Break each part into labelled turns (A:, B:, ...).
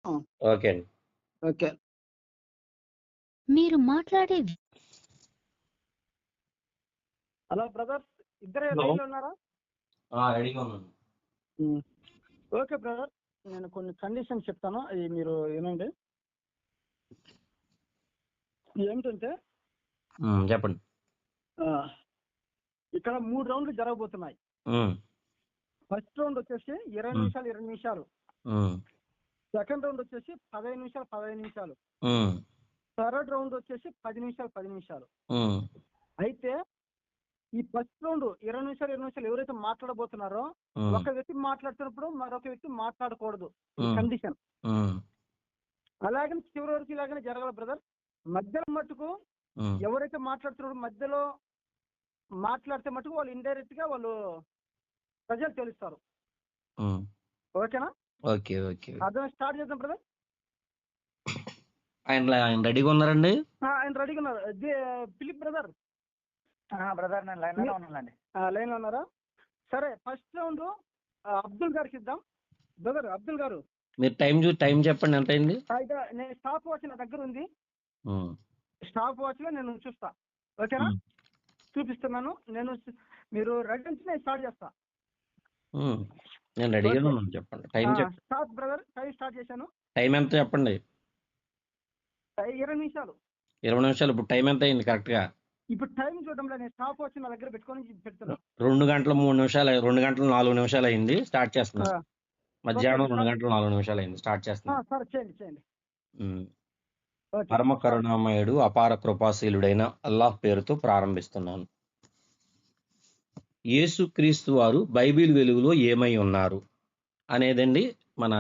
A: ఆ!
B: ఓకే అండి.
A: ఓకే.
C: మీరు మాట్లాడే
A: హలో బ్రదర్స్, ఇద్దరే
B: హలో.
A: లైన్‌లో ఉన్నారా?
B: రెడీగా ఉన్నాను.
A: హ్మ్. ఓకే బ్రదర్, నేను కొన్ని కండిషన్స్ చెప్తాను, అవి మీరు వినండి. ఏమిటంటే
B: చెప్పండి.
A: ఇక్కడ 3 రౌండ్లు జరగబోతున్నాయి. ఫస్ట్ రౌండ్ వచ్చేసి 20 నిమిషాలు 20 నిమిషాలు. సెకండ్ రౌండ్ వచ్చేసి 15 నిమిషాలు 15 నిమిషాలు. థర్డ్ రౌండ్ వచ్చేసి 10 నిమిషాలు 10 నిమిషాలు. అయితే ఈ ఫస్ట్ రౌండ్ 20 నిమిషాలు 20 నిమిషాలు ఎవరైతే మాట్లాడబోతున్నారో ఒక వ్యక్తి మాట్లాడుతున్నప్పుడు మరొక వ్యక్తి మాట్లాడకూడదు, కండిషన్. అలాగని చివరి వరకు ఇలాగనే జరగాలి బ్రదర్. మధ్యలో మట్టుకు ఎవరైతే మాట్లాడుతున్నారో మధ్యలో మాట్లాడితే మటుకు వాళ్ళు ఇండైరెక్ట్ గా వాళ్ళు ప్రజలు తెలుస్తారు. ఓకేనా?
B: Okay okay.
A: అర్థం, స్టార్ట్ చేద్దాం బ్రదర్.
B: ఆయన రెడీగా ఉన్నారండి?
A: ఆయన రెడీగా ఉన్నారు. Philip brother.
D: బ్రదర్ నేను లైన్ లోనే ఉన్నానండి.
A: లైన్ లో ఉన్నారా? సరే, ఫస్ట్ రౌండ్ అబ్దుల్ గారికి ఇద్దాం. బ్రదర్ అబ్దుల్ గారు,
B: మీరు టైం చెప్పండి, ఎంత అయింది?
A: అయితే నేను స్టాప్ వాచ్ నా దగ్గర ఉంది. స్టాప్ వాచ్ లో నేను చూస్తా. ఓకేనా? చూపిస్తున్నాను నేను. మీరు రెడీ నుంచి నేను స్టార్ట్ చేస్తా.
B: నేను రెడీగా ఉన్నాను, చెప్పండి. Time
A: start brother. Time start చేశాను.
B: టైం ఎంత చెప్పండి?
A: 20 నిమిషాలు.
B: 20 నిమిషాలు. ఇప్పుడు టైం ఎంత అయింది కరెక్ట్ గా?
A: ఇప్పుడు టైం చూడడంలో నేను స్టాప్ వాచ్ నా దగ్గర పెట్టుకొని పెడుతున్నా.
B: 2 గంటల 3 నిమిషాలు, 2 గంటల 4 నిమిషాలు అయింది. స్టార్ట్ చేస్తున్నా. మధ్యాహ్నం 2 గంటల 4 నిమిషాలు అయింది. స్టార్ట్ చేస్తున్నా.
A: సరే, చేయండి.
B: పరమ కరుణామయుడు అపార కృపాశీలుడైన అల్లాహ్ పేరుతో ప్రారంభిస్తున్నాను. యేసుక్రీస్తు వారు బైబిల్ వెలుగులో ఏమై ఉన్నారు అనేదండి మన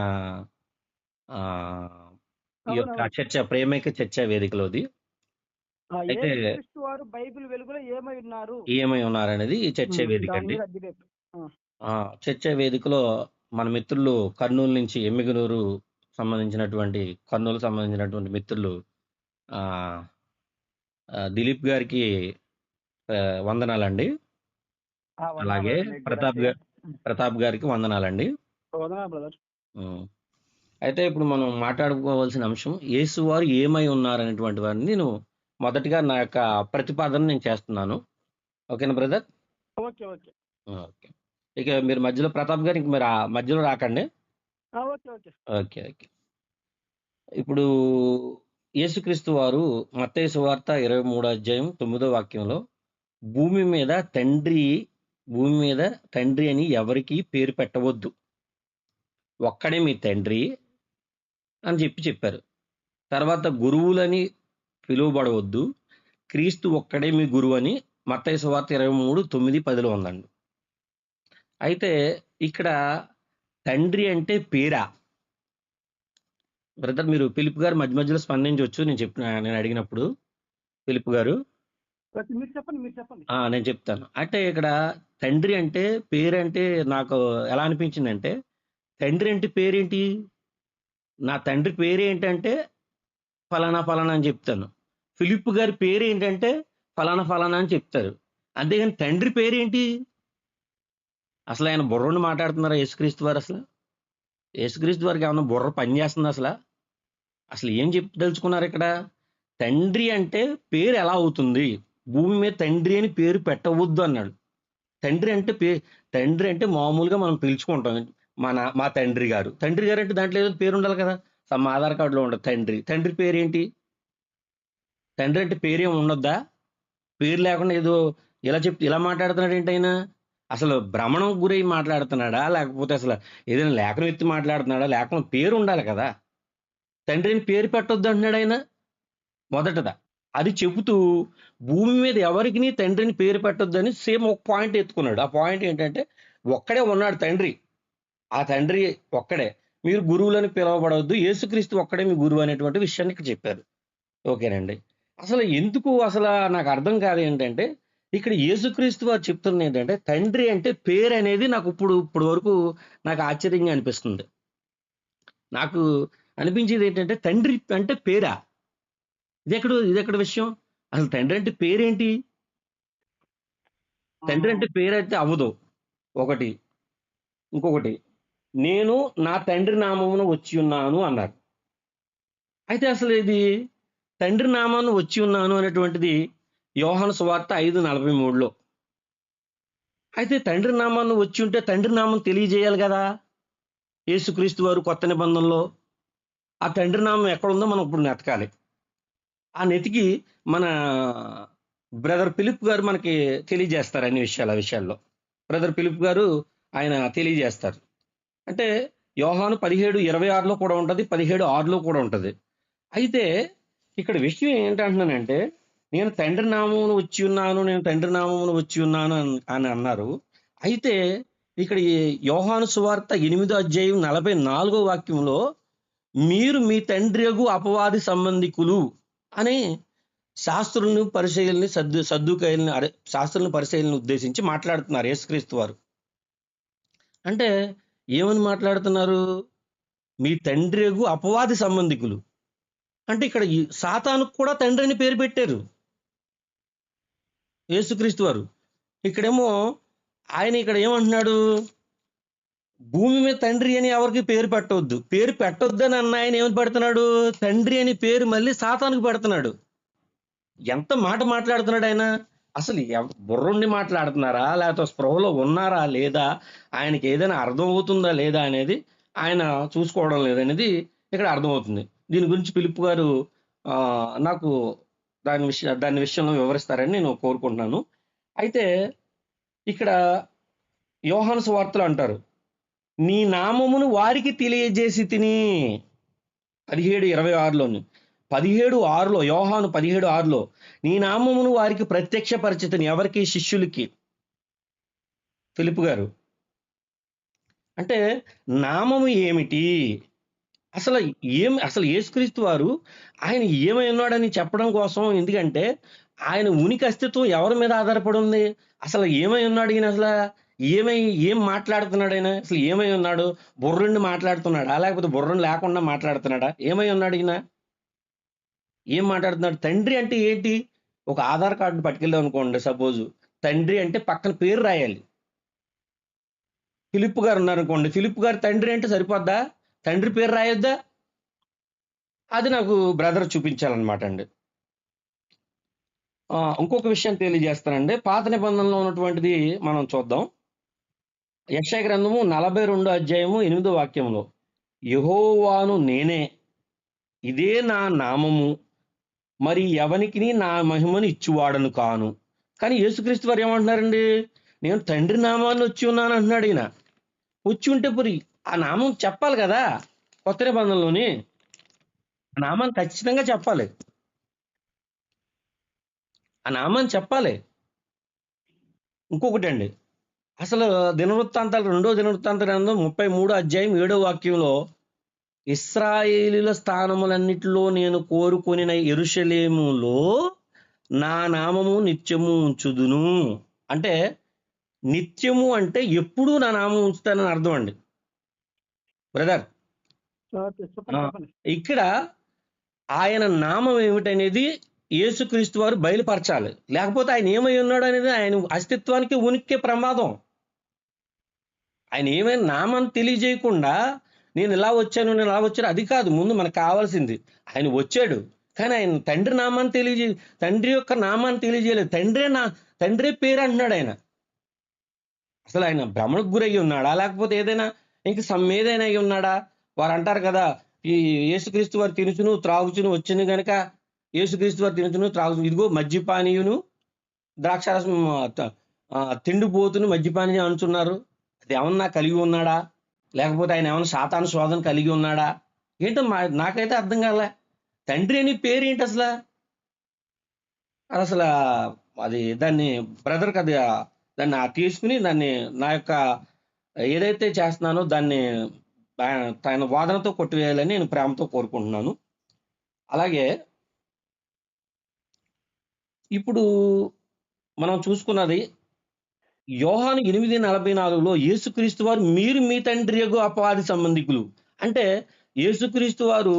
B: ఈ యొక్క చర్చ, ప్రేమైక చర్చ వేదికలోది. అయితే
A: వారు బైబిల్ వెలుగులో
B: ఏమై ఉన్నారు అనేది ఈ చర్చ వేదిక అండి. చర్చ వేదికలో మన మిత్రులు కర్నూలు నుంచి, ఎమ్మిగనూరు సంబంధించినటువంటి మిత్రులు దిలీప్ గారికి వందనాలండి. అలాగే ప్రతాప్ గారికి వందనాలండి. అయితే ఇప్పుడు మనం మాట్లాడుకోవాల్సిన అంశం యేసు వారు ఏమై ఉన్నారనేటువంటి వారిని నేను మొదటిగా నా యొక్క ప్రతిపాదన నేను చేస్తున్నాను. ఓకేనా బ్రదర్?
A: ఓకే.
B: ఇక మీరు మధ్యలో, ప్రతాప్ గారు ఇంక మీరు మధ్యలో రాకండి. ఓకే. ఇప్పుడు యేసుక్రీస్తు వారు మత్తయి సువార్త 23వ అధ్యాయం 9వ వాక్యంలో భూమి మీద తండ్రి అని ఎవరికి పేరు పెట్టవద్దు, ఒక్కడే మీ తండ్రి అని చెప్పారు. తర్వాత గురువులని పిలువబడవద్దు, క్రీస్తు ఒక్కడే మీ గురువు అని మత్తయి సువార్త 23:9-10 ఉందండి. అయితే ఇక్కడ తండ్రి అంటే పేరా? బ్రదర్ మీరు ఫిలిప్ గారు మధ్యలో స్పందించవచ్చు నేను అడిగినప్పుడు. ఫిలిప్ గారు నేను చెప్తాను. అంటే ఇక్కడ తండ్రి అంటే పేరంటే నాకు ఎలా అనిపించిందంటే, తండ్రి అంటే పేరేంటి? నా తండ్రి పేరు ఏంటంటే ఫలానా అని చెప్తాను. ఫిలిప్ గారి పేరు ఏంటంటే ఫలానా అని చెప్తారు. అంతేగాని తండ్రి పేరేంటి? అసలు ఆయన బుర్రని మాట్లాడుతున్నారా యేసుక్రీస్తు వారు? అసలు యేసుక్రీస్తు వారికి ఏమన్నా బుర్ర పనిచేస్తుంది? అసలు ఏం తెలుసుకున్నారు ఇక్కడ? తండ్రి అంటే పేరు ఎలా అవుతుంది? భూమి మీద తండ్రి అని పేరు పెట్టవద్దు అన్నాడు. తండ్రి అంటే మామూలుగా మనం పిలుచుకుంటాం, మా తండ్రి గారు అంటే దాంట్లో ఏదో పేరు ఉండాలి కదా. మా ఆధార్ కార్డులో ఉండదు తండ్రి పేరేంటి? తండ్రి అంటే పేరేం ఉండొద్దా? పేరు లేకుండా ఏదో ఇలా మాట్లాడుతున్నాడు ఏంటి ఆయన? అసలు భ్రమణం గురై మాట్లాడుతున్నాడా, లేకపోతే అసలు ఏదైనా లేఖనం ఎత్తి మాట్లాడుతున్నాడా? లేకుండా పేరు ఉండాలి కదా. తండ్రిని పేరు పెట్టొద్దు అంటున్నాడు ఆయన మొదటదా. అది చెబుతూ భూమి మీద ఎవరికి తండ్రిని పేరు పెట్టొద్దని సేమ్ ఒక పాయింట్ ఎత్తుకున్నాడు. ఆ పాయింట్ ఏంటంటే ఒక్కడే ఉన్నాడు తండ్రి, ఆ తండ్రి ఒక్కడే, మీరు గురువులని పిలువబడవద్దు, యేసుక్రీస్తు ఒక్కడే మీ గురువు అనేటువంటి విషయాన్ని ఇక్కడ చెప్పారు. ఓకేనండి. అసలు ఎందుకు నాకు అర్థం కాదు ఏంటంటే, ఇక్కడ యేసుక్రీస్తు వారు చెప్తున్నది ఏంటంటే తండ్రి అంటే పేరు అనేది నాకు ఇప్పుడు వరకు నాకు ఆశ్చర్యంగా అనిపిస్తుంది. నాకు అనిపించేది ఏంటంటే తండ్రి అంటే పేరా? ఇదెక్కడ విషయం? అసలు తండ్రి అంటే పేరేంటి? తండ్రి అంటే పేరైతే అవ్వదు. ఇంకొకటి నేను నా తండ్రి నామమున వచ్చి ఉన్నాను అన్నారు. అయితే అసలు ఇది తండ్రి నామాన్ని వచ్చి ఉన్నాను అనేటువంటిది యోహాను సువార్త 5:43లో. అయితే తండ్రి నామాన్ని వచ్చి ఉంటే తండ్రి నామం తెలియజేయాలి కదా యేసుక్రీస్తు వారు కొత్త నిబంధనలో. ఆ తండ్రి నామం ఎక్కడుందో మనం ఇప్పుడు నెతకాలి. ఆ నెతికి మన బ్రదర్ ఫిలిప్ గారు మనకి తెలియజేస్తారు అన్ని విషయాలు. ఆ విషయాల్లో బ్రదర్ ఫిలిప్ గారు ఆయన తెలియజేస్తారు. అంటే యోహాను 17:26లో కూడా ఉంటుంది, 17:6లో కూడా ఉంటుంది. అయితే ఇక్కడ విషయం ఏంటంటున్నానంటే, నేను తండ్రి నామమును వచ్చి ఉన్నాను, నేను తండ్రి నామమును వచ్చి ఉన్నాను అని అన్నారు. అయితే ఇక్కడ ఈ యోహాను సువార్త 8:44 వాక్యంలో మీరు మీ తండ్రియగు అపవాది సంబంధికులు అని శాస్త్రులను పరిశీలనని సద్దుకాయలని శాస్త్రులను పరిశీలనని ఉద్దేశించి మాట్లాడుతున్నారు యేసుక్రీస్తు వారు. అంటే ఏమని మాట్లాడుతున్నారు? మీ తండ్రియగు అపవాది సంబంధికులు. అంటే ఇక్కడ సాతానుకు కూడా తండ్రి అని పేరు పెట్టారు యేసుక్రీస్తు వారు. ఇక్కడేమో ఆయన ఇక్కడ ఏమంటున్నాడు? భూమి మీద తండ్రి అని ఎవరికి పేరు పెట్టవద్దు, పేరు పెట్టొద్దు అని అన్న ఆయన ఏమని పెడుతున్నాడు? తండ్రి అని పేరు మళ్ళీ సాతానుకు పెడుతున్నాడు. ఎంత మాట మాట్లాడుతున్నాడు ఆయన! అసలు బుర్రుండి మాట్లాడుతున్నారా, లేకపోతే స్పృహలో ఉన్నారా లేదా, ఆయనకి ఏదైనా అర్థం అవుతుందా లేదా అనేది ఆయన చూసుకోవడం లేదనేది ఇక్కడ అర్థమవుతుంది. దీని గురించి ఫిలిప్ గారు నాకు దాని విషయంలో వివరిస్తారని నేను కోరుకుంటున్నాను. అయితే ఇక్కడ యోహాను సువార్తలో అంటారు, నీ నామమును వారికి తెలియజేసి తిని. 17:26లోని 17:6లో యోహాను 17:6లో నీ నామమును వారికి ప్రత్యక్షపరిచితిని. ఎవరికి? శిష్యులకి. ఫిలిప్ గారు అంటే నామము ఏమిటి అసలు యేసుక్రీస్తు వారు ఆయన ఏమై ఉన్నాడని చెప్పడం కోసం. ఎందుకంటే ఆయన ఉనికి అస్తిత్వం ఎవరి మీద ఆధారపడి ఉంది? అసలు ఏమై ఉన్నాడు ఈయన? అసలు ఏం మాట్లాడుతున్నాడు ఆయన? అసలు ఏమై ఉన్నాడు? బుర్రుండి మాట్లాడుతున్నాడా, లేకపోతే బుర్రుండి లేకుండా మాట్లాడుతున్నాడా? ఏమై ఉన్నాడు ఈయన? ఏం మాట్లాడుతున్నాడు? తండ్రి అంటే ఏంటి? ఒక ఆధార్ కార్డు పట్టుకెళ్ళాం అనుకోండి, సపోజ్ తండ్రి అంటే పక్కన పేరు రాయాలి. ఫిలిప్ గారు ఉన్నారనుకోండి, ఫిలిప్ గారు తండ్రి అంటే సరిపోద్దా? తండ్రి పేరు రాయొద్దా? అది నాకు బ్రదర్ చూపించాలన్నమాట అండి. ఇంకొక విషయం తెలియజేస్తానండి. పాత నిబంధనలో ఉన్నటువంటిది మనం చూద్దాం. యెషయా గ్రంథము 42:8 వాక్యంలో యెహోవాను నేనే, ఇదే నా నామము, మరి ఎవనికి నా మహిమను ఇచ్చువాడను కాను. కానీ యేసుక్రీస్తు వారు ఏమంటున్నారండి? నేను తండ్రి నామాన్ని వచ్చి ఉన్నాను అంటున్నాడు. ఈయన వచ్చి ఉంటే పురి ఆ నామం చెప్పాలి కదా. కొత్త నిబంధనలోని ఆ నామాన్ని ఖచ్చితంగా చెప్పాలి. ఆ నామాన్ని చెప్పాలి. ఇంకొకటి అండి, అసలు దినవృత్తాంతాలు 2వ దినవృత్తాంత గ్రంథం 33:7 వాక్యంలో ఇశ్రాయేలీల స్థానములన్నిటిలో నేను కోరుకొనిన యెరూషలేములో నా నామము నిత్యము ఉంచుదును. అంటే నిత్యము అంటే ఎప్పుడూ నా నామం ఉంచుతానని అర్థం అండి బ్రదర్. ఇక్కడ ఆయన నామం ఏమిటనేది యేసుక్రీస్తు వారు బయలుపరచాలి. లేకపోతే ఆయన ఏమై ఉన్నాడు అనేది ఆయన అస్తిత్వానికి ఉనికి ప్రమాదం. ఆయన ఏమైనా నామాన్ని తెలియజేయకుండా నేను ఇలా వచ్చాను అది కాదు ముందు మనకు కావాల్సింది. ఆయన వచ్చాడు, కానీ ఆయన తండ్రి యొక్క నామాన్ని తెలియజేయలేదు. తండ్రే పేరు అంటున్నాడు ఆయన. అసలు ఆయన భ్రమణకు గురయ్యి ఉన్నాడా, లేకపోతే ఏదైనా ఏదైనా అయి ఉన్నాడా? వారు అంటారు కదా, ఈ యేసుక్రీస్తు వారు తినుచును త్రాగుచును వచ్చింది కనుక యేసుక్రీస్తు వారు తినుచును త్రాగుచును, ఇదిగో మద్యపానీయును ద్రాక్షారసం తిండిపోతును మద్యపానీయం అంటున్నారు. అది ఏమన్నా కలిగి ఉన్నాడా, లేకపోతే ఆయన ఏమన్నా సాతాను శోధన కలిగి ఉన్నాడా? ఏంటో నాకైతే అర్థం కాలే. తండ్రి అని పేరు ఏంటి అసలు? అసలు అది దాన్ని బ్రదర్కి దాన్ని తీసుకుని దాన్ని నా యొక్క ఏదైతే చేస్తున్నానో దాన్ని తన వాదనతో కొట్టివేయాలని నేను ప్రేమతో కోరుకుంటున్నాను. అలాగే ఇప్పుడు మనం చూసుకున్నది యోహాను 8:44లో యేసుక్రీస్తు వారు మీరు మీ తండ్రి యొక్క అపవాది సంబంధికులు. అంటే యేసుక్రీస్తు వారు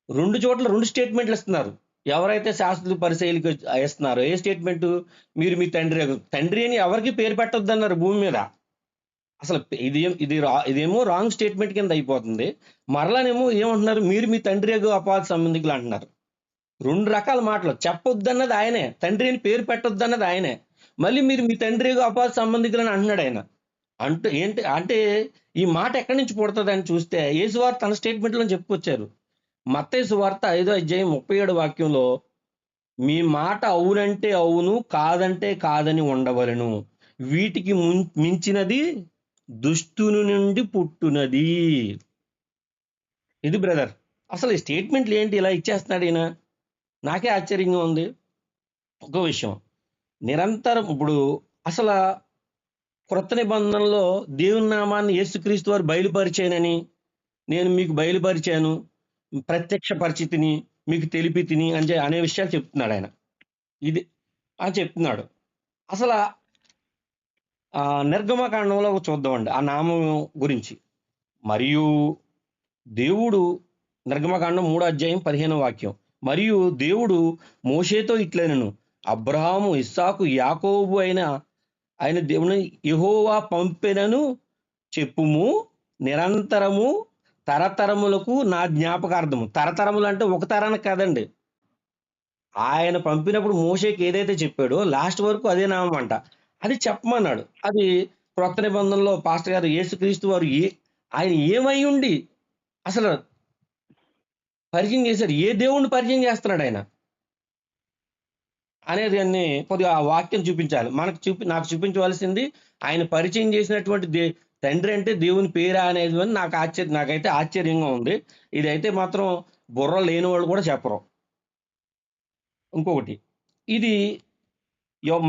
B: 2 చోట్ల 2 స్టేట్మెంట్లు ఇస్తున్నారు. ఎవరైతే శాస్త్రులు పరిశీలికి ఇస్తున్నారో ఏ స్టేట్మెంట్? మీరు మీ తండ్రి అని ఎవరికి పేరు పెట్టొద్దు అన్నారు భూమి మీద. అసలు ఇదేమో రాంగ్ స్టేట్మెంట్ కింద అయిపోతుంది. మరలానేమో ఏమంటున్నారు, మీరు మీ తండ్రి అపాధ సంబంధికులు అంటున్నారు. 2 రకాల మాటలు. చెప్పొద్దన్నది ఆయనే, తండ్రి అని పేరు పెట్టొద్దన్నది ఆయనే. మళ్ళీ మీరు మీ తండ్రి అపాధ సంబంధికులు అని అంటున్నాడు ఆయన. అంటే ఈ మాట ఎక్కడి నుంచి పుడుతుంది అని చూస్తే యేసువారు తన స్టేట్మెంట్ లో చెప్పుకొచ్చారు. మత్తయి సువార్త 5వ అధ్యాయం 37 వాక్యంలో, మీ మాట అవునంటే అవును, కాదంటే కాదని ఉండవలను, వీటికి మించినది దుష్టుని నుండి పుట్టునది. ఇది బ్రదర్. అసలు ఈ స్టేట్మెంట్లు ఏంటి ఇలా ఇచ్చేస్తున్నాడు ఈయన? నాకే ఆశ్చర్యంగా ఉంది. ఒక విషయం, నిరంతరం ఇప్పుడు అసలు క్రొత్త నిబంధనలో దేవుని నామాన్ని యేసుక్రీస్తు వారు బయలుపరిచానని, నేను మీకు బయలుపరిచాను, ప్రత్యక్ష పరిచితిని, మీకు తెలిపి తిని అనే విషయాలు చెప్తున్నాడు ఆయన. ఇది చెప్తున్నాడు. అసలు నిర్గమకాండంలో చూద్దామండి ఆ నామం గురించి. మరియు దేవుడు, నిర్గమకాండం 3వ అధ్యాయం 15వ వాక్యం, మరియు దేవుడు మోషేతో ఇట్లనెను, అబ్రహాము, ఇస్సాకు, యాకోబు ఆయన దేవుని యెహోవా పంపెనను చెప్పుము, నిరంతరము తరతరములకు నా జ్ఞాపకార్థము. తరతరములు అంటే ఒక తరానికి కాదండి. ఆయన పంపినప్పుడు మోషేకి ఏదైతే చెప్పాడో లాస్ట్ వరకు అదే నామం అంట, అది చెప్పమన్నాడు. అది క్రొత్త నిబంధనలో పాస్టర్ గారు యేసుక్రీస్తు వారు ఆయన ఏమై ఉండి అసలు పరిచయం చేశారు, ఏ దేవుణ్ణి పరిచయం చేస్తున్నాడు ఆయన అనేది అన్ని కొద్దిగా ఆ వాక్యం చూపించాలి. నాకు చూపించవలసింది ఆయన పరిచయం చేసినటువంటి తండ్రి అంటే దేవుని పేరా అనేది నాకైతే ఆశ్చర్యంగా ఉంది. ఇదైతే మాత్రం బుర్ర లేని వాళ్ళు కూడా చెప్పరు. ఇంకొకటి, ఇది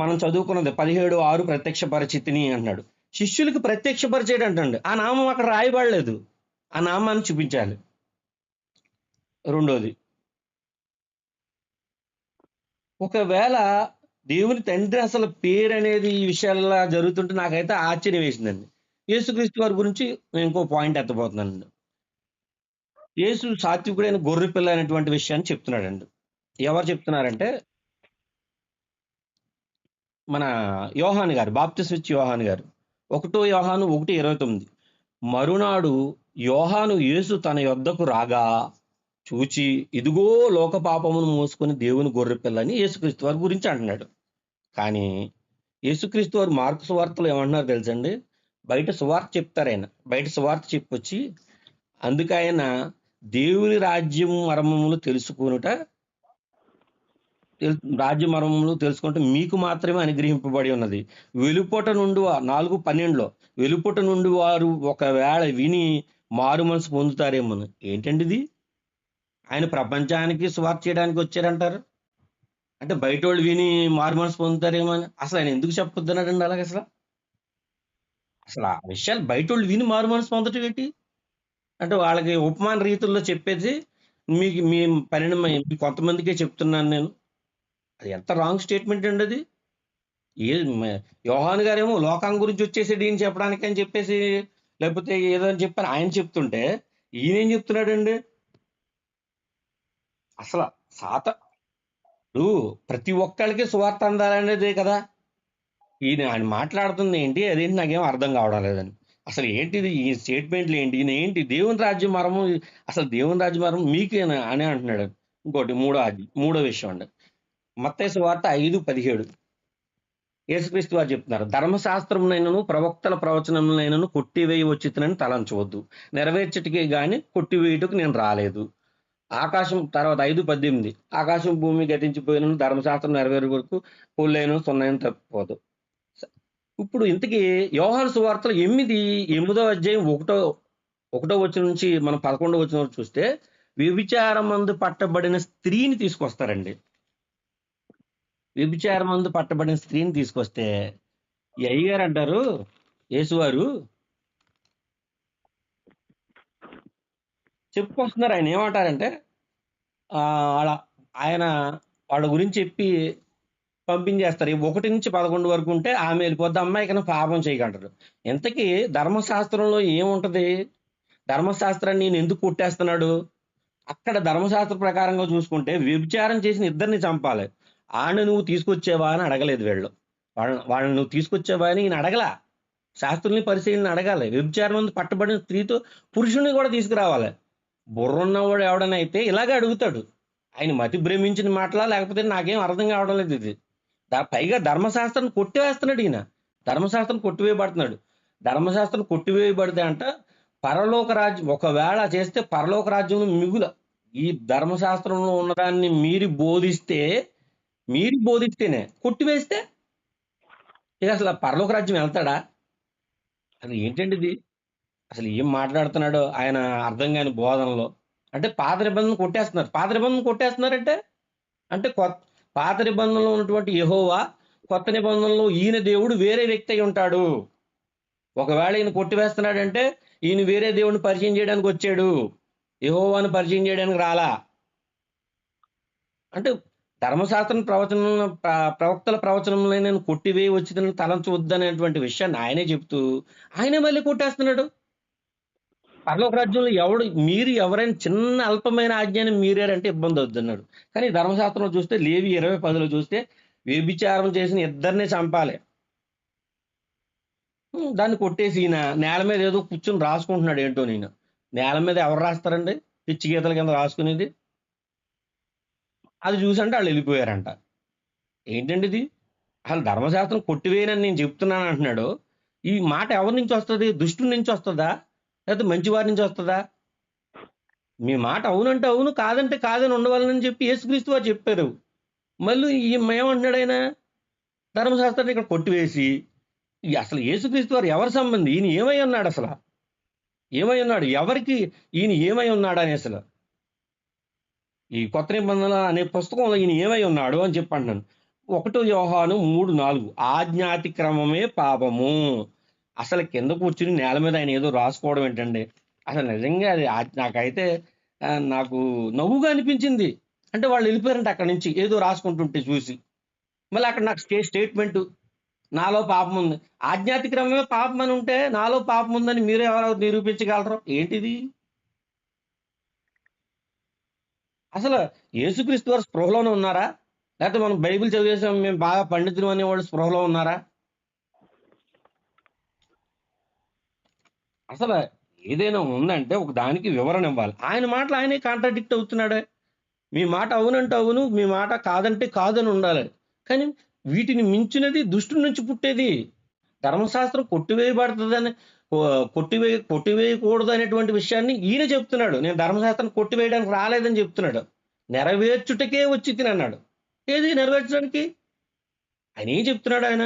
B: మనం చదువుకున్నది 17:6 ప్రత్యక్ష పరిచితిని అన్నాడు. శిష్యులకు ప్రత్యక్ష పరిచయం అంటండి. ఆ నామం అక్కడ రాయబడలేదు, ఆ నామాన్ని చూపించాలి. రెండోది, ఒకవేళ దేవుని తండ్రి అసలు పేరు అనేది ఈ విషయాల్లో జరుగుతుంటే నాకైతే ఆశ్చర్యం వేసిందండి. యేసుక్రీస్తు వారి గురించి నేను ఇంకో పాయింట్ ఎత్తబోతున్నానండి. యేసు సాత్వికుడైన గొర్రె పిల్ల అనేటువంటి విషయాన్ని చెప్తున్నాడండి. ఎవరు చెప్తున్నారంటే మన యోహాను గారు, బాప్తిస్మ ఇచ్చే యోహాను గారు. 1 యోహాను 1:29, మరునాడు యోహాను యేసు తన యొద్దకు రాగా చూచి, ఇదిగో లోక పాపమును మోసుకొని దేవుని గొర్రె పిల్లని యేసుక్రీస్తు వారి గురించి అంటున్నాడు. కానీ యేసుక్రీస్తు వారు మార్కు సువార్తలో ఏమంటున్నారు తెలుసండి? బయట సువార్త చెప్తారు ఆయన, బయట సువార్త చెప్పొచ్చి అందుకు ఆయన దేవుని రాజ్యం మర్మములు తెలుసుకుంటే మీకు మాత్రమే అనుగ్రహింపబడి ఉన్నది. వెలుపట నుండి 4:12లో, వెలుపట నుండి వారు ఒకవేళ విని మారు మనసు పొందుతారేమో. ఏంటండి ఇది? ఆయన ప్రపంచానికి సువార్త చేయడానికి వచ్చారంటారు అంటే బయట వాళ్ళు విని మారు మనసు పొందుతారేమో అని. అసలు ఆయన ఎందుకు చెప్పొద్దన్నాడండి అలాగే? అసలు ఆ విషయాలు బయట వాళ్ళు విని మారు మనసు పొందటం ఏంటి అంటే వాళ్ళకి ఉపమాన రీతుల్లో చెప్పేసి మీ పనిని కొంతమందికే చెప్తున్నాను నేను. అది ఎంత రాంగ్ స్టేట్మెంట్ అండి అది. యోహాను గారేమో లోకం గురించి వచ్చేసి ఈయన చెప్పడానికి అని చెప్పేసి, లేకపోతే ఏదో అని చెప్పని ఆయన చెప్తుంటే ఈయనేం చెప్తున్నాడండి? అసలు ప్రతి ఒక్కళ్ళకి సువార్త అందాలనేదే కదా ఆయన మాట్లాడుతుంది. ఏంటి అదేంటి నాకేం అర్థం కావడం లేదని. అసలు ఏంటిది ఈ స్టేట్మెంట్లు ఏంటి? ఈయన ఏంటి దేవుని రాజ్యం మరము, అసలు దేవుని రాజ్యం మరము మీకేనా అని అంటున్నాడు. ఇంకోటి మూడో విషయం అండి, మత్తయి సువార్త 5:17, యేసుక్రీస్తు వారు చెప్తున్నారు, ధర్మశాస్త్రమునైనను ప్రవక్తల ప్రవచనములైనను కొట్టివేయి వచ్చినని తలంచవద్దు, నెరవేర్చటికే గాని కొట్టివేయుటకు నేను రాలేదు. ఆకాశం తర్వాత 5:18, ఆకాశం భూమి గతించిపోయిన ధర్మశాస్త్రం నెరవేరు వరకు పొల్లైన సున్నైన తప్పిపోదు. ఇప్పుడు ఇంతకీ యోహాను సువార్తలు 8వ అధ్యాయం 1వ వచనం నుంచి మనం 11వ వచనం వరకు చూస్తే వ్యభిచారమందు పట్టబడిన స్త్రీని తీసుకొస్తారండి. వ్యభిచారమందు పట్టబడిన స్త్రీని తీసుకొస్తే ఈ అయ్యగారు అంటారు, యేసువారు చెప్పుకొస్తున్నారు. ఆయన ఏమంటారంటే ఆయన వాళ్ళ గురించి చెప్పి పంపించేస్తారు. 1 నుంచి 11 వరకు ఉంటే ఆమె వెళ్ళిపోద్ది, అమ్మాయి కన్నా పాపం చేయగలరు. ఇంతకీ ధర్మశాస్త్రంలో ఏముంటది? ధర్మశాస్త్రాన్ని నేను ఎందుకు కొట్టేస్తున్నాడు? అక్కడ ధర్మశాస్త్ర ప్రకారంగా చూసుకుంటే వ్యభిచారం చేసిన ఇద్దరిని చంపాలి. ఆడ నువ్వు తీసుకొచ్చేవా అని అడగలేదు వీళ్ళు. వాళ్ళని నువ్వు తీసుకొచ్చేవా అని ఈయన అడగలా. శాస్త్రుల్ని పరిశీలన అడగాలి. వ్యభిచారం మందు పట్టబడిన స్త్రీతో పురుషుని కూడా తీసుకురావాలి. బుర్రున్నవాడు ఎవడనైతే ఇలాగే అడుగుతాడు. ఆయన మతి భ్రమించిన మాటలా, లేకపోతే నాకేం అర్థం కావడం లేదు ఇది. పైగా ధర్మశాస్త్రం కొట్టివేస్తున్నాడు ఈయన. ధర్మశాస్త్రం కొట్టివేయబడుతున్నాడు. ధర్మశాస్త్రం కొట్టివేయబడితే అంట పరలోక రాజ్యం ఒకవేళ చేస్తే పరలోక రాజ్యం మిగుల. ఈ ధర్మశాస్త్రంలో ఉన్నదాన్ని మీరు బోధిస్తేనే కొట్టివేస్తే ఇక అసలు పరలోక రాజ్యం వెళ్తాడా? అది ఏంటండి ఇది? అసలు ఏం మాట్లాడుతున్నాడో ఆయన అర్థం కాని బోధనలో. అంటే పాత నిబంధనలు కొట్టేస్తున్నారు. పాత నిబంధనలు కొట్టేస్తున్నారంటే అంటే పాత నిబంధనలో ఉన్నటువంటి యెహోవా, కొత్త నిబంధనలో ఈయన దేవుడు వేరే వ్యక్తి అయి ఉంటాడు. ఒకవేళ ఈయన కొట్టివేస్తున్నాడంటే ఈయన వేరే దేవుడిని పరిచయం చేయడానికి వచ్చాడు, యెహోవాను పరిచయం చేయడానికి రాలా. అంటే ధర్మశాస్త్రం ప్రవక్తల ప్రవచనంలో నేను కొట్టివేయి వచ్చిందని తలంచవద్దనేటువంటి విషయాన్ని ఆయనే చెప్తూ ఆయనే మళ్ళీ కొట్టేస్తున్నాడు. పరలోక రాజ్యంలో మీరు ఎవరైనా చిన్న అల్పమైన ఆజ్ఞాన్ని మీరారంటే ఇబ్బంది అవుతున్నాడు. కానీ ధర్మశాస్త్రంలో చూస్తే లేవి 20:10 చూస్తే వ్యభిచారం చేసిన ఇద్దరిని చంపాలి. దాన్ని కొట్టేసి ఈయన నేల మీద ఏదో కూర్చొని రాసుకుంటున్నాడు. ఏంటో నేను నేల మీద ఎవరు రాస్తారండి? పిచ్చి గీతల కింద రాసుకునేది. అది చూసంటే వాళ్ళు వెళ్ళిపోయారంట. ఏంటండి ఇది? అసలు ధర్మశాస్త్రం కొట్టివేయనని నేను చెప్తున్నాను అంటున్నాడు. ఈ మాట ఎవరి నుంచి వస్తుంది? దుష్టుల నుంచి వస్తుందా, లేకపోతే మంచివారి నుంచి వస్తుందా? మీ మాట అవునంటే అవును, కాదంటే కాదని ఉండవాలని చెప్పి యేసుక్రీస్తు వారు చెప్పారు. మళ్ళీ ఏమంటున్నాడు ఆయన? ధర్మశాస్త్రాన్ని ఇక్కడ కొట్టివేసి అసలు యేసుక్రీస్తు వారు ఎవరి సంబంధి? ఈయన ఏమై ఉన్నాడు? అసలు ఏమై ఉన్నాడు? ఎవరికి ఈయన ఏమై ఉన్నాడు అని అసలు ఈ కొత్త నిబంధన అనే పుస్తకంలో ఈయన ఏమై ఉన్నాడు అని చెప్పి అంటున్నాను. 1 యోహాను 3:4 ఆజ్ఞాతిక్రమమే పాపము. అసలు కింద కూర్చుని నేల మీద ఆయన ఏదో రాసుకోవడం ఏంటండి? అసలు నిజంగా అది నాకైతే నాకు నవ్వుగా అనిపించింది. అంటే వాళ్ళు వెళ్ళిపోయారంటే అక్కడి నుంచి ఏదో రాసుకుంటుంటే చూసి, మళ్ళీ అక్కడ నాకు స్టేట్మెంట్ నాలో పాపం ఉంది. ఆజ్ఞాతిక్రమమే పాపం అని ఉంటే నాలో పాపం ఉందని మీరు ఎవరో నిరూపించగలరు? ఏంటిది? అసలు యేసుక్రీస్తు వారు స్పృహలోనే ఉన్నారా? లేకపోతే మనం బైబిల్ చదివేసాం మేము బాగా పండితులు అనేవాళ్ళు స్పృహలో ఉన్నారా? అసలు ఏదైనా ఉందంటే ఒక దానికి వివరణ ఇవ్వాలి. ఆయన మాటలు ఆయనే కాంట్రాడిక్ట్ అవుతున్నాడే. మీ మాట అవునంటే అవును, మీ మాట కాదంటే కాదని ఉండాలి. కానీ వీటిని మించినది దుష్టుడి నుంచి పుట్టేది. ధర్మశాస్త్రం కొట్టివేయబడుతుందని కొట్టివేయకూడదు అనేటువంటి విషయాన్ని ఈయన చెప్తున్నాడు. నేను ధర్మశాస్త్రం కొట్టివేయడానికి రాలేదని చెప్తున్నాడు. నెరవేర్చుటకే వచ్చి తినన్నాడు. ఏది నెరవేర్చడానికి? ఆయన ఏం చెప్తున్నాడు? ఆయన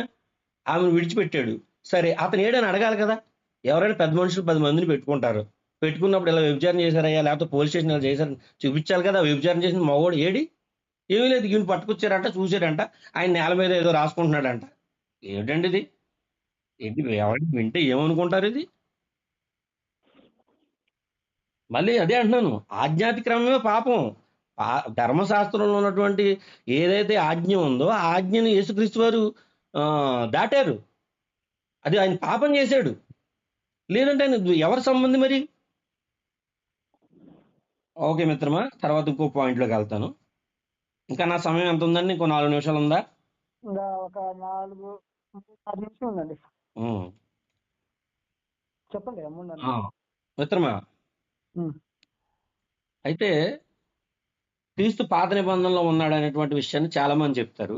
B: ఆమెను విడిచిపెట్టాడు. సరే, అతను ఏడని అడగాలి కదా. ఎవరైనా పెద్ద మనుషులు 10 మందిని పెట్టుకుంటారు. పెట్టుకున్నప్పుడు ఇలా వ్యభిచారం చేశారయ్యా, లేకపోతే పోలీస్ స్టేషన్ ఇలా చేశారని చూపించాలి కదా. వ్యభిచారం చేసిన మగవాడు ఏడి? ఏమీ లేదు. ఈయన పట్టుకొచ్చారంట, చూశారంట, ఆయన నేల మీద ఏదో రాసుకుంటున్నాడంట. ఏమిటండి ఇది? ఏంటి ఎవరికి వింటే ఏమనుకుంటారు ఇది? మళ్ళీ అదే అంటున్నాను, ఆజ్ఞాతిక్రమమే పాపం. ధర్మశాస్త్రంలో ఉన్నటువంటి ఏదైతే ఆజ్ఞ ఉందో ఆ ఆజ్ఞని యేసుక్రీస్తు వారు దాటారు. అది ఆయన పాపం చేశాడు. లేదంటే ఆయన ఎవరి సంబంధి మరి? ఓకే మిత్రమా, తర్వాత ఇంకో పాయింట్లోకి వెళ్తాను. ఇంకా నా సమయం ఎంత ఉందండి? ఇంకో 4 నిమిషాలు ఉందా?
A: ఇంకా ఒక 4-6 నిమిషాలు ఉందండి. చెప్పండి.
B: మిత్రమా, అయితే క్రీస్తు పాత నిబంధనలో ఉన్నాడు అనేటువంటి విషయాన్ని చాలా మంది చెప్తారు.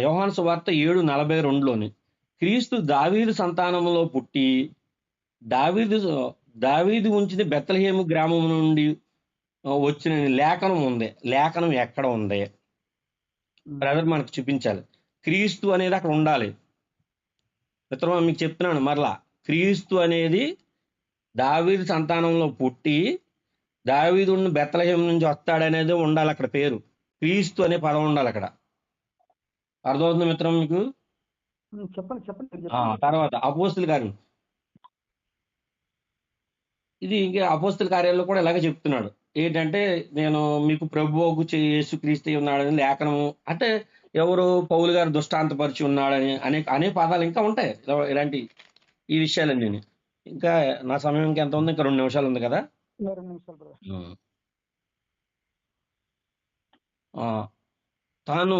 B: యోహాను సువార్త 7:42లోని క్రీస్తు దావీదు సంతానంలో పుట్టి దావీదు ఉంచిన బెత్లెహేము గ్రామం నుండి వచ్చిన లేఖనం ఉంది. లేఖనం ఎక్కడ ఉంది బ్రదర్? మనకు చూపించాలి. క్రీస్తు అనేది అక్కడ ఉండాలి. మిత్రమా, మీకు చెప్తున్నాను మరలా, క్రీస్తు అనేది దావీదు సంతానంలో పుట్టి దావీదు బెత్లెహేము నుంచి వస్తాడనేది ఉండాలి అక్కడ. పేరు క్రీస్తు అనే పదం ఉండాలి అక్కడ. అర్థమవుతుంది మిత్రం మీకు?
A: చెప్పండి.
B: తర్వాత అపోస్తుల కార్యం, ఇది ఇంకా అపోస్తుల కార్యాల్లో కూడా ఇలాగే చెప్తున్నాడు. ఏంటంటే నేను మీకు ప్రభువుకు యేసుక్రీస్తు ఉన్నాడని లేఖనము, అంటే ఎవరు? పౌలు గారు దృష్టాంతపరిచి ఉన్నాడని అనే పదాలు ఇంకా ఉంటాయి. ఇలాంటి ఈ విషయాలన్నీ. ఇంకా నా సమయం ఇంకా ఎంత ఉంది? ఇంకా 2 నిమిషాలు ఉంది కదా.
A: 2 నిమిషాలు.
B: తాను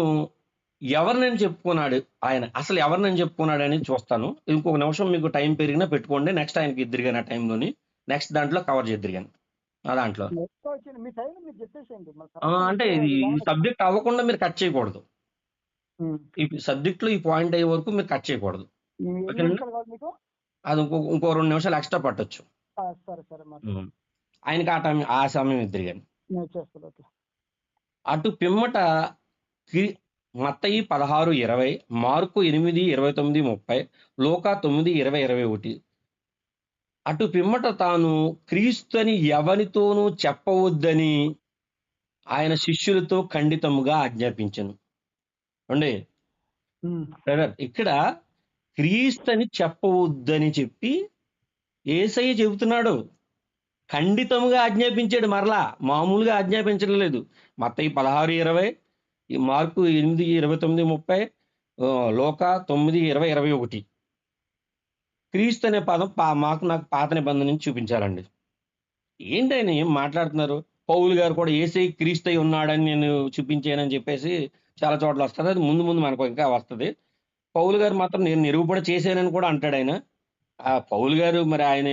B: ఎవరినని చెప్పుకున్నాడు ఆయన, అసలు ఎవరినని చెప్పుకున్నాడు అని చూస్తాను. ఇంకొక నిమిషం మీకు టైం పెరిగినా పెట్టుకోండి, నెక్స్ట్ ఆయనకి ఇద్దరు కానీ ఆ టైంలోని నెక్స్ట్ దాంట్లో కవర్ చేద్దరు కానీ ఆ దాంట్లో
A: మీ టైం మీరు చెప్పేసేయండి.
B: అంటే ఈ సబ్జెక్ట్ అవ్వకుండా మీరు కట్ చేయకూడదు. ఈ సబ్జెక్ట్ లో ఈ పాయింట్ అయ్యే వరకు మీరు కట్ చేయకూడదు.
A: మీకు
B: అది ఇంకో 2 నిమిషాలు ఎక్స్ట్రా పట్టొచ్చు.
A: సరే సరే
B: ఆయనకి ఆ సమయం ఇద్దరు కానీ.
A: చేస్తాను.
B: అటు పిమ్మట మత్తయి 16:20, మార్కు 8:29-30, లూకా 9:20-21. అటు పిమ్మట తాను క్రీస్తుని ఎవరితోనూ చెప్పవద్దని ఆయన శిష్యులతో ఖండితముగా ఆజ్ఞాపించను. అండి ఇక్కడ క్రీస్తుని చెప్పవద్దని చెప్పి యేసయ్య చెబుతున్నాడు, ఖండితముగా ఆజ్ఞాపించాడు. మరలా మామూలుగా ఆజ్ఞాపించడం లేదు. మత్తయి 16:20, మార్కు 8:29-30, లూకా 9:20-21. క్రీస్తు అనే పదం నాకు పాత నిబంధన నుంచి చూపించాలండి. ఏంటైనా ఏం మాట్లాడుతున్నారు? పౌలు గారు కూడా యేసయ్య క్రీస్తు ఉన్నాడని నేను చూపించానని చెప్పేసి చాలా చోట్ల వస్తుంది. అది ముందు ముందు మనకు ఇంకా వస్తుంది. పౌలు గారు మాత్రం నేను నిరూపణ చేశానని కూడా అంటాడు ఆయన. ఆ పౌలు గారు మరి ఆయన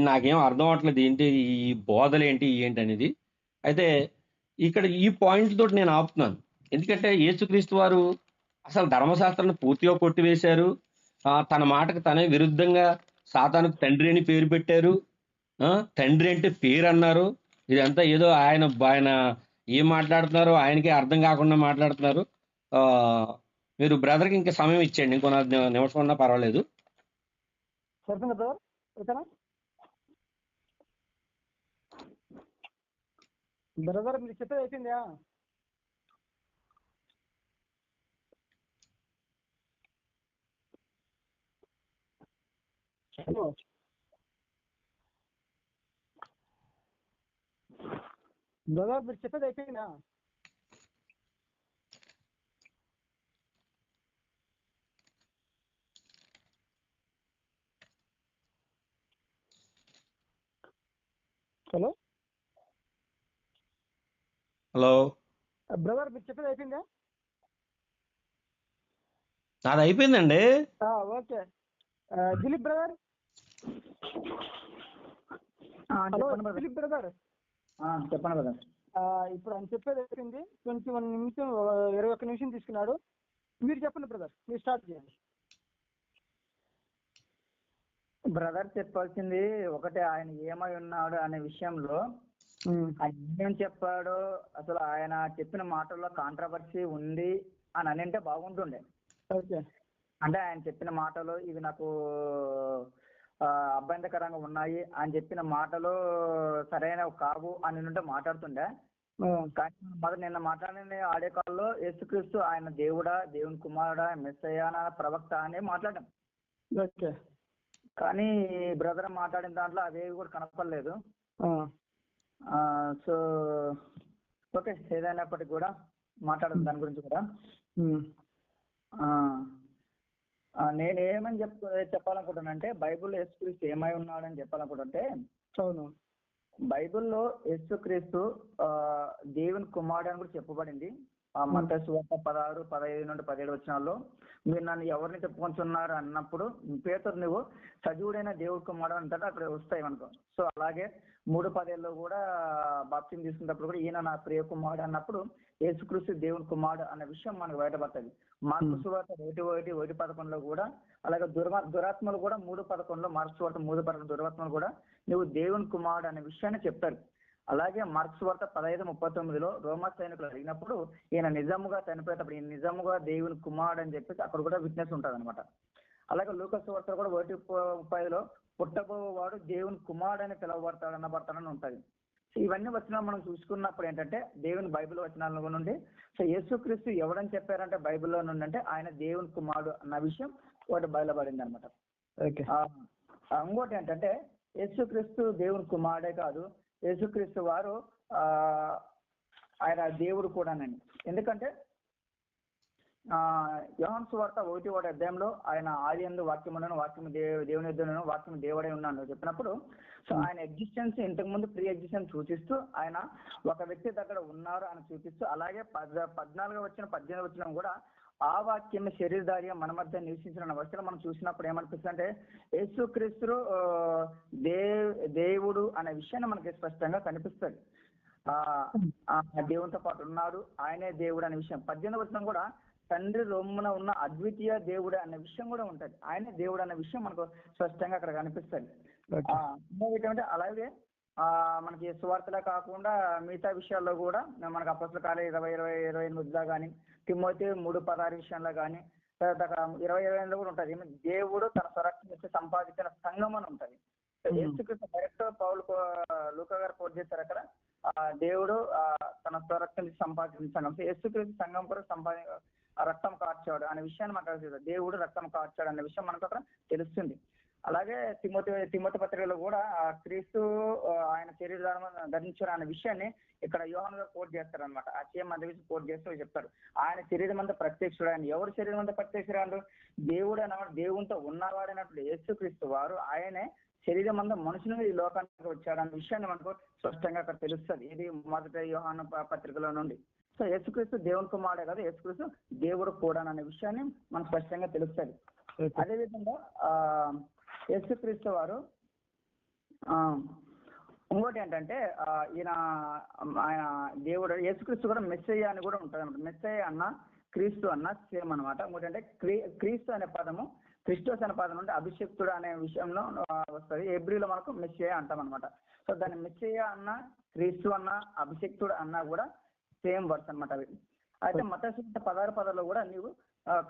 B: నాకేం అర్థం అవట్లేదు, ఏంటి ఈ బోధలు ఏంటి అనేది. అయితే ఇక్కడ ఈ పాయింట్ తోటి నేను ఆపుతున్నాను. ఎందుకంటే యేసుక్రీస్తు వారు అసలు ధర్మశాస్త్రాన్ని పూర్తిగా కొట్టివేశారు. తన మాటకు తనే విరుద్ధంగా సాతానుకు తండ్రి అని పేరు పెట్టారు. తండ్రి అంటే పేరు అన్నారు. ఇదంతా ఏదో ఆయన ఏం మాట్లాడుతున్నారో ఆయనకే అర్థం కాకుండా మాట్లాడుతున్నారు. మీరు బ్రదర్కి ఇంకా సమయం ఇచ్చేయండి, ఇంకో నిమిషం ఉన్నా పర్వాలేదు.
A: బ్రదర్ మీరు చెప్పేది అయిపోయిందా? బ్రదర్ మీరు చెప్పేది అయిపోయిందా? హలో
B: హలో
A: బ్రదర్ మీరు చెప్పేది అయిపోయిందా?
B: అది అయిపోయిందండి.
A: Okay Dilip brother. Dilip brother
D: చెప్పండి బ్రదర్.
A: ఇప్పుడు ఆయన చెప్పేది అయిపోయింది. 21 నిమిషం 21 నిమిషం తీసుకున్నాడు. మీరు చెప్పండి బ్రదర్, మీరు స్టార్ట్ చేయండి.
D: బ్రదర్ చెప్పాల్సింది ఒకటే, ఆయన ఏమై ఉన్నాడు అనే విషయంలో ఆయన ఏం చెప్పాడో, అసలు ఆయన చెప్పిన మాటల్లో కాంట్రవర్సీ ఉంది అని అంటే బాగుంటుండే.
A: ఓకే,
D: అంటే ఆయన చెప్పిన మాటలు ఇవి నాకు అభ్యంతకరంగా ఉన్నాయి, ఆయన చెప్పిన మాటలు సరైనవి కావు అని ఉంటే మాట్లాడుతుండే. కానీ మొదటి నిన్న మాట్లాడిన ఆడియో కాల్లో యేసుక్రీస్తు ఆయన దేవుడా, దేవుని కుమారుడా, మెస్సయ్య, ప్రవక్త అని మాట్లాడాం.
A: ఓకే,
D: కానీ బ్రదర్ మాట్లాడిన దాంట్లో అవేవి కూడా కనపడలేదు. సో ఓకే, ఏదైనప్పటికీ కూడా మాట్లాడదు దాని గురించి కూడా. నేను ఏమని చెప్పాలనుకుంటున్నానంటే, బైబిల్లో యేసుక్రీస్తు ఏమై ఉన్నాడని చెప్పాలనుకుంటుంటే,
A: అవును,
D: బైబిల్లో యేసుక్రీస్తు దేవుని కుమారుడు అని కూడా చెప్పబడింది. మత్తయి సువార్త 16:15-17 వచనాల్లో, మీరు నన్ను ఎవరిని చెప్పుకొంటున్నారు అన్నప్పుడు పేతురు నువ్వు సజీవుడైన దేవుడి కుమారుడు అంటాడు, అక్కడ వస్తాయి మనకు. సో అలాగే 3:10 కూడా బాప్తిజం తీసుకున్నప్పుడు కూడా ఈయన నా ప్రియ కుమారుడు అన్నప్పుడు యేసుక్రీస్తు దేవుని కుమారుడు అన్న విషయం మనకు బయటపడుతుంది. మార్కు సువార్త 1:1-1:11 కూడా, అలాగే దురాత్మలు కూడా 3:11, మార్కు సువార్త 3:11 దురాత్మలు కూడా నువ్వు దేవుని కుమారుడు అనే విషయాన్ని చెప్తారు. అలాగే మార్కు సువార్త 15:39 రోమా సైనికులు అడిగినప్పుడు ఈయన నిజముగా చనిపోయేటప్పుడు ఈయన నిజముగా దేవుని కుమారుడు అని చెప్పేసి అక్కడ కూడా విట్నెస్ ఉంటుంది అనమాట. అలాగే లూకా సువార్త కూడా 1:30 పుట్టబోవాడు దేవుని కుమారుడు అని పిలువబడతాడని ఉంటుంది. ఇవన్నీ వచనాలు మనం చూసుకున్నప్పుడు ఏంటంటే దేవుని బైబిల్ వచనాల నుండి సో యేసుక్రీస్తు ఎవడని చెప్పారంటే బైబిల్లో నుండి అంటే ఆయన దేవుని కుమారుడు అన్న విషయం ఒకటి బయలుపడింది అనమాట. ఇంకోటి ఏంటంటే యేసుక్రీస్తు దేవుని కుమారుడే కాదు, యేసుక్రీస్తు వారు ఆయన దేవుడు కూడానండి. ఎందుకంటే యోహాను సువార్త 1:1 ఆయన ఆదియందు వాక్యమును, వాక్యము దేవుని యొద్దనును, వాక్యము దేవుడై ఉన్నాను చెప్పినప్పుడు సో ఆయన ఎగ్జిస్టెన్స్ ఇంతకు ముందు ప్రీ ఎగ్జిస్టెన్స్ సూచిస్తూ ఆయన ఒక వ్యక్తి దగ్గర ఉన్నారు అని చూపిస్తూ, అలాగే 14 వచ్చిన 18 వచ్చిన కూడా ఆ వాక్యం శరీరధార్యం మన మధ్య నివసించిన అవసరం మనం చూసినప్పుడు ఏమనిపిస్తుంది అంటే యేసుక్రీస్తు దేవుడు అనే విషయాన్ని మనకి స్పష్టంగా కనిపిస్తుంది. ఆ దేవునితో పాటు ఉన్నాడు, ఆయనే దేవుడు అనే విషయం. 18వ వచనం కూడా తండ్రి రొమ్మున ఉన్న అద్వితీయ దేవుడు అనే విషయం కూడా ఉంటది. ఆయనే దేవుడు అనే విషయం మనకు స్పష్టంగా అక్కడ కనిపిస్తుంది. ఏంటంటే అలాగే మనకి సువార్తలే కాకుండా మిగతా విషయాల్లో కూడా మనకు అపోస్తలుల కార్యాలు 20:28 కానీ, తిమోతి 3:16 విషయంలో కానీ, తర్వాత 20:28 కూడా ఉంటది. దేవుడు తన స్వరక్షణ సంపాదించిన సంఘం అని ఉంటది. యేసుక్రీస్తు డైరెక్ట్ పౌలు లూకా గారు కోట్ చేశారు అక్కడ. దేవుడు తన స్వరక్షణ సంపాదించిన సంఘం. యేసుక్రీస్తు సంఘం కూడా రక్తం కార్చాడు అనే విషయాన్ని మనకు దేవుడు రక్తం కార్చాడు అనే విషయం మనకు అక్కడ తెలుస్తుంది. అలాగే తిమోతి పత్రికలో కూడా క్రీస్తు ఆయన శరీరం ధరించాడు అనే విషయాన్ని ఇక్కడ యోహాను గారు కోట్ చేస్తారు అనమాట. ఆ సేమ్ మంది విషయం కోట్ చేస్తూ చెప్తారు. ఆయన శరీరం అంతా ప్రత్యక్షుడు. ఆయన ఎవరు శరీరం అంతా ప్రత్యక్షుడు? దేవుడు అన్నమాట, దేవునితో ఉన్నవాడైనప్పుడు యేసుక్రీస్తు వారు ఆయనే శరీరం అంతా మనుషులు ఈ లోకానికి వచ్చాడు అనే విషయాన్ని మనకు స్పష్టంగా అక్కడ తెలుస్తుంది. ఇది మొదటి యోహాను పత్రికలో నుండి. సో యేసుక్రీస్తు దేవుని కుమారుడే కదా, యేసుక్రీస్తు దేవుడు కూడా అనే విషయాన్ని మనకు స్పష్టంగా తెలుస్తుంది. అదేవిధంగా యేసుక్రీస్తు వారు ఇంకోటి ఏంటంటే ఆయన దేవుడు యేసుక్రీస్తు కూడా మెస్సయ్య అని కూడా ఉంటుంది అనమాట. మెస్సయ్య అన్న క్రీస్తు అన్న సేమ్ అనమాట. ఇంకోటి అంటే క్రీస్తు అనే పదము క్రిస్టోస్ అనే పదం నుండి అభిషక్తుడు అనే విషయంలో వస్తుంది. హెబ్రీలో మనకు మెస్సయ్య అంటాం అనమాట. సో దాన్ని మెస్సయ్య అన్న, క్రీస్తు అన్న, అభిషక్తుడు అన్న కూడా సేమ్ వర్డ్స్ అనమాట అవి. అయితే మత్తయి 16:10 కూడా నీవు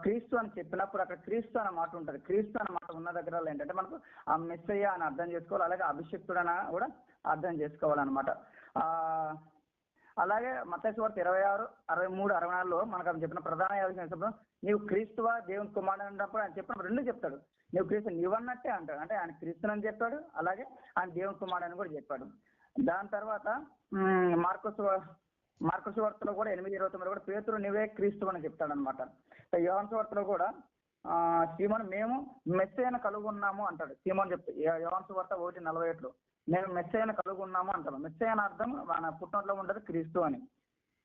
D: క్రీస్తు అని చెప్పినప్పుడు అక్కడ క్రీస్తు అనే మాట ఉంటుంది. క్రీస్తు అనే మాట ఉన్న దగ్గర ఏంటంటే మనకు ఆ మెస్సయ్య అని అర్థం చేసుకోవాలి, అలాగే అభిషక్తుడు అని కూడా అర్థం చేసుకోవాలన్నమాట. అలాగే మత్తయి 26, 63, 64 మనకు అది చెప్పిన ప్రధాన యాజకుడు నీవు క్రీస్తువా దేవుని కుమారుడు అన్నప్పుడు ఆయన చెప్పినప్పుడు రెండు చెప్తాడు. నీవు క్రీస్తు నీవన్నట్టే అంటాడు. అంటే ఆయన క్రీస్తుని చెప్పాడు, అలాగే ఆయన దేవుని కుమారుడు అని కూడా చెప్పాడు. దాని తర్వాత మార్కు సువార్తలో కూడా 8:29 కూడా పేతురు నీవే క్రీస్తు అని చెప్తాడు అనమాట. యోహాను సువార్తలో కూడా సీమోను మేము మెస్సయ్యను కలుగున్నాము అంటాడు. సీమోను చెప్తే యోహాను సువార్త 1:48 మేము మెస్సయ్యను కలుగున్నాము అంటాము. మెస్సయ్య అని అర్థం మన పుట్టినట్లో ఉండదు క్రీస్తు అని.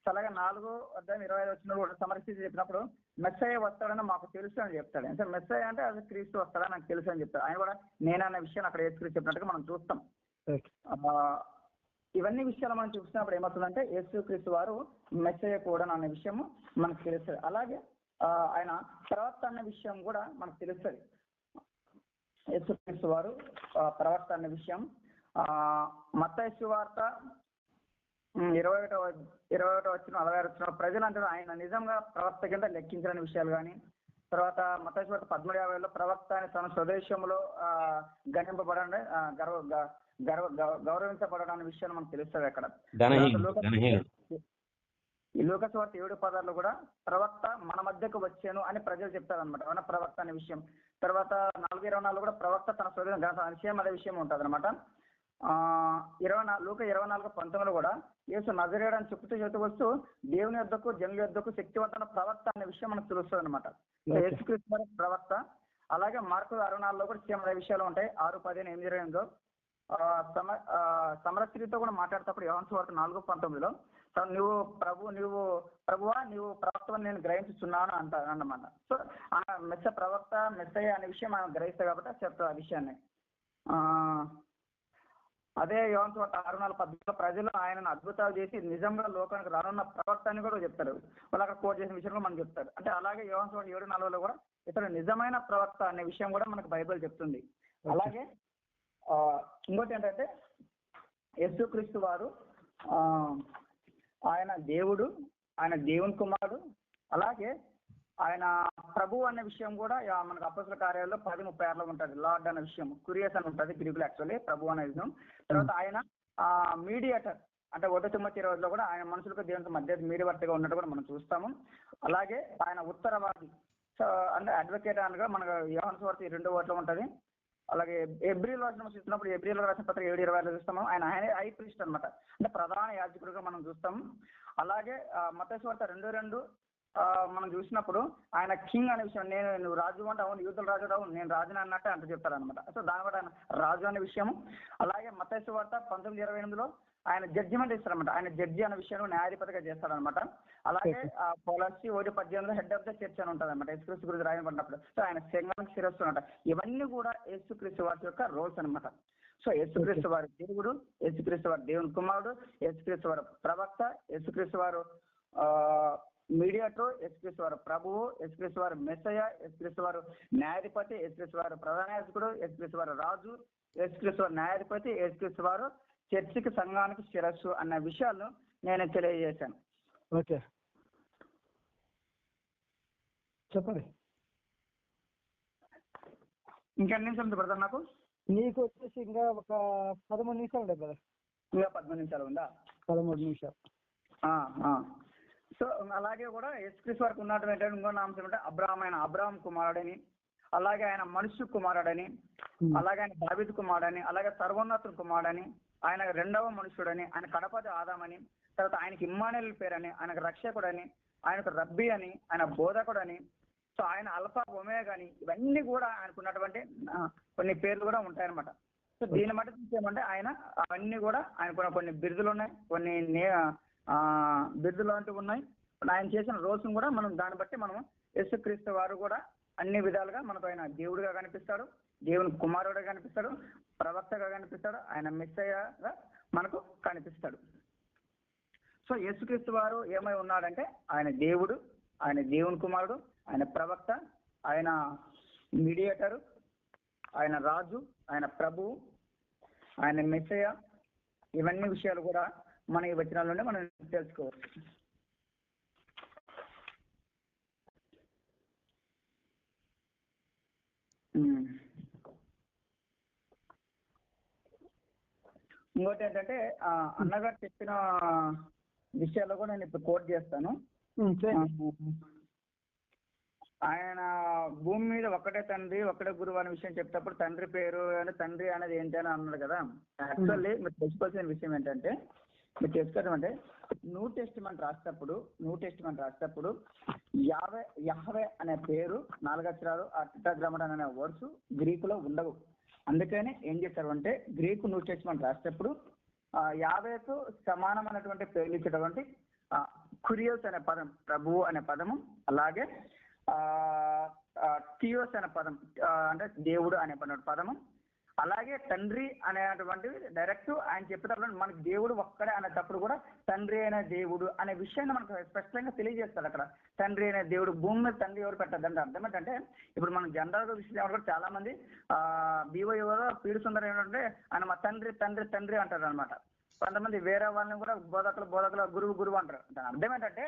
D: అలాగే 4:25 కూడా సమరస్థితి చెప్పినప్పుడు మెస్సయ్య వస్తాడని మాకు తెలుసు అని చెప్తాడు. అంటే మెస్సయ్య అంటే అది క్రీస్తు వస్తాడని నాకు తెలుసు అని చెప్తాడు. ఆయన కూడా నేనన్న విషయాన్ని అక్కడ యేసుక్రీస్తు చెప్పినట్టుగా మనం చూస్తాం. ఇవన్నీ విషయాలు మనం చూసినప్పుడు ఏమవుతుందంటే యేసుక్రీస్తు వారు మెస్సయ్య కూడా అనే విషయము మనకు తెలుస్తుంది. అలాగే ఆయన ప్రవక్త అనే విషయం కూడా మనకు తెలుస్తుంది. యేసుక్రీస్తు వారు ప్రవక్త అనే విషయం మత్తయి సువార్త 21:46 ప్రజలు అంటారు ఆయన నిజంగా ప్రవక్త కింద లెక్కించని విషయాలు కానీ, తర్వాత మత్తయి సువార్త 13:50 ప్రవక్త అని తన స్వదేశంలో గణింపబడండి గౌరవించబడడం విషయాన్ని మనకు తెలుస్తుంది అక్కడ. ఈ లూకా సువార్త 7:16 కూడా ప్రవక్త మన మధ్యకు వచ్చాను అని ప్రజలు చెప్తారు అనమాట. మన ప్రవక్త అనే విషయం. తర్వాత 4:24 కూడా ప్రవక్త తన స్వదేశం విషయం అనే విషయం ఉంటుంది అనమాట. లూకా 24:19 కూడా యేసు నజరేయుడు అని చెప్తూ వస్తూ దేవుని యొద్దకు జనుల యొద్దకు శక్తివంతమైన ప్రవక్త అనే విషయం మనకు తెలుస్తుంది అనమాట. యేసుక్రీస్తు ప్రవక్త. అలాగే మార్కు 6:4 కూడా సేమ్ అనే విషయాలు ఉంటాయి. 6:15, 8:28 సమర స్త్రీతో కూడా మాట్లాడేటప్పుడు యోహాను సువార్త 4:19 నువ్వు ప్రభువా నీవు ప్రవక్తని నేను గ్రహించుతున్నాను అంటారు అన్నమాట. సో ప్రవక్త మెస్సయ్య అనే విషయం మనం గ్రహిస్తాం కాబట్టి చెప్తారు ఆ విషయాన్ని. అదే యోహాను సువార్త 6:4 ప్రజలు ఆయనను అద్భుతాలు చేసి నిజంగా లోకానికి రానున్న ప్రవక్త అని కూడా చెప్తారు. వాళ్ళు అక్కడ కోట్ చేసిన విషయం కూడా మనకు చెప్తారు. అంటే అలాగే యోహాను సువార్త 7:4 కూడా ఇతడు నిజమైన ప్రవక్త అనే విషయం కూడా మనకు బైబిల్ చెప్తుంది. అలాగే ఇంకోటి ఏంటంటే యేసుక్రీస్తు వారు ఆయన దేవుడు, ఆయన దేవుని కుమారుడు, అలాగే ఆయన ప్రభు అనే విషయం కూడా మనకు అపోస్తలుల కార్యాల్లో 10:36 ఉంటుంది. లార్డ్ అనే విషయం కురియస్ అని ఉంటుంది గ్రీకులో యాక్చువల్లీ ప్రభు అనే విషయం. తర్వాత ఆయన మీడియేటర్ అంటే 1 తిమోతి 20 కూడా ఆయన మనుషులకు దేవునికి మధ్య మీడియేటర్గా ఉన్నట్టు కూడా మనం చూస్తాము. అలాగే ఆయన ఉత్తరవాది అంటే అడ్వకేట్ అనగా మనకు యోహాను సువార్త 2:1 ఉంటుంది. అలాగే ఎబ్రిల్ రాసిన చూస్తున్నప్పుడు ఎబ్రిల్ రాసిన పత్రిక 7:20 చూస్తాము. ఆయన హై ప్రీస్ట్ అనమాట, అంటే ప్రధాన యాజకుడిగా మనం చూస్తాము. అలాగే మత్తయి సువార్త 2:2 మనం చూసినప్పుడు ఆయన కింగ్ అనే విషయం నువ్వు రాజు అంటే అవును యూదుల రాజు అవును నేను రాజుని అన్నట్టే అంటూ చెప్తారు అనమాట. సో దాని బట్టి ఆయన రాజు అనే విషయం. అలాగే మత్తయి సువార్త 19:28 ఆయన జడ్జిమెంట్ ఇస్తారనమాట. ఆయన జడ్జి అనే విషయంలో న్యాయాధిపతిగా చేస్తాడనమాట. అలాగే పొలసి 1:18 హెడ్ ఆఫ్ ద చర్చ్ అని ఉంటుంది అనమాట, యేసుక్రీస్తు గురించి రాయబడినప్పుడు. సో ఆయన సంఘానికి శిరస్సు అనమాట. ఇవన్నీ కూడా యేసుక్రీస్తు వారి యొక్క రోల్స్ అనమాట. సో యేసుక్రీస్తు వారి దేవుడు, యేసుక్రీస్తు వారి దేవుని కుమారుడు, యేసుక్రీస్తు వారు ప్రవక్త, యేసుక్రీస్తు వారు మీడియేటర్, యేసుక్రీస్తు వారు ప్రభువు, యేసుక్రీస్తు వారు మెస్సయ్య, యేసుక్రీస్తు వారు న్యాయాధిపతి, యేసుక్రీస్తు వారు ప్రధాన యాజకుడు, యేసుక్రీస్తు వారు రాజు, యేసుక్రీస్తు వారు న్యాయాధిపతి, యేసుక్రీస్తు వారు చర్చికి సంఘానికి శిరస్సు అన్న విషయాలను నేను తెలియజేశాను.
A: ఓకే, చెప్పండి.
D: ఇంకెన్ని నిమిషాలు ఉంది బ్రదర్ నాకు?
A: నీకు వచ్చేసి ఇంకా ఒక 13 నిమిషాలు ఉంటాయి బ్రదర్.
D: ఇంకా 13 నిమిషాలు ఉందా?
A: 13 నిమిషాలు.
D: సో అలాగే కూడా యేసుక్రీస్తు వారికి ఉన్నటువంటి ఇంకో నామం ఏమంటే అబ్రాహాం కుమారుడని, అలాగే ఆయన మనుష్య కుమారుడని, అలాగే ఆయన దావీదు కుమారుడని, అలాగే సర్వోన్నతుడు కుమారుడని, ఆయన 2వ మనుషుడని, ఆయన కడపతి ఆదామని, తర్వాత ఆయనకి ఇమ్మానుయేల్ పేరని, ఆయనకు రక్షకుడని, ఆయనకు రబ్బీ అని, ఆయన బోధకుడని, సో ఆయన అల్ఫా ఒమేగా అని, ఇవన్నీ కూడా ఆయనకు ఉన్నటువంటి కొన్ని పేర్లు కూడా ఉంటాయన్నమాట. సో దీన్ని బట్టి చూసేమంటే ఆయన అవన్నీ కూడా ఆయనకున్న కొన్ని బిరుదులు ఉన్నాయి, కొన్ని బిరుదులు లాంటివి ఉన్నాయి. ఆయన చేసిన రోల్స్ కూడా మనం దాన్ని బట్టి మనం యేసుక్రీస్తు వారు కూడా అన్ని విధాలుగా మనకు ఆయన దేవుడిగా కనిపిస్తాడు, దేవుని కుమారుడిగా కనిపిస్తాడు, ప్రవక్తగా కనిపిస్తాడు, ఆయన మెస్సయ్యగా మనకు కనిపిస్తాడు. సో యేసుక్రీస్తు వారు ఏమై ఉన్నాడంటే ఆయన దేవుడు, ఆయన దేవుని కుమారుడు, ఆయన ప్రవక్త, ఆయన మీడియేటరు, ఆయన రాజు, ఆయన ప్రభువు, ఆయన మెస్సయ్య. ఇవన్నీ విషయాలు కూడా మన ఈ వచనాల నుండి మనం తెలుసుకోవచ్చు. ఇంకోటి ఏంటంటే అన్నగారు చెప్పిన విషయాల్లో కూడా నేను ఇప్పుడు కోట్ చేస్తాను. ఆయన భూమి మీద ఒక్కటే తండ్రి ఒక్కటే గురువు అనే విషయం చెప్తేప్పుడు తండ్రి పేరు అని, తండ్రి అనేది ఏంటి అని అన్నాడు కదా. యాక్చువల్లీ మీరు తెలుసుకోవాల్సిన విషయం ఏంటంటే, మీరు తెలుసుకోవడం న్యూ టెస్టిమెంట్ రాసేటప్పుడు యహ్వే అనే పేరు 4 అక్షరాలు ఆ టెట్రాగ్రామటన్ అనే వర్డ్స్ గ్రీకులో ఉండవు. అందుకని ఏం చేశారు అంటే గ్రీకు న్యూ టెస్టిమెంట్ రాసేటప్పుడు యావేకు సమానమైనటువంటి పేర్లు ఇచ్చేటువంటి కురియోస్ అనే పదం, ప్రభువు అనే పదము, అలాగే థియోస్ అనే పదం అంటే దేవుడు అనే పదము, అలాగే తండ్రి అనేటువంటి డైరెక్ట్ ఆయన చెప్పేటప్పుడు మనకి దేవుడు ఒక్కడే అనేటప్పుడు కూడా తండ్రి అయిన దేవుడు అనే విషయాన్ని మనకు స్పష్టంగా తెలియజేస్తాడు. అక్కడ తండ్రి అయిన దేవుడు, భూమి మీద తండ్రి ఎవరు పెట్టద్దంటే అర్థం ఏంటంటే, ఇప్పుడు మనం జనరల్ గా విషయం కూడా చాలా మంది బీఓ పీడి సుందరం ఏంటంటే ఆయన మా తండ్రి తండ్రి తండ్రి అంటారు అనమాట. కొంతమంది వేరే వాళ్ళని కూడా బోధకులు గురువు అంటారు. దాని అర్థం ఏంటంటే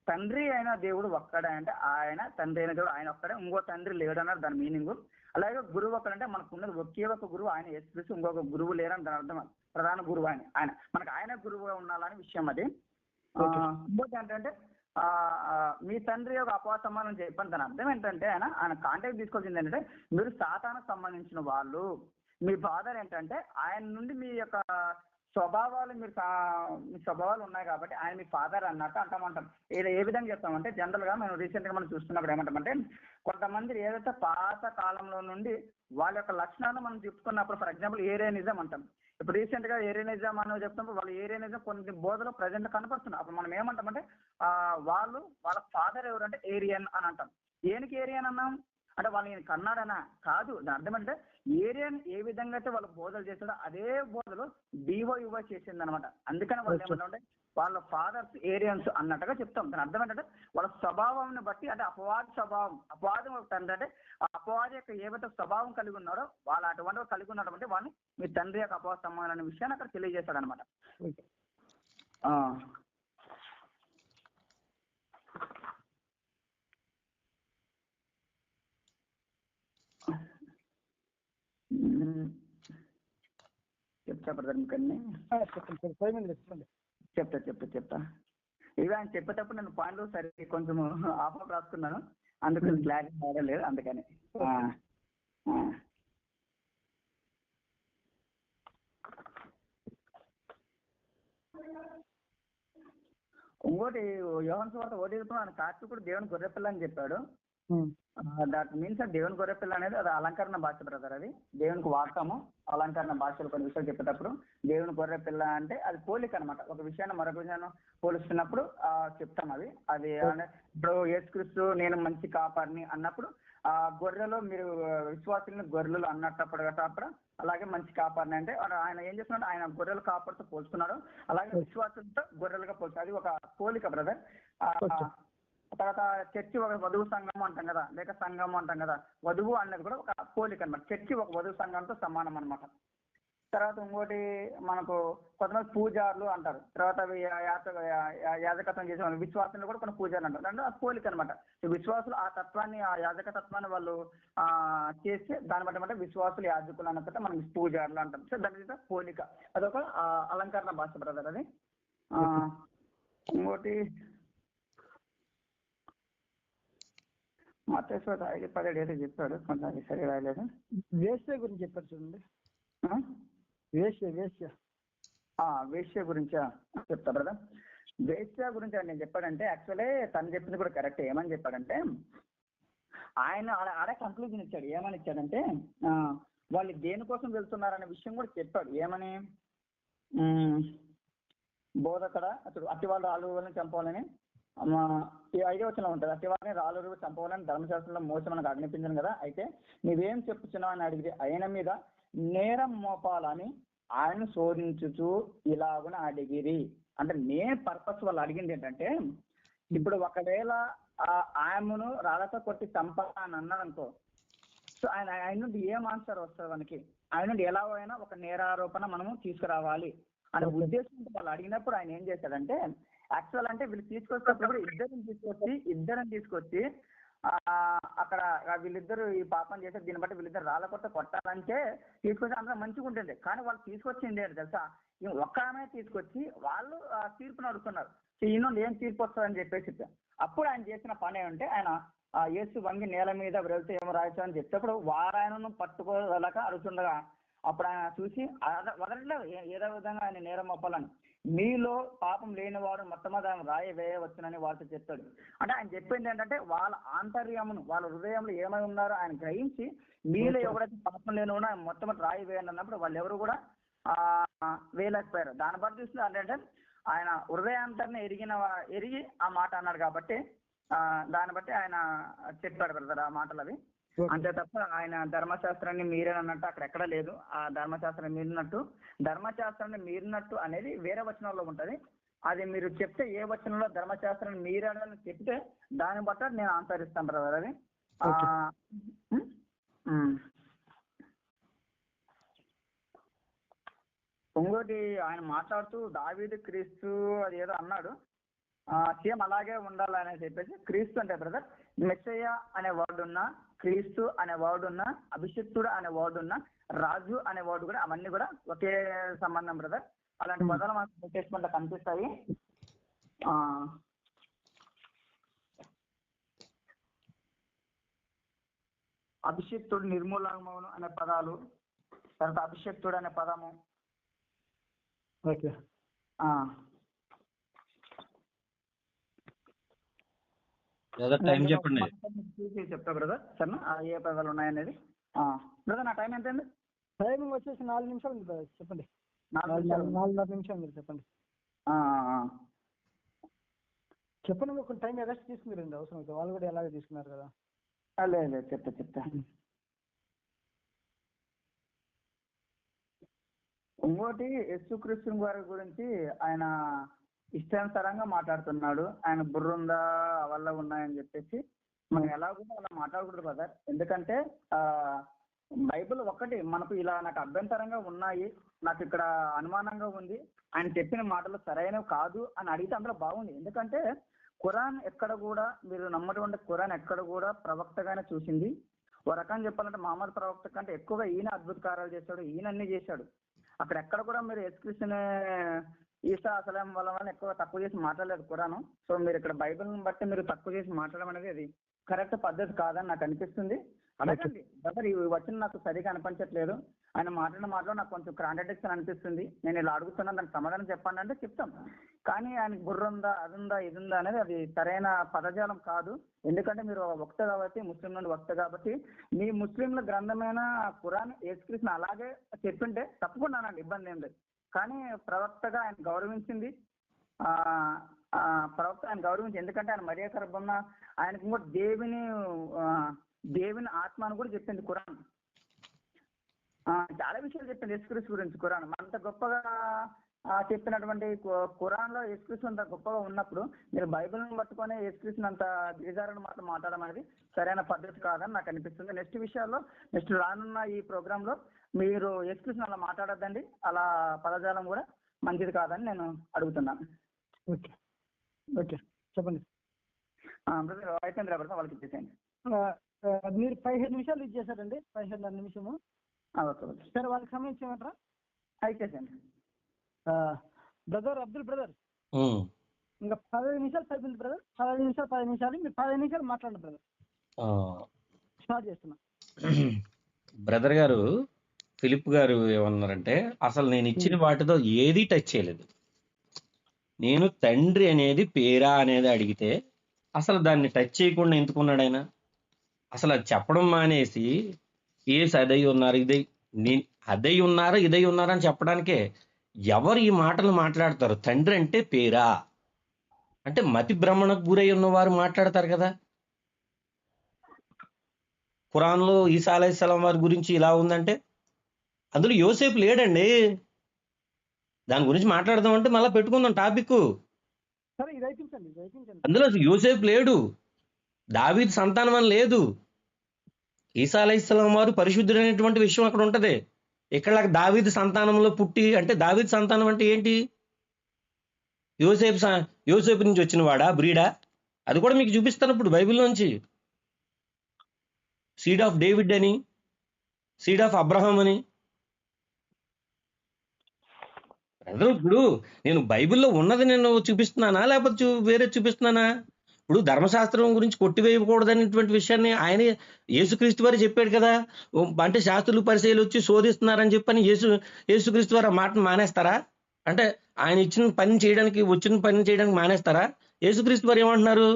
D: తండ్రి అయిన దేవుడు ఒక్కడే అంటే ఆయన తండ్రి అయిన దేవుడు ఆయన ఒక్కడే, ఇంకో తండ్రి లేడు అన్నారు దాని మీనింగ్. అలాగే గురువు ఒక్కడంటే మనకు ఉన్నది ఒకే ఒక గురువు ఆయన యేసుక్రీస్తు, ఇంకొక గురువు లేరని దాని అర్థం. ప్రధాన గురువు ఆయన మనకు ఆయన గురువుగా ఉండాలని విషయం అది. ఇంకోటి ఏంటంటే మీ తండ్రి యొక్క అపవాసమానం చెప్పని దాని అర్థం ఏంటంటే ఆయన కాంటాక్ట్ తీసుకోవాల్సింది ఏంటంటే మీరు సాతానికి సంబంధించిన వాళ్ళు, మీ ఫాదర్ ఏంటంటే ఆయన నుండి మీ యొక్క స్వభావాలు మీ స్వభావాలు ఉన్నాయి కాబట్టి ఆయన మీ ఫాదర్ అన్నట్టు అంటామంటాం. ఏ విధంగా చెప్తామంటే జనరల్ గా మనం రీసెంట్ గా మనం చూస్తున్నప్పుడు ఏమంటామంటే కొంతమంది ఏదైతే పాత కాలంలో నుండి వాళ్ళ యొక్క లక్షణాలు మనం చెప్పుకున్నప్పుడు, ఫర్ ఎగ్జాంపుల్ ఏరియనిజం అంటాం. ఇప్పుడు రీసెంట్ గా ఏరియనిజం అని చెప్తున్నప్పుడు వాళ్ళు ఏరియనిజం కొన్ని బోధలో ప్రజెంట్ కనపడుతున్నారు. అప్పుడు మనం ఏమంటామంటే వాళ్ళ ఫాదర్ ఎవరంటే ఏరియన్ అని అంటాం. ఏనికి ఏరియన్ అన్నాం అంటే వాళ్ళు కన్నాడనా కాదు. దాని అర్థం అంటే ఏరియన్ ఏ విధంగా అయితే వాళ్ళు బోధలు చేస్తాడో అదే బోధలు డివైవై చేసింది అనమాట. అందుకని వాళ్ళు ఏమంటారంటే వాళ్ళ ఫాదర్స్ ఏరియన్స్ అన్నట్టుగా చెప్తాం. దాని అర్థం ఏంటంటే వాళ్ళ స్వభావాన్ని బట్టి, అంటే అపవాదం అంటే ఆ అపవాది యొక్క ఏవైతే స్వభావం కలిగి ఉన్నారో వాళ్ళు అటువంటి కలిగి ఉన్నటువంటి వాళ్ళని మీ తండ్రి యొక్క అపవాద సంబంధం అనే విషయాన్ని అక్కడ తెలియజేస్తాడు అనమాట. చెప్తా బ్రదర్ మీకన్నీ చెప్తా. ఇవి ఆయన చెప్పేటప్పుడు నేను పాయింట్లు సరే కొంచెం ఆఫ్ రాసుకున్నాను, అందుకు క్లారిటీ రావలేదు అందుకని. ఇంకోటి యోహాను సువార్త 1:20 ఆయన కార్తీకుడు దేవుని గొర్రెపిల్ల అని చెప్పాడు. దట్ మీన్స్ దేవుని గొర్రెపిల్ల అనేది అది అలంకరణ భాష బ్రదర్. అది దేవునికి వాడతాము అలంకరణ భాషలు కొన్ని విషయాలు చెప్పేటప్పుడు. దేవుని గొర్రెపిల్ల అంటే అది పోలిక అనమాట. ఒక విషయాన్ని మరొక విషయాన్ని పోలుస్తున్నప్పుడు చెప్తాం అది. అది ఇప్పుడు యేసుక్రీస్తు నేను మంచి కాపరిని అన్నప్పుడు ఆ గొర్రెలో మీరు విశ్వాసులను గొర్రెలు అన్నప్పుడు అలాగే మంచి కాపరిని అంటే ఆయన ఏం చేస్తున్నాడు, ఆయన గొర్రెలు కాపాడుతూ పోల్చుకున్నాడు, అలాగే విశ్వాసులతో గొర్రెలుగా పోల్చు. అది ఒక పోలిక బ్రదర్. తర్వాత చర్చి ఒక వధువు సంఘం అంటాం కదా, లేక సంఘం అంటాం కదా, వధువు అన్నది కూడా ఒక పోలిక అనమాట. చర్చి ఒక వధువు సంఘంతో సమానం అనమాట. తర్వాత ఇంకోటి మనకు కొంతమంది పూజారులు అంటారు. తర్వాత యాజకత్వం చేసే వాళ్ళు విశ్వాసులు కూడా కొన్ని పూజారులు అంటారు. అంటే ఆ పోలిక అనమాట. విశ్వాసులు ఆ తత్వాన్ని ఆ యాజక తత్వాన్ని వాళ్ళు చేస్తే దాన్ని బట్టి విశ్వాసులు యాజకులు అన్నట్టు మనం పూజారులు అంటాం. సో దాని మీద పోలిక అదొక అలంకరణ భాష బ్రదర్. అది ఇంకోటి మత్తయి 5:17 ఏదో చెప్పాడు, కొంచెం అది సరి రాయలేదు.
A: వేశ్య గురించి చెప్పారు చూడండి.
D: వేశ్య గురించా చెప్తా బ్రదర్. వేశ్య గురించి ఆయన చెప్పాడంటే యాక్చువల్లీ తను చెప్పింది కూడా కరెక్ట్. ఏమని చెప్పాడంటే ఆయన ఆడే కంక్లూజన్ ఇచ్చాడు. ఏమని ఇచ్చాడంటే వాళ్ళు దేనికోసం వెళ్తున్నారనే విషయం కూడా చెప్పాడు. ఏమని బోధకడ అతడు అట్టివాళ్ళు రాళ్ళు చంపాలని ఈ 5వ వచనంలో ఉంటుంది. అట్టివారిని రాళ్ళు చంపాలని ధర్మశాస్త్రంలో మోస మనకు ఆజ్ఞాపించాను కదా, అయితే నీవేం చెప్పుచున్నావు అని అడిగితే ఆయన మీద నేరం మోపాలని ఆయన శోధించుచు ఇలాగున అడిగిరి. అంటే మెయిన్ పర్పస్ వాళ్ళు అడిగింది ఏంటంటే, ఇప్పుడు ఒకవేళ ఆయనను రాళ్ళతో కొట్టి చంపాలని అన్నాడు అనుకో, సో ఆయన నుండి ఏం ఆన్సర్ వస్తుంది మనకి, ఆయన నుండి ఎలా అయినా ఒక నేరారోపణ మనము తీసుకురావాలి అనే ఉద్దేశంతో వాళ్ళు అడిగినప్పుడు ఆయన ఏం చేశాడంటే, యాక్చువల్ అంటే వీళ్ళు తీసుకొచ్చినప్పుడు ఇద్దరిని తీసుకొచ్చి అక్కడ వీళ్ళిద్దరు ఈ పాపం చేస్తే దీన్ని బట్టి వీళ్ళిద్దరు రాళ్ళ కొట్ట కొట్టాలంటే తీసుకొచ్చి అందరూ మంచిగా ఉంటుంది. కానీ వాళ్ళు తీసుకొచ్చింది ఏంటి తెలుసా, ఒక్క ఆమె తీసుకొచ్చి వాళ్ళు తీర్పును అడుగుతున్నారు. ఈయన ఏం తీర్పు వస్తుందని చెప్పేసి అప్పుడు ఆయన చేసిన పని ఏమంటే, ఆయన యేసు వంగి నేల మీద వెళ్తే ఏమో రాయచ్చు అని చెప్పేటప్పుడు వారాయనను పట్టుకోలేక అడుగుతుండగా అప్పుడు ఆయన చూసి వదలట్లేదు ఏదో విధంగా ఆయన నేరం మోపాలని. మీలో పాపం లేనివాడు మొట్టమొదటి రాయి వేయవచ్చునని వాళ్ళతో చెప్తాడు. అంటే ఆయన చెప్పింది ఏంటంటే వాళ్ళ ఆంతర్యమును వాళ్ళ హృదయంలో ఏమై ఉన్నారో ఆయన గ్రహించి మీలో ఎవరైతే పాపం లేనివాడో ఆయన మొట్టమొదటి రాయి వేయండి అన్నప్పుడు వాళ్ళు ఎవరు కూడా వేయలేకపోయారు. దాన్ని బట్టి చూస్తే అంటే ఆయన హృదయాంతర్ని ఎరిగి ఆ మాట అన్నాడు కాబట్టి దాన్ని బట్టి ఆయన చెప్పాడు బ్రదర్ ఆ మాటలు అవి. అంతే తప్ప ఆయన ధర్మశాస్త్రాన్ని మీరేనన్నట్టు అక్కడ ఎక్కడా లేదు. ఆ ధర్మశాస్త్రాన్ని మీరినట్టు అనేది వేరే వచనంలో ఉంటది. అది మీరు చెప్తే ఏ వచనంలో ధర్మశాస్త్రాన్ని మీరేనని చెప్తే దాన్ని బట్టి నేను ఆన్సర్ ఇస్తాను బ్రదర్. అది ఇంకోటి ఆయన మాట్లాడుతూ దావీదు క్రీస్తు అది ఏదో అన్నాడు, సేమ్ అలాగే ఉండాలని చెప్పేసి. క్రీస్తు అంటే బ్రదర్ మెస్సయ్య అనే వర్డ్ ఉన్నా, క్రీస్తు అనే వర్డ్ ఉన్నా, అభిషిక్తుడు అనే వర్డ్ ఉన్నా, రాజు అనే వర్డ్ కూడా అవన్నీ కూడా ఒకే సంబంధం బ్రదర్. అలాంటి పదాలు మనకు న్యూ టెస్ట్మెంట్ లో కనిపిస్తాయి. అభిషిక్తుడు నిర్మూలమవును అనే పదాలు, తర్వాత అభిషిక్తుడు అనే పదము.
A: ఓకే
B: టైం చెప్పండి
D: చెప్తా బ్రదర్ సరేనా ఏ పదాలు ఉన్నాయనేది. బ్రదర్ నా టైం ఎంత అండి?
A: టైం వచ్చేసి 4 నిమిషాలు ఉంది బ్రదర్. చెప్పండి. 4.5 నిమిషాలు మీరు చెప్పండి. చెప్పండి. మీరు కొంచెం టైం ఎగస్ట్ తీసుకురండి అవసరం అయితే. వాళ్ళు కూడా ఎలాగే తీసుకున్నారు కదా.
D: లేదు చెప్తా. ఇంకోటి యేసుక్రీస్తు వారి గురించి ఆయన ఇష్టానుసారంగా మాట్లాడుతున్నాడు. ఆయన బుర్రుందా వల్ల ఉన్నాయని చెప్పేసి మనం ఎలా కూడా అలా మాట్లాడకూడదు బ్రదర్. ఎందుకంటే బైబిల్ ఒక్కటి మనకు ఇలా నాకు అభ్యంతరంగా ఉన్నాయి, నాకు ఇక్కడ అనుమానంగా ఉంది, ఆయన చెప్పిన మాటలు సరైనవి కాదు అని అడిగితే అందులో బాగుంది. ఎందుకంటే ఖురాన్ ఎక్కడ కూడా మీరు నమ్మటువంటి ఖురాన్ ఎక్కడ కూడా ప్రవక్తగానే చూసింది. ఓ రకంగా చెప్పాలంటే మహమ్మద్ ప్రవక్త కంటే ఎక్కువగా ఈయన అద్భుత కార్యాలు చేశాడు, ఈయన అన్ని చేశాడు. అక్కడ ఎక్కడ కూడా మీరు యేసుక్రీస్తుని ఈసా అసలేం వల్ల ఎక్కువ తక్కువ చేసి మాట్లాడలేదు ఖురాను. సో మీరు ఇక్కడ బైబిల్ని బట్టి మీరు తక్కువ చేసి మాట్లాడడం అనేది అది కరెక్ట్ పద్ధతి కాదని నాకు అనిపిస్తుంది. అడగండి బ్రదర్, ఈ వచ్చిన నాకు సరిగా అనిపించట్లేదు, ఆయన మాట్లాడిన మాటలో నాకు కొంచెం కాంట్రడిక్షన్ అనిపిస్తుంది, నేను ఇలా అడుగుతున్నాను, దానికి సమాధానం చెప్పండి అంటే చెప్తాం. కానీ ఆయనకి బుర్ర ఉందా, అది ఉందా, ఇది ఉందా అనేది అది సరైన పదజాలం కాదు. ఎందుకంటే మీరు వక్త కాబట్టి, ముస్లిం నుండి వక్త కాబట్టి, మీ ముస్లింల గ్రంథమైన ఖురాన్ యేసుక్రీస్తుని అలాగే చెప్పింటే తప్పకుండానండి, ఇబ్బంది ఏం లేదు. కానీ ప్రవక్తగా ఆయన గౌరవించింది, ప్రవక్త ఆయన గౌరవించి, ఎందుకంటే ఆయన మరియ గర్భంన ఆయనకు కూడా దేవుని ఆత్మ అని కూడా చెప్పింది ఖురాన్. చాలా విషయాలు చెప్పింది యేసుక్రీస్తు గురించి ఖురాన్. అంత గొప్పగా చెప్పినటువంటి ఖురాన్ లో యేసుక్రీస్తు అంత గొప్పగా ఉన్నప్పుడు మీరు బైబిల్ని పట్టుకొని యేసుక్రీస్తుని అంత దిగజారుడు మాత్రం మాట్లాడడం అనేది సరైన పద్ధతి కాదని నాకు అనిపిస్తుంది. నెక్స్ట్ రానున్న ఈ ప్రోగ్రామ్ లో మీరు యేసుక్రీస్తుని అలా మాట్లాడొద్దండి, అలా పదజాలం కూడా మంచిది కాదని నేను అడుగుతున్నాను.
A: ఓకే ఓకే చెప్పండి
D: బ్రదర్, అయిపోయింది బ్రదర్, వాళ్ళకి ఇచ్చేసేయండి.
A: మీరు 15 నిమిషాలు ఇచ్చేసారండి, 15 నిమిషము.
D: ఓకే ఓకే
A: సరే, వాళ్ళకి సంబంధించి ఏమంటారా?
D: అయిపోయింది
A: బ్రదర్ అబ్దుల్ బ్రదర్, ఇంకా 15 నిమిషాలు అయిపోయింది బ్రదర్. 15 నిమిషాలు మీరు 15 నిమిషాలు మాట్లాడండి బ్రదర్. స్టార్ట్ చేస్తున్నా.
B: బ్రదర్ గారు ఫిలిప్ గారు ఏమన్నారంటే, అసలు నేను ఇచ్చిన వాటితో ఏది టచ్ చేయలేదు. నేను తండ్రి అనేది పేరా అనేది అడిగితే అసలు దాన్ని టచ్ చేయకుండా ఎందుకున్నాడు ఆయన? అసలు అది చెప్పడం మానేసి ఏసి అదై ఉన్నారు, అదై ఉన్నారు, ఇదై ఉన్నారు అని చెప్పడానికే ఎవరు ఈ మాటలు మాట్లాడతారు? తండ్రి అంటే పేరా అంటే మతి భ్రమణకు గురై ఉన్నవారు మాట్లాడతారు కదా. ఖురాన్లో ఈసా అలైహిస్సలాం వారి గురించి ఇలా ఉందంటే అందులో యోసేపు లేడండి. దాని గురించి మాట్లాడదామంటే మళ్ళీ పెట్టుకుందాం టాపిక్. అందులో యోసేపు లేడు, దావీదు సంతానం అని లేదు. ఈసా అలైహిస్సలాం వారు పరిశుద్ధుడైనటువంటి విషయం అక్కడ ఉంటది. ఇక్కడ దావీదు సంతానంలో పుట్టి అంటే దావీదు సంతానం అంటే ఏంటి? యోసేపు నుంచి వచ్చిన వాడా, బ్రీడా? అది కూడా మీకు చూపిస్తాను ఇప్పుడు బైబిల్లోంచి. సీడ్ ఆఫ్ డేవిడ్ అని, సీడ్ ఆఫ్ అబ్రహాం అని. ఇప్పుడు నేను బైబిల్లో ఉన్నది నేను చూపిస్తున్నానా లేకపోతే వేరే చూపిస్తున్నానా? ఇప్పుడు ధర్మశాస్త్రం గురించి కొట్టివేయకూడదనేటువంటి విషయాన్ని ఆయన యేసుక్రీస్తు వారు చెప్పాడు కదా. అంటే శాస్త్రులు పరిచయాలు వచ్చి శోధిస్తున్నారని చెప్పని యేసుక్రీస్తు వారు ఆ మాటను మానేస్తారా? అంటే ఆయన వచ్చిన పని చేయడానికి మానేస్తారా? యేసుక్రీస్తు వారు ఏమంటున్నారు?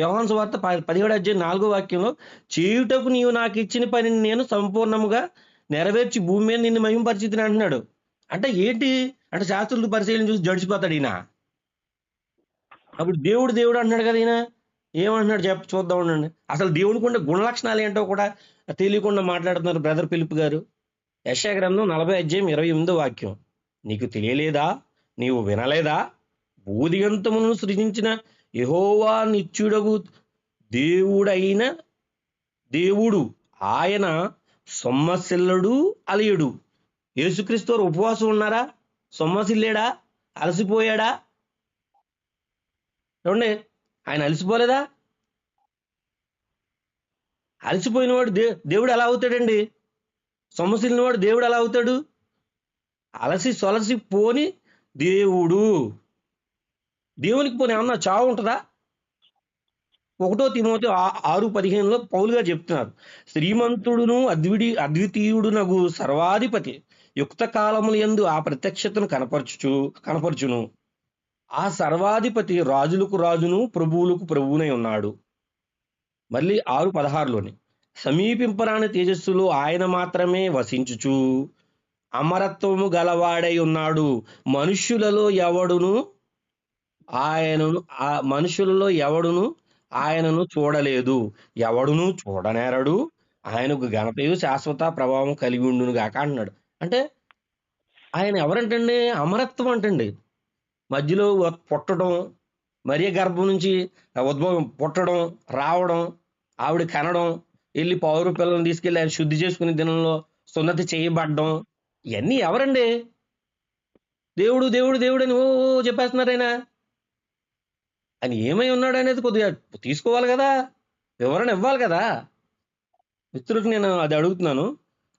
B: యోహాను సువార్త 17:4 చేయుటకు నీవు నాకు ఇచ్చిన పనిని నేను సంపూర్ణముగా నెరవేర్చి భూమి మీద నిన్ను మహిమపరిచితిని అంటున్నాడు. అంటే ఏంటి అంటే శాస్త్రులు పరిశీలన చూసి జడిచిపోతాడు ఈయన. అప్పుడు దేవుడు అంటున్నాడు కదా, ఈయన ఏమంటున్నాడు చూద్దాం ఉండండి. అసలు దేవుడికి ఉండే గుణలక్షణాలు ఏంటో కూడా తెలియకుండా మాట్లాడుతున్నారు బ్రదర్ ఫిలిప్ గారు. యెషయా గ్రంథం 40:28 నీకు తెలియలేదా, నీవు వినలేదా? భూదిగంతమును సృజించిన యెహోవా నిత్యుడగు దేవుడైన దేవుడు ఆయన సొమ్మసిల్లడు అలియడు. యేసుక్రీస్తు వారు ఉపవాసం ఉన్నారా? సొమ్మసిల్లేడా? అలసిపోయాడా? చూడండి, ఆయన అలసిపోలేదా? అలసిపోయినవాడు దేవుడు ఎలా అవుతాడండి? సొమ్మసిల్లినవాడు దేవుడు ఎలా అవుతాడు? అలసి సొలసి పోని దేవుడు. దేవునికి పోనీ ఏమన్నా చావు ఉంటుందా? 1 తిమోతి 6:15 పౌలు గారు చెప్తున్నారు, శ్రీమంతుడును అద్వితీయుడునగు సర్వాధిపతి యుక్త కాలముల యందు ఆ ప్రత్యక్షతను కనపరచును. ఆ సర్వాధిపతి రాజులకు రాజును ప్రభువులకు ప్రభువునై ఉన్నాడు. మళ్ళీ 6:16 సమీపింపరాని తేజస్సులో ఆయన మాత్రమే వసించుచు అమరత్వము గలవాడై ఉన్నాడు. మనుష్యులలో ఎవడును ఆయనను చూడలేదు, ఎవడును చూడనేరడు. ఆయనకు ఘనతయు శాశ్వత ప్రభావం కలిగి ఉండును గాక అంటున్నాడు. అంటే ఆయన ఎవరంటండి? అమరత్వం అంటండి. మధ్యలో పుట్టడం, మరియ గర్భం నుంచి ఉద్భవం, పుట్టడం, రావడం, ఆవిడ కనడం, వెళ్ళి పౌరు పిల్లలను తీసుకెళ్ళి ఆయన శుద్ధి చేసుకునే దినంలో సున్నతి చేయబడ్డం, ఇవన్నీ ఎవరండి? దేవుడు దేవుడు దేవుడు అని ఓ చెప్పేస్తున్నారు. ఆయన ఏమై ఉన్నాడు అనేది కొద్దిగా తీసుకోవాలి కదా, వివరణ ఇవ్వాలి కదా. మిత్రులకు నేను అది అడుగుతున్నాను.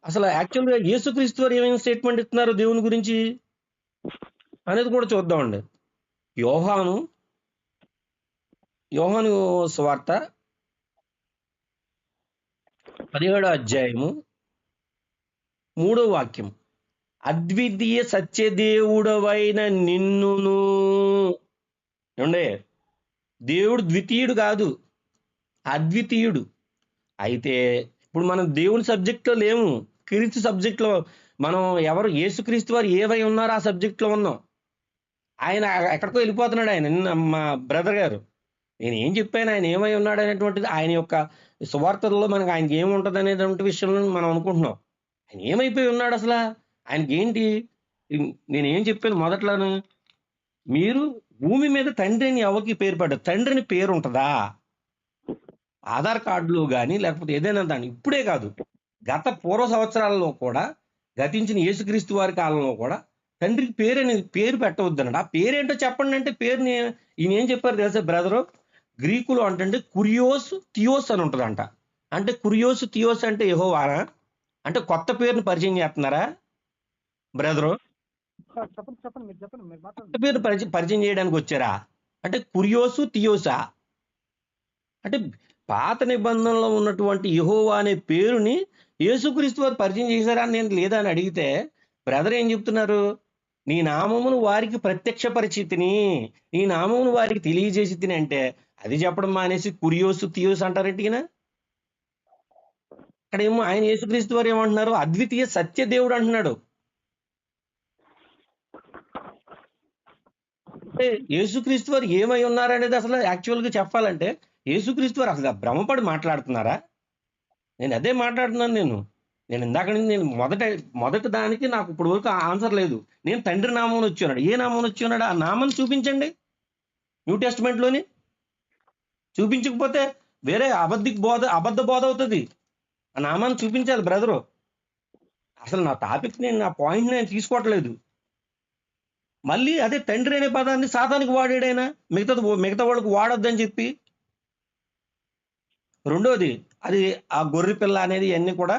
B: అసలు యాక్చువల్గా యేసుక్రీస్తు వారు ఏమైనా స్టేట్మెంట్ ఇస్తున్నారు దేవుని గురించి అనేది కూడా చూద్దామండి. యోహాను సువార్త 17వ అధ్యాయము 3వ వాక్యం. అద్వితీయ సత్యదేవుడవైన నిన్నును. ఏమండే, దేవుడు ద్వితీయుడు కాదు, అద్వితీయుడు. అయితే ఇప్పుడు మనం దేవుని సబ్జెక్ట్లో లేము, క్రీస్తు సబ్జెక్ట్లో మనం ఎవరు యేసుక్రీస్తు వారు ఏవై ఉన్నారో ఆ సబ్జెక్ట్లో ఉన్నాం. ఆయన ఎక్కడికో వెళ్ళిపోతున్నాడు. ఆయన నిన్న మా బ్రదర్ గారు నేను ఏం చెప్పాను, ఆయన ఏమై ఉన్నాడు అనేటువంటిది ఆయన యొక్క సువార్తల్లో మనకు ఆయనకి ఏముంటుంది అనేటువంటి విషయంలో మనం అనుకుంటున్నాం. ఆయన ఏమైపోయి ఉన్నాడు అసలు, ఆయనకి ఏంటి? నేను ఏం చెప్పాను మొదట్లోను, మీరు భూమి మీద తండ్రిని ఎవరికి పేరు పడ్డారు? తండ్రిని పేరు ఉంటుందా ఆధార్ కార్డులో కానీ లేకపోతే ఏదైనా దాన్ని? ఇప్పుడే కాదు, గత పూర్వ సంవత్సరాలలో కూడా, గతించిన యేసుక్రీస్తు వారి కాలంలో కూడా తండ్రికి పేరు అనేది పేరు పెట్టవద్దన్నాడు. ఆ పేరేంటో చెప్పండి అంటే పేరుని ఈయన ఏం చెప్పారు తెలుసా బ్రదరు? గ్రీకులో అంటే కురియోస్ థియోస్ అని ఉంటుందంట. అంటే కురియోస్ థియోస్ అంటే యెహోవానా? అంటే కొత్త పేరుని పరిచయం చేస్తున్నారా బ్రదరు?
A: చెప్పండి చెప్పండి, మీరు చెప్పండి, మీరు
B: కొత్త
A: మాట్లాడండి.
B: పేరు పరిచయం చేయడానికి వచ్చారా? అంటే కురియోసు థియోసా? అంటే పాత నిబంధనలో ఉన్నటువంటి యెహోవా అనే పేరుని యేసుక్రీస్తు వారు పరిచయం చేశారా అని నేను లేదా అని అడిగితే బ్రదర్ ఏం చెప్తున్నారు? నీ నామమును వారికి ప్రత్యక్ష పరిచితిని, నీ నామమును వారికి తెలియజేసి తిని అంటే అది చెప్పడం మానేసి కురియోసు థియోస్ అంటారేంటి? ఈయన అక్కడేమో ఆయన యేసుక్రీస్తు వారు ఏమంటున్నారు? అద్వితీయ సత్య దేవుడు అంటున్నాడు. అంటే యేసుక్రీస్తు వారు ఏమై ఉన్నారనేది అసలు యాక్చువల్గా చెప్పాలంటే యేసుక్రీస్తు వారు అసలు భ్రమపడి మాట్లాడుతున్నారా? నేను అదే మాట్లాడుతున్నాను. నేను ఇందాక నుంచి నేను మొదటి దానికి నాకు ఇప్పుడు వరకు ఆన్సర్ లేదు. నేను తండ్రి నామం వచ్చి ఉన్నాడు. ఏ నామం వచ్చి ఉన్నాడు? ఆ నామం చూపించండి న్యూ టెస్ట్మెంట్లోని. చూపించకపోతే వేరే అబద్ధ బోధ అవుతుంది. ఆ నామాన్ని చూపించాలి బ్రదరు. అసలు నా టాపిక్ నా పాయింట్ నేను తీసుకోవట్లేదు. మళ్ళీ అదే తండ్రి అనే పదాన్ని సాతానికి వాడాడైనా, మిగతా వాళ్ళకి వాడొద్దని చెప్పి. రెండోది, అది ఆ గొర్రె పిల్ల అనేది ఇవన్నీ కూడా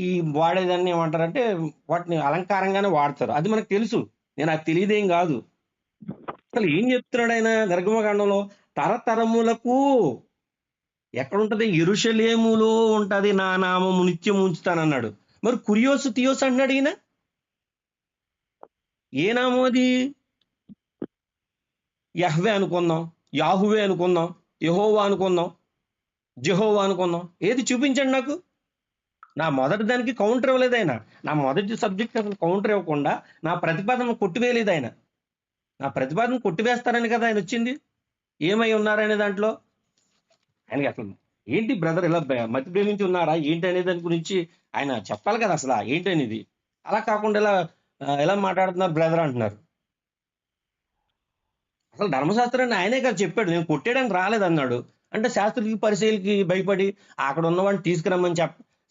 B: ఈ వాడేదాన్ని ఏమంటారంటే వాటిని అలంకారంగానే వాడతారు. అది మనకు తెలుసు, నేను అది తెలియదేం కాదు. అసలు ఏం చెప్తున్నాడు ఆయన నిర్గమకాండంలో? తరతరములకు ఎక్కడుంటది? యెరూషలేములో ఉంటది నా నామము నిత్యం ఉంచుతానన్నాడు. మరి కురియోసు థియోస్ అంటున్నాడు ఈయన. ఏ నామం అది? యహ్వే అనుకుందాం, యాహువే అనుకుందాం, యెహోవా అనుకుందాం, జెహోవా అనుకుందాం. ఏది చూపించండి నాకు. నా మొదటి దానికి కౌంటర్ ఇవ్వలేదు ఆయన. నా మొదటి సబ్జెక్ట్ అసలు కౌంటర్ ఇవ్వకుండా నా ప్రతిపాదన కొట్టివేయలేదు ఆయన. నా ప్రతిపాదన కొట్టివేస్తారని కదా ఆయన వచ్చింది. ఏమై ఉన్నారనే దాంట్లో ఆయనకి అసలు ఏంటి బ్రదర్, ఇలా మతి ప్రేమించి ఉన్నారా ఏంటి అనే దాని గురించి ఆయన చెప్పాలి కదా అసలు ఏంటి అనేది. అలా కాకుండా ఎలా మాట్లాడుతున్నారు బ్రదర్ అంటున్నారు. అసలు ధర్మశాస్త్రాన్ని ఆయనే కదా చెప్పాడు, నేను కొట్టేయడానికి రాలేదు అన్నాడు. అంటే శాస్త్రులకి పరిశీలికి భయపడి అక్కడ ఉన్నవాడిని తీసుకురమ్మని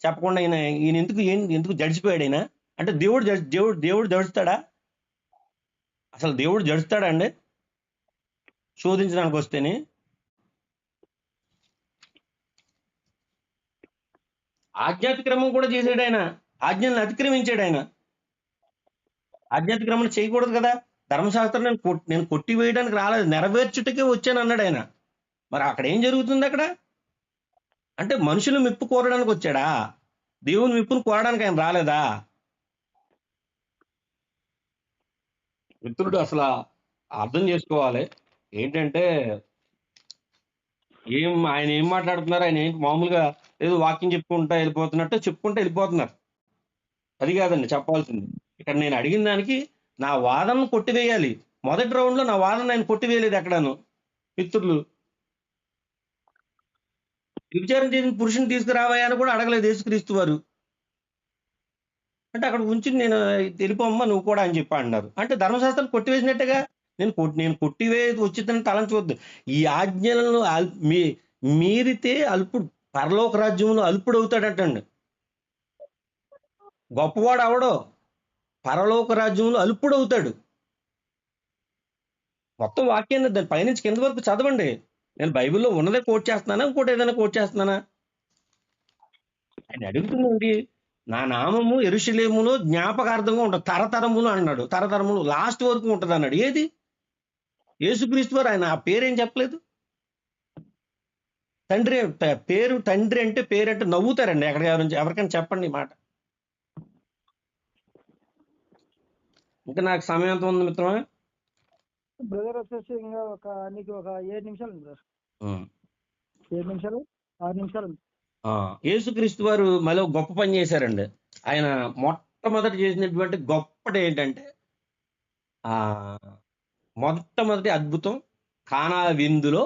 B: చెప్పకుండా ఈయన ఎందుకు జడిచిపోయాడు ఆయన? అంటే దేవుడు జడుస్తాడా? అసలు దేవుడు జడుస్తాడా అండి శోధించడానికి వస్తేనే? ఆజ్ఞాతిక్రమం కూడా చేశాడు ఆయన, ఆజ్ఞలను అతిక్రమించాడు ఆయన. ఆజ్ఞాతిక్రమం చేయకూడదు కదా. ధర్మశాస్త్రం నేను కొట్టివేయడానికి రాలేదు, నెరవేర్చుటకే వచ్చాను అన్నాడు ఆయన. మరి అక్కడ ఏం జరుగుతుంది? అక్కడ అంటే మనుషులు మెప్పు కోరడానికి వచ్చాడా? దేవుని మెప్పును కోరడానికి ఆయన రాలేదా? మిత్రుడు అసలు అర్థం చేసుకోవాలి. ఏంటంటే ఆయన ఏం మాట్లాడుతున్నారు, ఆయన ఏంటి మామూలుగా ఏదో వాక్యం చెప్పుకుంటా వెళ్ళిపోతున్నారు. అది కాదండి చెప్పాల్సింది. ఇక్కడ నేను అడిగిన దానికి నా వాదనను కొట్టివేయాలి. మొదటి రౌండ్ లో నా వాదన ఆయన కొట్టివేయలేదు ఎక్కడాను. మిత్రులు, విచారం చేసిన పురుషుని తీసుకురావయ్యా అని కూడా అడగలేదు యేసుక్రీస్తు వారు. అంటే అక్కడ ఉంచి నేను తెలిపమ్మా నువ్వు కూడా అని చెప్పి అన్నారు. అంటే ధర్మశాస్త్రం కొట్టివేసినట్టుగా. నేను కొట్టివే వచ్చిందని తలంచవద్దు. ఈ ఆజ్ఞలను మీరితే అల్పుడు పరలోక రాజ్యంలో అల్పుడు అవుతాడటండి. గొప్పవాడు అవడో, పరలోక రాజ్యంలో అల్పుడు అవుతాడు. మొత్తం వాక్యాన్ని దాని పైనుంచి కింద వరకు చదవండి. నేను బైబిల్లో ఉన్నదే కోట్ చేస్తున్నానా, ఇంకోటి ఏదైనా కోట్ చేస్తున్నానా? ఆయన అడుగుతుందండి, నా నామము యెరూషలేములో జ్ఞాపకార్థంగా ఉంటుంది, తరతరములు అన్నాడు. తరతరములు లాస్ట్ వరకు ఉంటుంది అన్నాడు. ఏది? యేసుక్రీస్తు వారు ఆయన ఆ పేరేం చెప్పలేదు. తండ్రి పేరు తండ్రి అంటే పేరు అంటే నవ్వుతారండి ఎక్కడ ఎవరికైనా చెప్పండి ఈ మాట. ఇంకా నాకు సమయం ఎంత ఉంది మిత్రమా?
A: బ్రదర్ వచ్చేసి ఇంకా నీకు ఒక 7 నిమిషాలు ఉంది బ్రదర్. 7 నిమిషాలు 6 నిమిషాలు ఉంది.
B: యేసుక్రీస్తు వారు మళ్ళీ గొప్ప పని చేశారండి. ఆయన మొట్టమొదటి చేసినటువంటి గొప్పటి ఏంటంటే మొట్టమొదటి అద్భుతం కానా విందులో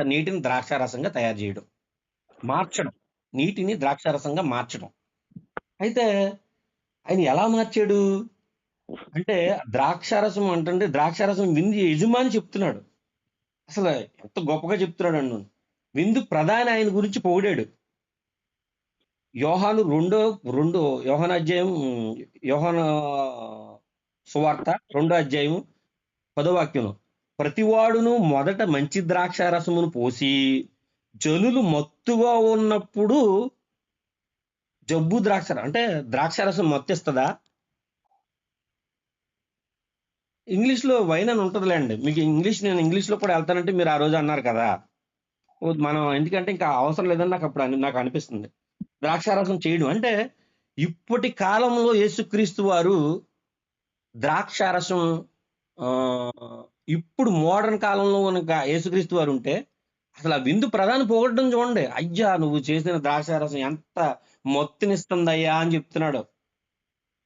B: నీటిని ద్రాక్షారసంగా తయారు చేయడం, మార్చడం, నీటిని ద్రాక్షారసంగా మార్చడం. అయితే ఆయన ఎలా మార్చాడు అంటే ద్రాక్షారసం అంటే ద్రాక్షారసం విందు యజమాని చెప్తున్నాడు. అసలు ఎంత గొప్పగా చెప్తున్నాడు అన్ను. విందు ప్రధాని ఆయన గురించి పొగిడాడు. యోహాను యోహాను సువార్త 2వ అధ్యాయం 10వ వాక్యంలో ప్రతివాడును మొదట మంచి ద్రాక్షారసమును పోసి జనులు మత్తుగా ఉన్నప్పుడు జబ్బు అంటే ద్రాక్షారసం మత్తిస్తుందా? ఇంగ్లీష్లో వైన్ అని ఉంటుందిలేండి. మీకు నేను ఇంగ్లీష్లో కూడా వెళ్తానంటే మీరు ఆ రోజు అన్నారు కదా, మనం ఎందుకంటే ఇంకా అవసరం లేదని నాకు అనిపిస్తుంది. ద్రాక్షారసం చేయడం అంటే ఇప్పటి కాలంలో యేసుక్రీస్తు వారు ద్రాక్షారసం ఇప్పుడు మోడర్న్ కాలంలో కనుక యేసుక్రీస్తు వారు ఉంటే అసలు ఆ విందు ప్రధాని పోగొట్టడం చూడండి. అయ్యా నువ్వు చేసిన ద్రాక్షారసం ఎంత మొత్తినిస్తుందయ్యా అని చెప్తున్నాడు.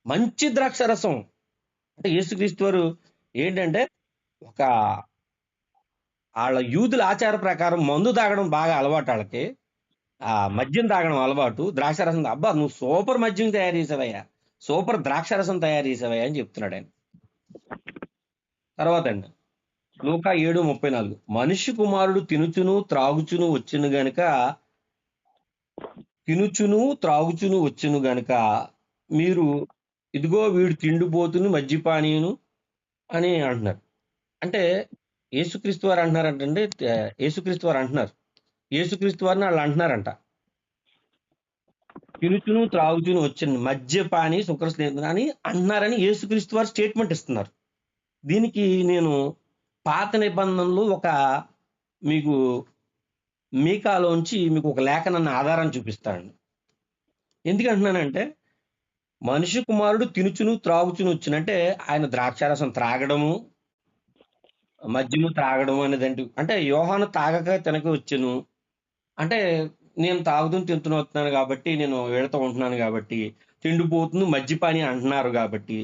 B: మంచి ద్రాక్షారసం అంటే యేసుక్రీస్తు వారు ఏంటంటే ఒక వాళ్ళ యూదుల ఆచార ప్రకారం మందు తాగడం బాగా అలవాటు, వాళ్ళకి మద్యం తాగడం అలవాటు. ద్రాక్షారసం అబ్బా నువ్వు సూపర్ మద్యం తయారు చేసావయ్యా, సూపర్ ద్రాక్షారసం తయారు చేసావయ్యా అని చెప్తున్నాడు ఆయన. తర్వాత అండి లూకా 7:34 మనిషి కుమారుడు తినుచును త్రాగుచును వచ్చును గనుక మీరు ఇదిగో వీడు తిండిపోతును మద్యపానీయును అని అంటున్నారు. అంటే యేసుక్రీస్తు వారు అంటున్నారంటండి. యేసుక్రీస్తు వారిని వాళ్ళు అంటున్నారంట, తినుచును త్రాగుచును వచ్చిన మద్యపాని శుక్రస్నేహితుడు అని అంటున్నారని యేసుక్రీస్తు వారు స్టేట్మెంట్ ఇస్తున్నారు. దీనికి నేను పాత నిబంధనలు మీకు మీకాలోంచి మీకు ఒక లేఖనాన్ని ఆధారం చూపిస్తానండి. ఎందుకంటున్నానంటే మనిషి కుమారుడు తినుచును త్రాగుచును వచ్చినంటే ఆయన ద్రాక్షారసం త్రాగడము మద్యము త్రాగడం అనేది అంటే యోహాను తాగక తినక వచ్చాను అంటే నేను తింటున్నాను కాబట్టి నేను వెళుతూ ఉంటున్నాను కాబట్టి తిండిపోతుంది మద్యపాని అంటున్నారు కాబట్టి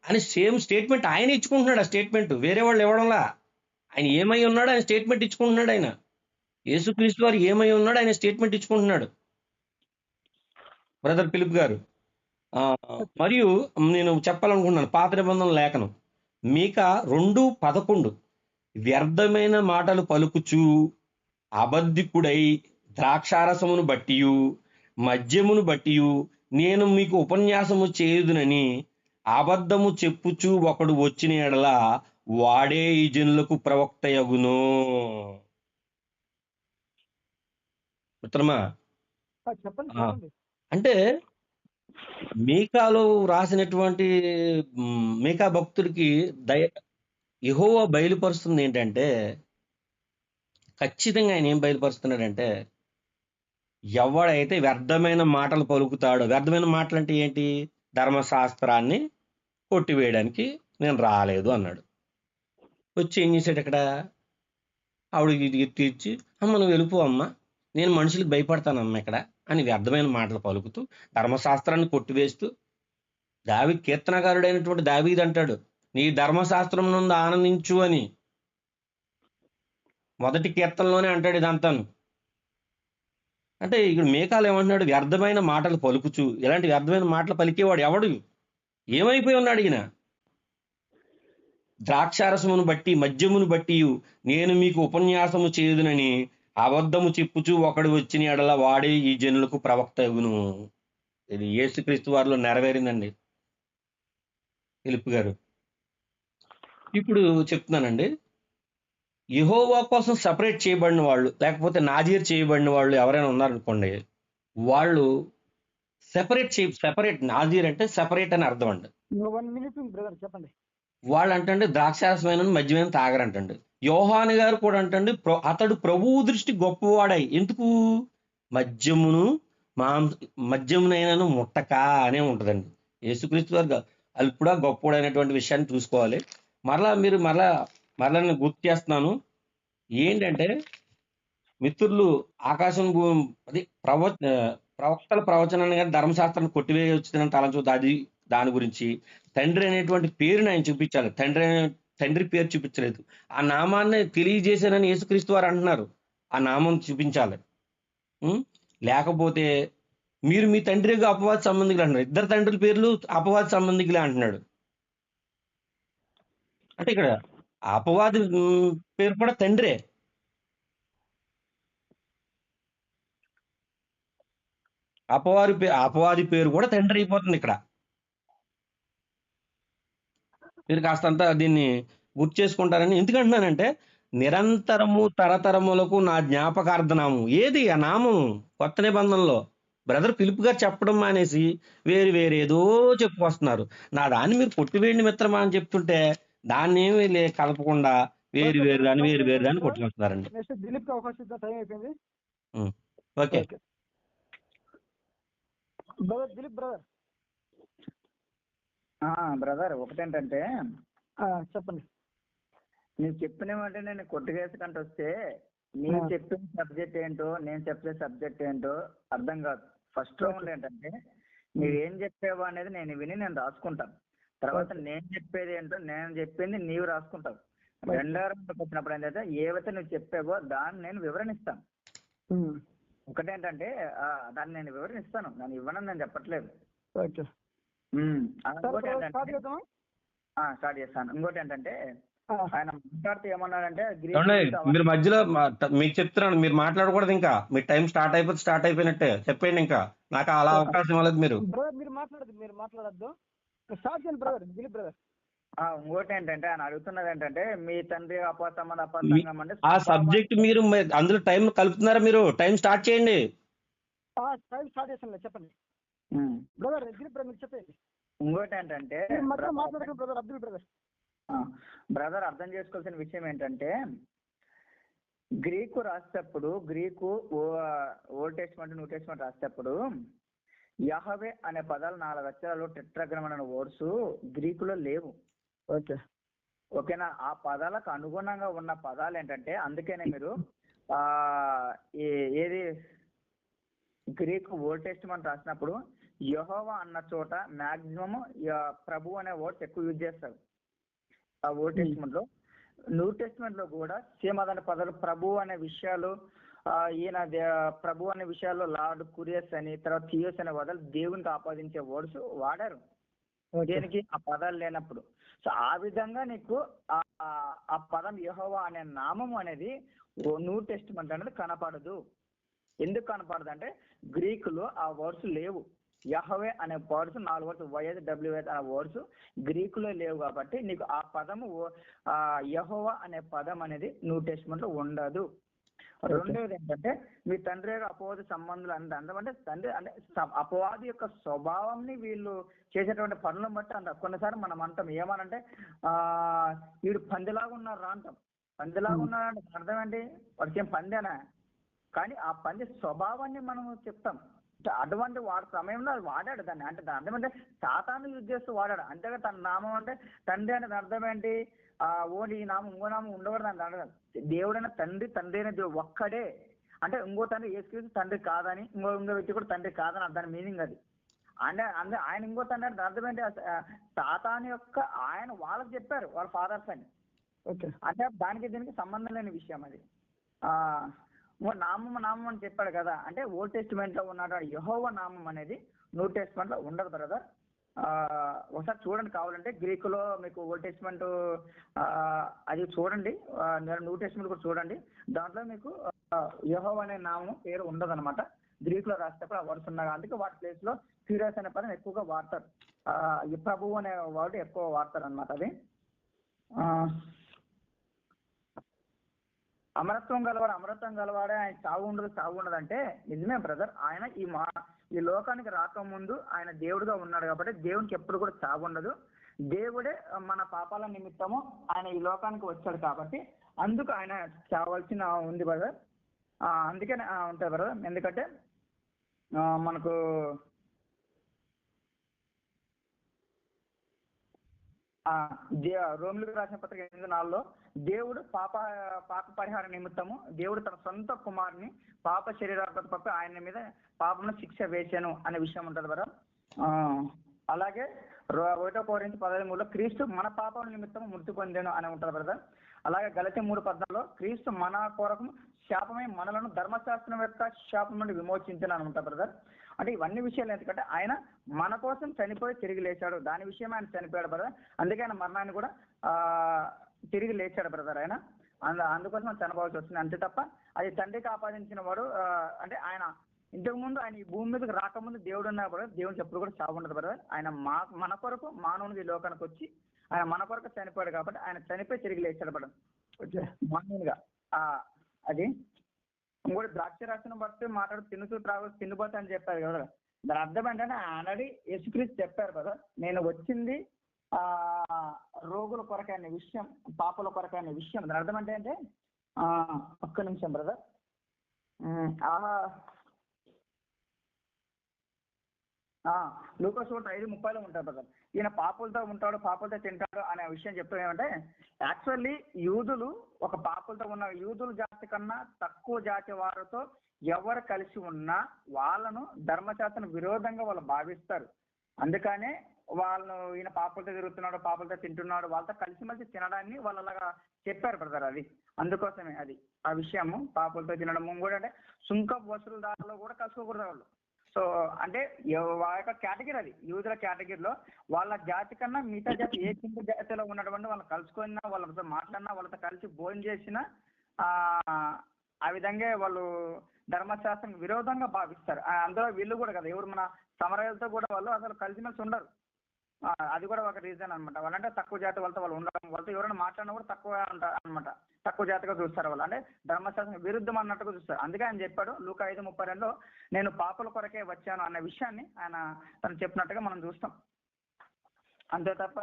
B: అని సేమ్ స్టేట్మెంట్ ఆయన ఇచ్చుకుంటున్నాడు. ఆ స్టేట్మెంట్ వేరే వాళ్ళు ఇవ్వడంలా. ఆయన ఏమై ఉన్నాడు ఆయన స్టేట్మెంట్ ఇచ్చుకుంటున్నాడు. ఆయన యేసుక్రీస్తు వారు ఏమై ఉన్నాడు ఆయన స్టేట్మెంట్ ఇచ్చుకుంటున్నాడు బ్రదర్ ఫిలిప్ గారు. మరియు నేను చెప్పాలనుకుంటున్నాను పాత నిబంధన లేఖనం మీకా 2:11 వ్యర్థమైన మాటలు పలుకుచు అబద్ధికుడై ద్రాక్షారసమును బట్టియు మద్యమును బట్టియు నేను మీకు ఉపన్యాసము చేయుదునని అబద్ధము చెప్పుచు ఒకడు వచ్చిన ఎడల వాడే ఈ జనులకు ప్రవక్తయగును. మిత్రమా
A: చెప్పండి.
B: అంటే మీకాలో రాసినటువంటి మీకా భక్తుడికి యెహోవా బయలుపరుస్తుంది ఏంటంటే ఖచ్చితంగా ఆయన ఏం బయలుపరుస్తున్నాడంటే ఎవడైతే వ్యర్థమైన మాటలు పలుకుతాడో, వ్యర్థమైన మాటలు అంటే ఏంటి, ధర్మశాస్త్రాన్ని కొట్టివేయడానికి నేను రాలేదు అన్నాడు. వచ్చి ఏం చేశాడు అక్కడ ఆవిడ తీర్చి అమ్మ నువ్వు వెళ్ళిపో అమ్మ, నేను మనుషులకు భయపడతానమ్మ ఇక్కడ అని వ్యర్థమైన మాటలు పలుకుతూ ధర్మశాస్త్రాన్ని కొట్టివేస్తూ కీర్తనకారుడైనటువంటి దావీదు అంటాడు నీ ధర్మశాస్త్రం నుండి ఆనందించు అని. మొదటి కీర్తనలోనే అంటాడు ఇదంతాను. అంటే ఇక్కడ మీకాలు ఏమంటున్నాడు, వ్యర్థమైన మాటలు పలుకుచు. ఇలాంటి వ్యర్థమైన మాటలు పలికేవాడు ఎవడు, ఏమైపోయి ఉన్నాడు ఈయన? ద్రాక్షారసమును బట్టి మద్యమును బట్టి నేను మీకు ఉపన్యాసము చేయుదునని అబద్ధము చెప్పుచు ఒకడు వచ్చిన ఎడల వాడే ఈ జనులకు ప్రవక్త అగును. ఇది యేసుక్రీస్తు వారిలో నెరవేరిందండి ఫిలిప్ గారు. ఇప్పుడు చెప్తున్నానండి, యెహోవా కోసం సపరేట్ చేయబడిన వాళ్ళు లేకపోతే నాజీర్ చేయబడిన వాళ్ళు ఎవరైనా ఉన్నారనుకోండి, వాళ్ళు సెపరేట్ నాజీర్ అంటే సెపరేట్ అని అర్థం అండి.
A: చెప్పండి.
B: వాళ్ళు అంటే ద్రాక్షారసమైన మద్యమైన తాగరంటండి. యోహాను గారు కూడా అంటండి, అతడు ప్రభువు దృష్టి గొప్పవాడై, ఎందుకు మద్యమును మద్యమునైనను ముట్టక అనే ఉంటదండి. యేసుక్రీస్తు గారు అల్పుడా గొప్పవాడైనటువంటి విషయాన్ని చూసుకోవాలి. మీరు మరలా నేను గుర్తు చేస్తున్నాను ఏంటంటే, మిత్రులు ఆకాశం అది ప్రవక్తల ప్రవచనాన్ని కానీ ధర్మశాస్త్రాన్ని కొట్టివేయొచ్చిందని తలంచొద్దు. అది దాని గురించి తండ్రి అనేటువంటి పేరుని ఆయన చూపించాలి. తండ్రి పేరు చూపించలేదు. ఆ నామాన్ని తెలియజేశానని యేసుక్రీస్తు వారు అంటున్నారు. ఆ నామం చూపించాలి. లేకపోతే మీరు మీ తండ్రిగా అపవాద సంబంధికులు అంటున్నారు. ఇద్దరు తండ్రుల పేర్లు అపవాద సంబంధికులే అంటున్నాడు. అంటే ఇక్కడ అపవాది పేరు కూడా తండ్రే. అపవాది పేరు కూడా తండ్రి అయిపోతుంది ఇక్కడ. మీరు కాస్తంతా దీన్ని గుర్తు చేసుకుంటారని ఎందుకంటున్నానంటే, నిరంతరము తరతరములకు నా జ్ఞాపకార్థనామం ఏది ఆ నామం. కొత్త నిబంధనలో బ్రదర్ పిలుపు గారు చెప్పడం మానేసి వేరేదో చెప్పుకొస్తున్నారు. నా దాన్ని మీరు కొట్టివేయండి మిత్రమా అని చెప్తుంటే దాన్ని ఏమి కలపకుండా వేరు దాన్ని కొట్టుకొస్తున్నారండి. ఓకే
D: బ్రదర్ ఒకటేంటంటే
A: చెప్పండి.
D: నువ్వు చెప్పిన వెంటనే నేను కొట్టుకేసుకుంటూ వస్తే మీరు చెప్పిన సబ్జెక్ట్ ఏంటో నేను చెప్పే సబ్జెక్ట్ ఏంటో అర్థం కాదు. ఫస్ట్ రౌండ్ ఏంటంటే నువ్వేం చెప్పావు అనేది నేను విని నేను రాసుకుంటాను. తర్వాత నేను చెప్పేది ఏంటో నేను చెప్పింది నీవు రాసుకుంటావు. రెండో రౌండ్కి వచ్చినప్పుడు ఏంటంటే ఏవైతే నువ్వు చెప్పావో దాన్ని నేను వివరణిస్తాను. ఒకటేంటంటే దాన్ని నేను వివరణిస్తాను, దాన్ని ఇవ్వనని నేను చెప్పట్లేదు. స్టార్ట్ చేస్తాను. ఇంకోటి ఏంటంటే ఆయన మాట్లాడుతూ ఏమన్నాడంటే
B: మీరు మధ్యలో మీకు చెప్తున్నాను, మీరు మాట్లాడకూడదు. ఇంకా మీ టైం స్టార్ట్ అయిపోయినట్టే చెప్పండి. ఇంకా నాకు అలా అవకాశం ఇవ్వలేదు. మీరు
A: మాట్లాడద్దు. స్టార్ట్ చేయండి బ్రదర్. బ్రదర్
D: ఇంకోటి ఏంటంటే ఆయన అడుగుతున్నది ఏంటంటే మీ తండ్రి అపాసంగం అంటే
B: ఆ సబ్జెక్ట్ మీరు అందులో టైం కలుపుతున్నారా? మీరు టైం స్టార్ట్ చేయండి.
A: టైం స్టార్ట్ చేస్తాను, చెప్పండి బ్రదర్. మీరు చెప్పండి.
D: ఇంకోటి ఏంటంటే బ్రదర్ అర్థం చేసుకోవాల్సిన విషయం ఏంటంటే గ్రీకు రాసేటప్పుడు ఓల్డ్ టెస్ట్మెంట్ న్యూ టెస్ట్మెంట్ రాసేటప్పుడు యహవే అనే పదాలు 4 అక్షరాలు టెట్రాగ్రామ్ అనే వర్డ్స్ గ్రీకులో లేవు. ఓకేనా? ఆ పదాలకు అనుగుణంగా ఉన్న పదాలు ఏంటంటే, అందుకనే మీరు ఏది గ్రీకు ఓల్డ్ టెస్ట్మెంట్ రాసినప్పుడు యెహోవా అన్న చోట మాక్సిమం ప్రభు అనే వర్డ్స్ ఎక్కువ యూజ్ చేస్తారు ఆ ఓల్డ్ టెస్ట్మెంట్ లో. న్యూ టెస్ట్మెంట్ లో కూడా సేమ్ అదనే పదాలు ప్రభు అనే విషయాలు, ఈయన ప్రభు అనే విషయాల్లో లార్డ్ కురియస్ అని, తర్వాత థియోస్ అనే పదాలు దేవునికి ఆపాదించే వర్డ్స్ వాడారు. దేనికి? ఆ పదాలు లేనప్పుడు. సో ఆ విధంగా నీకు ఆ పదం యెహోవా అనే నామం అనేది న్యూ టెస్ట్మెంట్ అనేది కనపడదు. ఎందుకు కనపడదు అంటే గ్రీకులో ఆ వర్డ్స్ లేవు. యహవే అనే వర్డ్స్ 4 వర్డ్స్ YHWH అనే వర్డ్స్ గ్రీకులో లేవు కాబట్టి నీకు ఆ పదము యెహోవా అనే పదం అనేది న్యూ టెస్ట్మెంట్ లో ఉండదు. రెండవది ఏంటంటే మీ తండ్రి అపవాది సంబంధాలు అంటే తండ్రి అంటే అపవాది యొక్క స్వభావంని వీళ్ళు చేసేటువంటి పనులను బట్టి అంటారు. కొన్నిసార్లు మనం అంటాం ఏమనంటే వీడు పందిలాగా ఉన్నారు అంటాం. పందిలాగా ఉన్నారంటే అర్థం ఏంటి? వాడికి ఏం పందేనా? కానీ ఆ పంది స్వభావాన్ని మనం చెప్తాం. అటువంటి వాడి సమయంలో అది వాడాడు దాన్ని. అంటే దాని అర్థం అంటే సాతాను యూజ్ చేస్తూ వాడాడు. అంతేగా తన నామం అంటే తండ్రి అనేది అర్థం ఏంటి? ఓన్లీ ఈ నామం ఇంకో నామం ఉండకూడదు అని అడగదు. దేవుడైన తండ్రి అయిన దేవుడు ఒక్కడే. అంటే ఇంకో తండ్రి యేసుక్రీస్తు తండ్రి కాదని, ఇంకో వ్యక్తి కూడా తండ్రి కాదని దాని మీనింగ్ అది. అంటే ఆయన ఇంకో తండ్రి అంటే అర్థం ఏంటి? సాతాను యొక్క ఆయన వాళ్ళకి చెప్పారు వాళ్ళ ఫాదర్స్ అని. అంటే దానికి దీనికి సంబంధం లేని విషయం అది. నామం అని చెప్పాడు కదా. అంటే ఓల్డ్ టెస్టిమెంట్ లో ఉన్న యెహోవా నామం అనేది న్యూ టెస్టిమెంట్ లో ఉండదు బ్రదర్. ఒకసారి చూడండి కావాలంటే గ్రీకులో మీకు ఓల్డ్ టెస్టిమెంట్ అది చూడండి, న్యూ టెస్టిమెంట్ కూడా చూడండి. దాంట్లో మీకు యెహోవా అనే నామం పేరు ఉండదు అనమాట. గ్రీకులో రాసేటప్పుడు ఆ వర్డ్స్ ఉన్నాయి. అందుకే వాటి ప్లేస్ లో క్యూరియస్ అనే పదం ఎక్కువగా వాడతారు. ప్రభు అనే వర్డ్ ఎక్కువ వాడతారు అనమాట. అది అమరత్వం గలవాడే ఆయన చావు ఉండదు అంటే నిజమే బ్రదర్. ఆయన ఈ లోకానికి రాకముందు ఆయన దేవుడుగా ఉన్నాడు కాబట్టి దేవునికి ఎప్పుడు కూడా చావు ఉండదు. దేవుడే మన పాపాల నిమిత్తము ఆయన ఈ లోకానికి వచ్చాడు కాబట్టి అందుకు ఆయన చావాల్సిన ఉంది బ్రదర్. అందుకనే ఉంటుంది బ్రదర్. ఎందుకంటే మనకు రోమిలకు రాసిన పత్రిక 8:4లో దేవుడు పాప పరిహార నిమిత్తము దేవుడు తన సొంత కుమారుని పాప శరీరార్థత పంపి ఆయన మీద పాపమును శిక్ష వేశాను అనే విషయం ఉంటుంది కదా. అలాగే 1 కొరింథీ 13:3లో క్రీస్తు మన పాపం నిమిత్తం మృతి పొందాను అని ఉంటుంది బ్రదర్. అలాగే గలతీ 3:14లో క్రీస్తు మన కొరకు శాపమై మనలను ధర్మశాస్త్రం యొక్క శాపం నుండి విమోచించాను అని ఉంటుంది బ్రదర్. అంటే ఇవన్నీ విషయాలు ఎందుకంటే ఆయన మన కోసం చనిపోయి తిరిగి లేచాడు, దాని విషయం ఆయన చనిపోయాడు బ్రదర్. అందుకే ఆయన మరణాన్ని కూడా తిరిగి లేచాడు బ్రదర్. ఆయన అందుకోసం ఆయన చనిపోవాల్సి వస్తుంది అంతే తప్ప అది తండ్రికి ఆపాదించిన వాడు అంటే ఆయన ఇంతకు ముందు ఆయన ఈ భూమి మీదకి రాకముందు దేవుడు ఉన్నా బ్రదర్. దేవుని చెప్పుడు కూడా చావు ఉండదు బ్రదర్. ఆయన మన కొరకు మానవునికి లోకానికి వచ్చి ఆయన మన కొరకు చనిపోయాడు కాబట్టి ఆయన చనిపోయి తిరిగి లేచాడు బ్రదర్ మానవునిగా. అది ఇంకోటి ద్రాక్ష రసం బట్టి మాట్లాడు తినుతూ తిండిపోతా అని చెప్పారు కదా. దాని అర్థం ఏంటంటే ఆల్రెడీ యేసుక్రీస్తు చెప్పారు కదా, నేను వచ్చింది రోగుల కొరకైన విషయం, పాపల కొరకైన విషయం. దాని అర్థం అంటే ఒక్క నిమిషం బ్రదర్. లూకాసు 5:30లో ఉంటాడు బ్రదర్. ఈయన పాపులతో ఉంటాడు, పాపులతో తింటాడు అనే విషయం చెప్తాం. ఏమంటే యాక్చువల్లీ యూదులు ఒక పాపులతో ఉన్న యూదుల జాతి కన్నా తక్కువ జాతి వారితో ఎవరు కలిసి ఉన్నా వాళ్ళను ధర్మశాస్త్రం విరోధంగా వాళ్ళు భావిస్తారు. అందుకనే వాళ్ళు ఈయన పాపులతో తిరుగుతున్నాడు, పాపులతో తింటున్నాడు, వాళ్ళతో కలిసిమెలిసి తినడాన్ని వాళ్ళు అలాగా చెప్పారు బ్రదర్. అది అందుకోసమే అది ఆ విషయము పాపులతో తినడం కూడా. అంటే సుంకపు వసూలుదారులో కూడా కలుసుకోకూడదు వాళ్ళు. సో అంటే వాళ్ళ యొక్క కేటగిరీ అది యూదుల కేటగిరీలో వాళ్ళ జాతి కన్నా మిగతా జాతి ఏ కింద జాతిలో ఉన్నటువంటి వాళ్ళని కలుసుకున్నా, వాళ్ళతో మాట్లాడినా, వాళ్ళతో కలిసి భోజనం చేసినా ఆ విధంగా వాళ్ళు ధర్మశాస్త్రం విరోధంగా భావిస్తారు. అందులో వీళ్ళు కూడా కదా, ఎవరు మన సమరయులతో కూడా వాళ్ళు అసలు కలిసిమెలిసి ఉండరు. అది కూడా ఒక రీజన్ అనమాట. వాళ్ళంటే తక్కువ జాతి వాళ్ళతో వాళ్ళు ఉండడం, వాళ్ళతో ఎవరైనా మాట్లాడినా కూడా తక్కువ ఉంటారు అనమాట, తక్కువ జాతిగా చూస్తారు వాళ్ళు. అంటే ధర్మశాస్త్రం విరుద్ధం అన్నట్టుగా చూస్తారు. అందుకే ఆయన చెప్పాడు లూకా 5:32లో నేను పాపుల కొరకే వచ్చాను అన్న విషయాన్ని ఆయన తను చెప్పినట్టుగా మనం చూస్తాం. అంతే తప్ప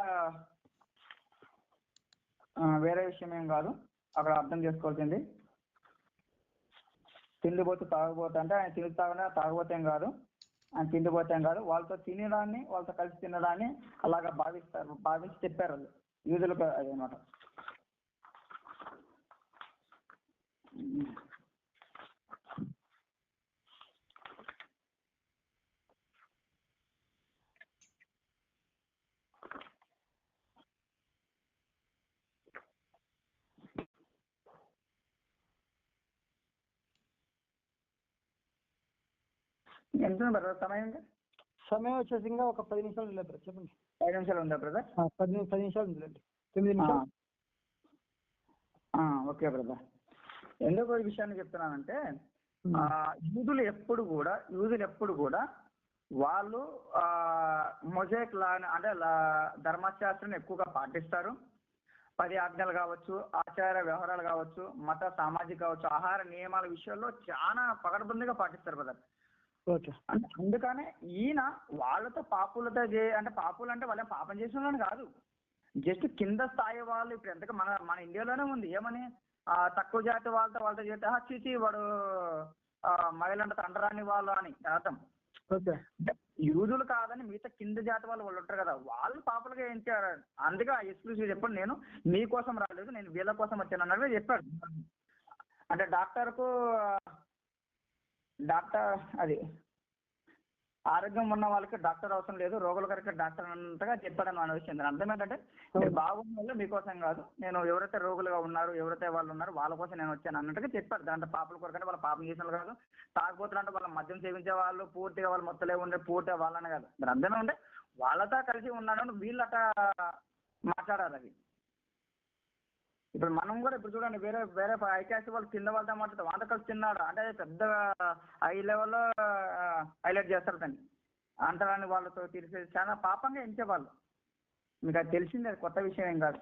D: వేరే విషయం ఏం కాదు అక్కడ అర్థం చేసుకోవాల్సింది. తిండిపోతూ తాగుబోతు అంటే ఆయన తిండి తాగుబోతేం కాదు, ఆయన తిండిపోతేం కాదు, వాళ్ళతో తినడాన్ని, వాళ్ళతో కలిసి తినడాన్ని అలాగా భావించి చెప్పారు వాళ్ళు యూదులకు. అదనమాట. ఎంత బ్రదర్
A: సమయం వచ్చేసి ఇంకా ఒక 10 నిమిషాలు ఉంది బ్రదర్. చెప్పండి.
D: 5 నిమిషాలు ఉందా బ్రదర్?
A: 10 నిమిషాలు ఉందిలేండి. 9 నిమిషాలు.
D: Okay brother. ఎందుకు ఈ విషయాన్ని చెప్తున్నానంటే యూదులు ఎప్పుడు కూడా వాళ్ళు మొజాయిక్ లా అంటే ధర్మశాస్త్రాన్ని ఎక్కువగా పాటిస్తారు. 10 ఆజ్ఞలు కావచ్చు, ఆచార వ్యవహారాలు కావచ్చు, మత సామాజిక కావచ్చు, ఆహార నియమాల విషయాల్లో చాలా పకడ్బందీగా పాటిస్తారు బ్రదర్. అందుకనే ఈయన వాళ్ళతో పాపులతో అంటే పాపులు అంటే వాళ్ళ పాపం చేసిన వాళ్ళని కాదు, జస్ట్ కింద స్థాయి వాళ్ళు. ఇప్పుడు ఎంతగా మన ఇండియాలోనే ఉంది ఏమని తక్కువ జాతి వాళ్ళతో చేస్తే చూసి వాడు మహిళంట తండరాని వాళ్ళు అని అర్థం. యూదులు కాదని మిగతా కింద జాతి వాళ్ళు ఉంటారు కదా, వాళ్ళు పాపలుగా ఏం చేయాలి. అందుకే ఎక్స్క్లూజివ్ చెప్పండి, నేను మీకోసం రాలేదు, నేను వీళ్ళ కోసం వచ్చాను అన్నట్టుగా చెప్పాడు. అంటే డాక్టర్ అది ఆరోగ్యం ఉన్న వాళ్ళకి డాక్టర్ అవసరం లేదు, రోగుల కొరకు డాక్టర్ అన్నట్టుగా చెప్పాడని మన విషయం. అర్థం ఏంటంటే మీరు బాగున్న వాళ్ళు మీకోసం కాదు, నేను ఎవరైతే రోగులుగా ఉన్నారు, ఎవరైతే వాళ్ళు ఉన్నారో వాళ్ళ కోసం నేను వచ్చాను అన్నట్టుగా చెప్పారు. దాంట్లో పాపల కొరకంటే వాళ్ళ పాపం చేసిన వాళ్ళు కాదు, తాగుబోతులు అంటే వాళ్ళ మద్యం సేవించే వాళ్ళు పూర్తిగా వాళ్ళు మొత్తలే ఉండే పూర్తిగా వాళ్ళనే కాదు. మీరు అర్థమే ఉంటే వాళ్ళతో కలిసి ఉన్నాడని వీళ్ళట మాట్లాడాలి. అది ఇప్పుడు మనం కూడా ఇప్పుడు చూడండి, వేరే హై క్యాస్ట్ వాళ్ళు కింద వాళ్ళతో మాట్లాడతాం, వాళ్ళతో కలిసి తిన్నాడు అంటే పెద్ద హై లెవెల్లో హైలైట్ చేస్తారు దాన్ని. అంతరాని వాళ్ళతో తీర్చేది చాలా పాపంగా ఎంచేవాళ్ళు. మీకు అది తెలిసింది, అది కొత్త విషయం ఏం కాదు.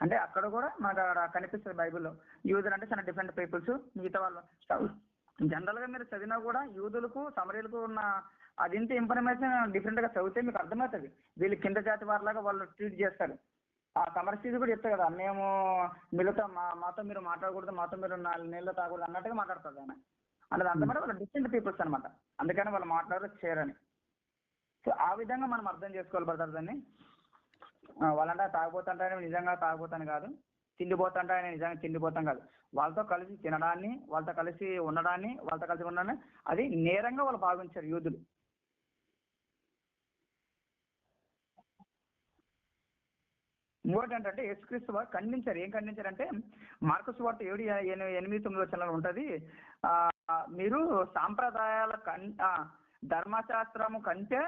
D: అంటే అక్కడ కూడా మనకు అక్కడ కనిపిస్తుంది బైబిల్లో యూదులు అంటే చాలా డిఫరెంట్ పీపుల్స్. మిగతా వాళ్ళు జనరల్గా మీరు చదివినా కూడా యూదులకు సమరీలకు ఉన్న అదింత ఇన్ఫర్మేషన్ డిఫరెంట్గా చదివితే మీకు అర్థమవుతుంది. వీళ్ళు కింద జాతి వారిలాగా వాళ్ళు ట్రీట్ చేస్తారు. ఆ సమరస్థితి కూడా చెప్తారు కదా, మేము మీతో మాతో మీరు మాట్లాడకూడదు, మాతో మీరు నీళ్ళు తాగకూడదు అన్నట్టుగా మాట్లాడుతుంది ఆయన. అంటే అంతమాట వాళ్ళు డిఫరెంట్ పీపుల్స్ అనమాట, అందుకని వాళ్ళు మాట్లాడరు చేయరని. సో ఆ విధంగా మనం అర్థం చేసుకోవాలి బ్రదర్ దాన్ని. వాళ్ళంటే తాగిపోతుంటే నిజంగా తాగిపోతాను కాదు, తిండిపోతుంటే ఆయన నిజంగా తిండిపోతాం కాదు. వాళ్ళతో కలిసి తినడాన్ని, వాళ్ళతో కలిసి ఉండడాన్ని, వాళ్ళతో కలిసి ఉండడాన్ని అది నేరంగా వాళ్ళు భావించారు యూదులు. ఇంకోటి ఏంటంటే యేసుక్రీస్తు వారు ఖండించారు. ఏం ఖండించారంటే మార్కు సువార్త 7:8-9 ఉంటుంది. మీరు సాంప్రదాయాల ధర్మశాస్త్రము కంటే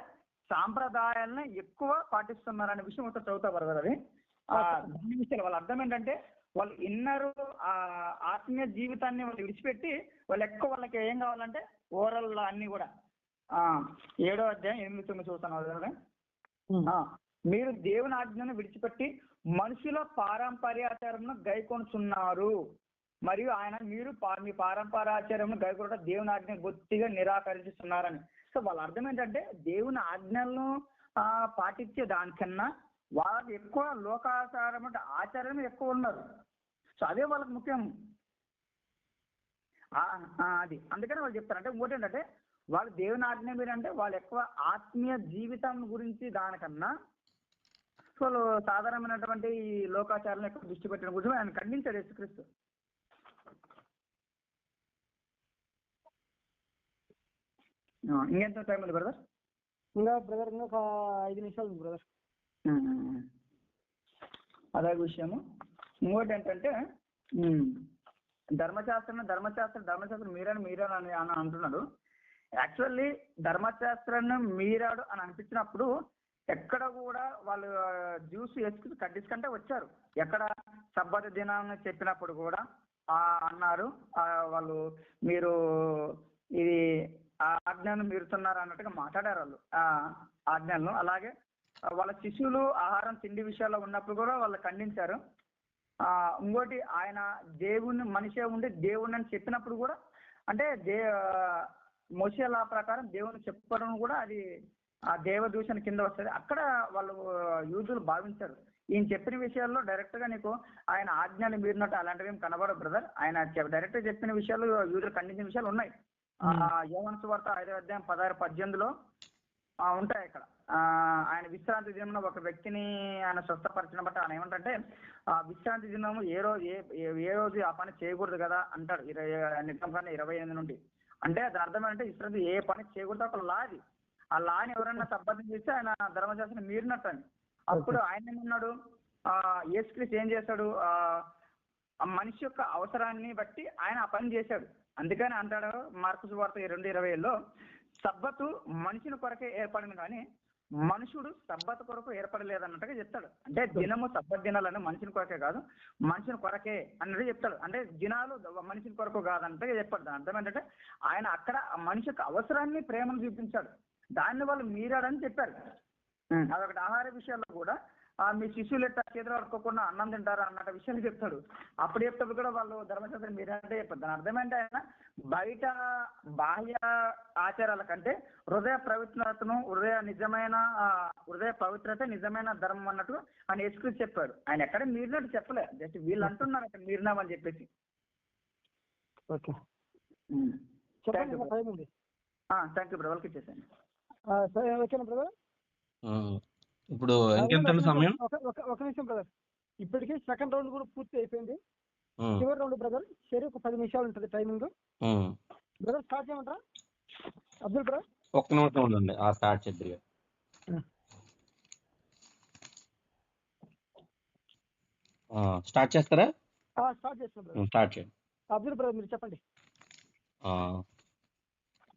D: సాంప్రదాయాలను ఎక్కువ పాటిస్తున్నారనే విషయం ఒకటి చదువుతారు కదా. అది దాని విషయాలు వాళ్ళ అర్థం ఏంటంటే వాళ్ళు ఇన్నరు ఆత్మీయ జీవితాన్ని వాళ్ళు విడిచిపెట్టి వాళ్ళు ఎక్కువ వాళ్ళకి ఏం కావాలంటే ఓవరాల్ అన్ని కూడా 7వ అధ్యాయం 8-9 చూస్తున్నాను కదా. మీరు దేవుని ఆజ్ఞను విడిచిపెట్టి మనుషుల పారంపర్యాచారంను గైకొనుచున్నారు, మరియు ఆయన మీరు మీ పారంపర్యాచారంను గైకొనట దేవుని ఆజ్ఞ బొత్తిగా నిరాకరిస్తున్నారని. సో వాళ్ళ అర్థం ఏంటంటే దేవుని ఆజ్ఞలను పాటించే దానికన్నా వాళ్ళకి ఎక్కువ లోకాచారం అంటే ఆచారం ఎక్కువ ఉన్నారు. సో అదే వాళ్ళకి ముఖ్యం. అది అందుకని వాళ్ళు చెప్తారు. అంటే ఇంకోటి ఏంటంటే వాళ్ళు దేవుని ఆజ్ఞ మీద అంటే వాళ్ళు ఎక్కువ ఆత్మీయ జీవితం గురించి దానికన్నా వాళ్ళు సాధారణమైనటువంటి ఈ లోకాచారాలను ఎక్కువ దృష్టి పెట్టడం గురించి ఆయన ఖండించాడు యేసుక్రీస్తు. ఇంకెంత టైం ఉంది బ్రదర్?
A: ఇంకా ఒక 5 నిమిషాలు ఉంది బ్రదర్.
D: అదే విషయము. ఇంకోటి ఏంటంటే ధర్మశాస్త్రం మీరని అని అంటున్నాడు. యాక్చువల్లీ ధర్మశాస్త్రాన్ని మీరాడు అని అనిపించినప్పుడు ఎక్కడ కూడా వాళ్ళు జ్యూస్ వేసుకుని కడ్డిస్కంటే వచ్చారు. ఎక్కడ సబ్బత్ దినాన్ని చెప్పినప్పుడు కూడా అన్నారు వాళ్ళు, మీరు ఇది ఆజ్ఞను మీరుతున్నారు అన్నట్టుగా మాట్లాడారు వాళ్ళు ఆజ్ఞలను. అలాగే వాళ్ళ శిష్యులు ఆహారం తిండి విషయాల్లో ఉన్నప్పుడు కూడా వాళ్ళు ఖండించారు. ఇంకోటి ఆయన దేవుణ్ణి మనిషే ఉండి దేవుణ్ణి అని చెప్పినప్పుడు కూడా అంటే మోషే లా ప్రకారం దేవుని చెప్పడం కూడా అది ఆ దేవదూషణ కింద వస్తుంది. అక్కడ వాళ్ళు యూదులు భావించారు. ఈయన చెప్పిన విషయాల్లో డైరెక్ట్ గా నీకు ఆయన ఆజ్ఞలు మీరినట్టు అలాంటివి ఏం కనబడవు బ్రదర్. ఆయన డైరెక్ట్ గా చెప్పిన విషయాలు యూదులు ఖండించిన విషయాలు ఉన్నాయి. యోహాను సువార్త 5వ అధ్యాయం 16-18 ఉంటాయి. అక్కడ ఆయన విశ్రాంతి దినంలో ఒక వ్యక్తిని ఆయన స్వస్థపరిచిన బట్టి ఆయన ఏమంటే విశ్రాంతి దినము ఏ రోజు ఆ పని చేయకూడదు కదా అంటాడు. 28 నుండి. అంటే దాని అర్థం ఏంటంటే విశ్రాంతి ఏ పని చేయకూడదు ఒక లా. అది ఆ లాని ఎవరైనా సంపాదన చేస్తే ఆయన ధర్మశాస్త్రం మీరినట్టు అని. అప్పుడు ఆయన ఏమన్నాడు, యేసుక్రీస్తు ఏం చేశాడు, మనిషి యొక్క అవసరాన్ని బట్టి ఆయన ఆ పని చేశాడు. అందుకని అంటాడు మార్కు సువార్త 2:20 సబ్బతు మనిషిని కొరకే ఏర్పడింది కానీ మనుషుడు సబ్బతు కొరకు ఏర్పడలేదన్నట్టుగా చెప్తాడు. అంటే దినము సబ్బత్ దినాలని మనిషిని కొరకే కాదు, మనిషిని కొరకే అన్నట్టు చెప్తాడు. అంటే దినాలు మనిషిని కొరకు కాదన్నట్టుగా చెప్పాడు. అర్థం ఏంటంటే ఆయన అక్కడ మనిషి యొక్క అవసరాన్ని ప్రేమను చూపించాడు. దాన్ని వాళ్ళు మీరాడని చెప్పారు. అదొకటి. ఆహార విషయాల్లో కూడా మీ శిష్యులు ఎట్లా చేతులు పట్టుకోకుండా అన్నం తింటారా అన్నట్టు విషయాలు చెప్తాడు. అప్పుడు చెప్తాడు కూడా వాళ్ళు ధర్మశాస్త్రం మీరంటే చెప్పారు. దాని అర్థమేంటే ఆయన బయట బాహ్య ఆచారాల కంటే హృదయ పవిత్రతను హృదయ పవిత్రత నిజమైన ధర్మం అన్నట్టు ఆయన యేసుక్రీస్తు చెప్పాడు. ఆయన ఎక్కడ మీరినట్టు చెప్పలే, జస్ట్ వీళ్ళు అంటున్నారు అక్కడ మీరినామని చెప్పేసి.
A: Okay,
D: thank you brother. వాళ్ళకి ఇచ్చేసాను.
A: ఓకేనా బ్రదర్?
B: ఇప్పుడు ఇంకెంత సమయం?
A: ఒక నిమిషం బ్రదర్. ఇప్పటికీ సెకండ్ రౌండ్ కూడా పూర్తి అయిపోయింది. చివరి రౌండ్ బ్రదర్ సరే ఒక 10 నిమిషాలు ఉంటుంది టైమింగ్. బ్రదర్ స్టార్ట్ చేయమంటారా అబ్దుల్ బ్రదర్?
B: ఒక్క నిమిషం ఉండండి, స్టార్ట్ చేద్దరు. స్టార్ట్ చేస్తారా?
A: స్టార్ట్ చేస్తాను బ్రదర్.
B: స్టార్ట్ చేయండి
A: అబ్దుల్ బ్రదర్, మీరు చెప్పండి.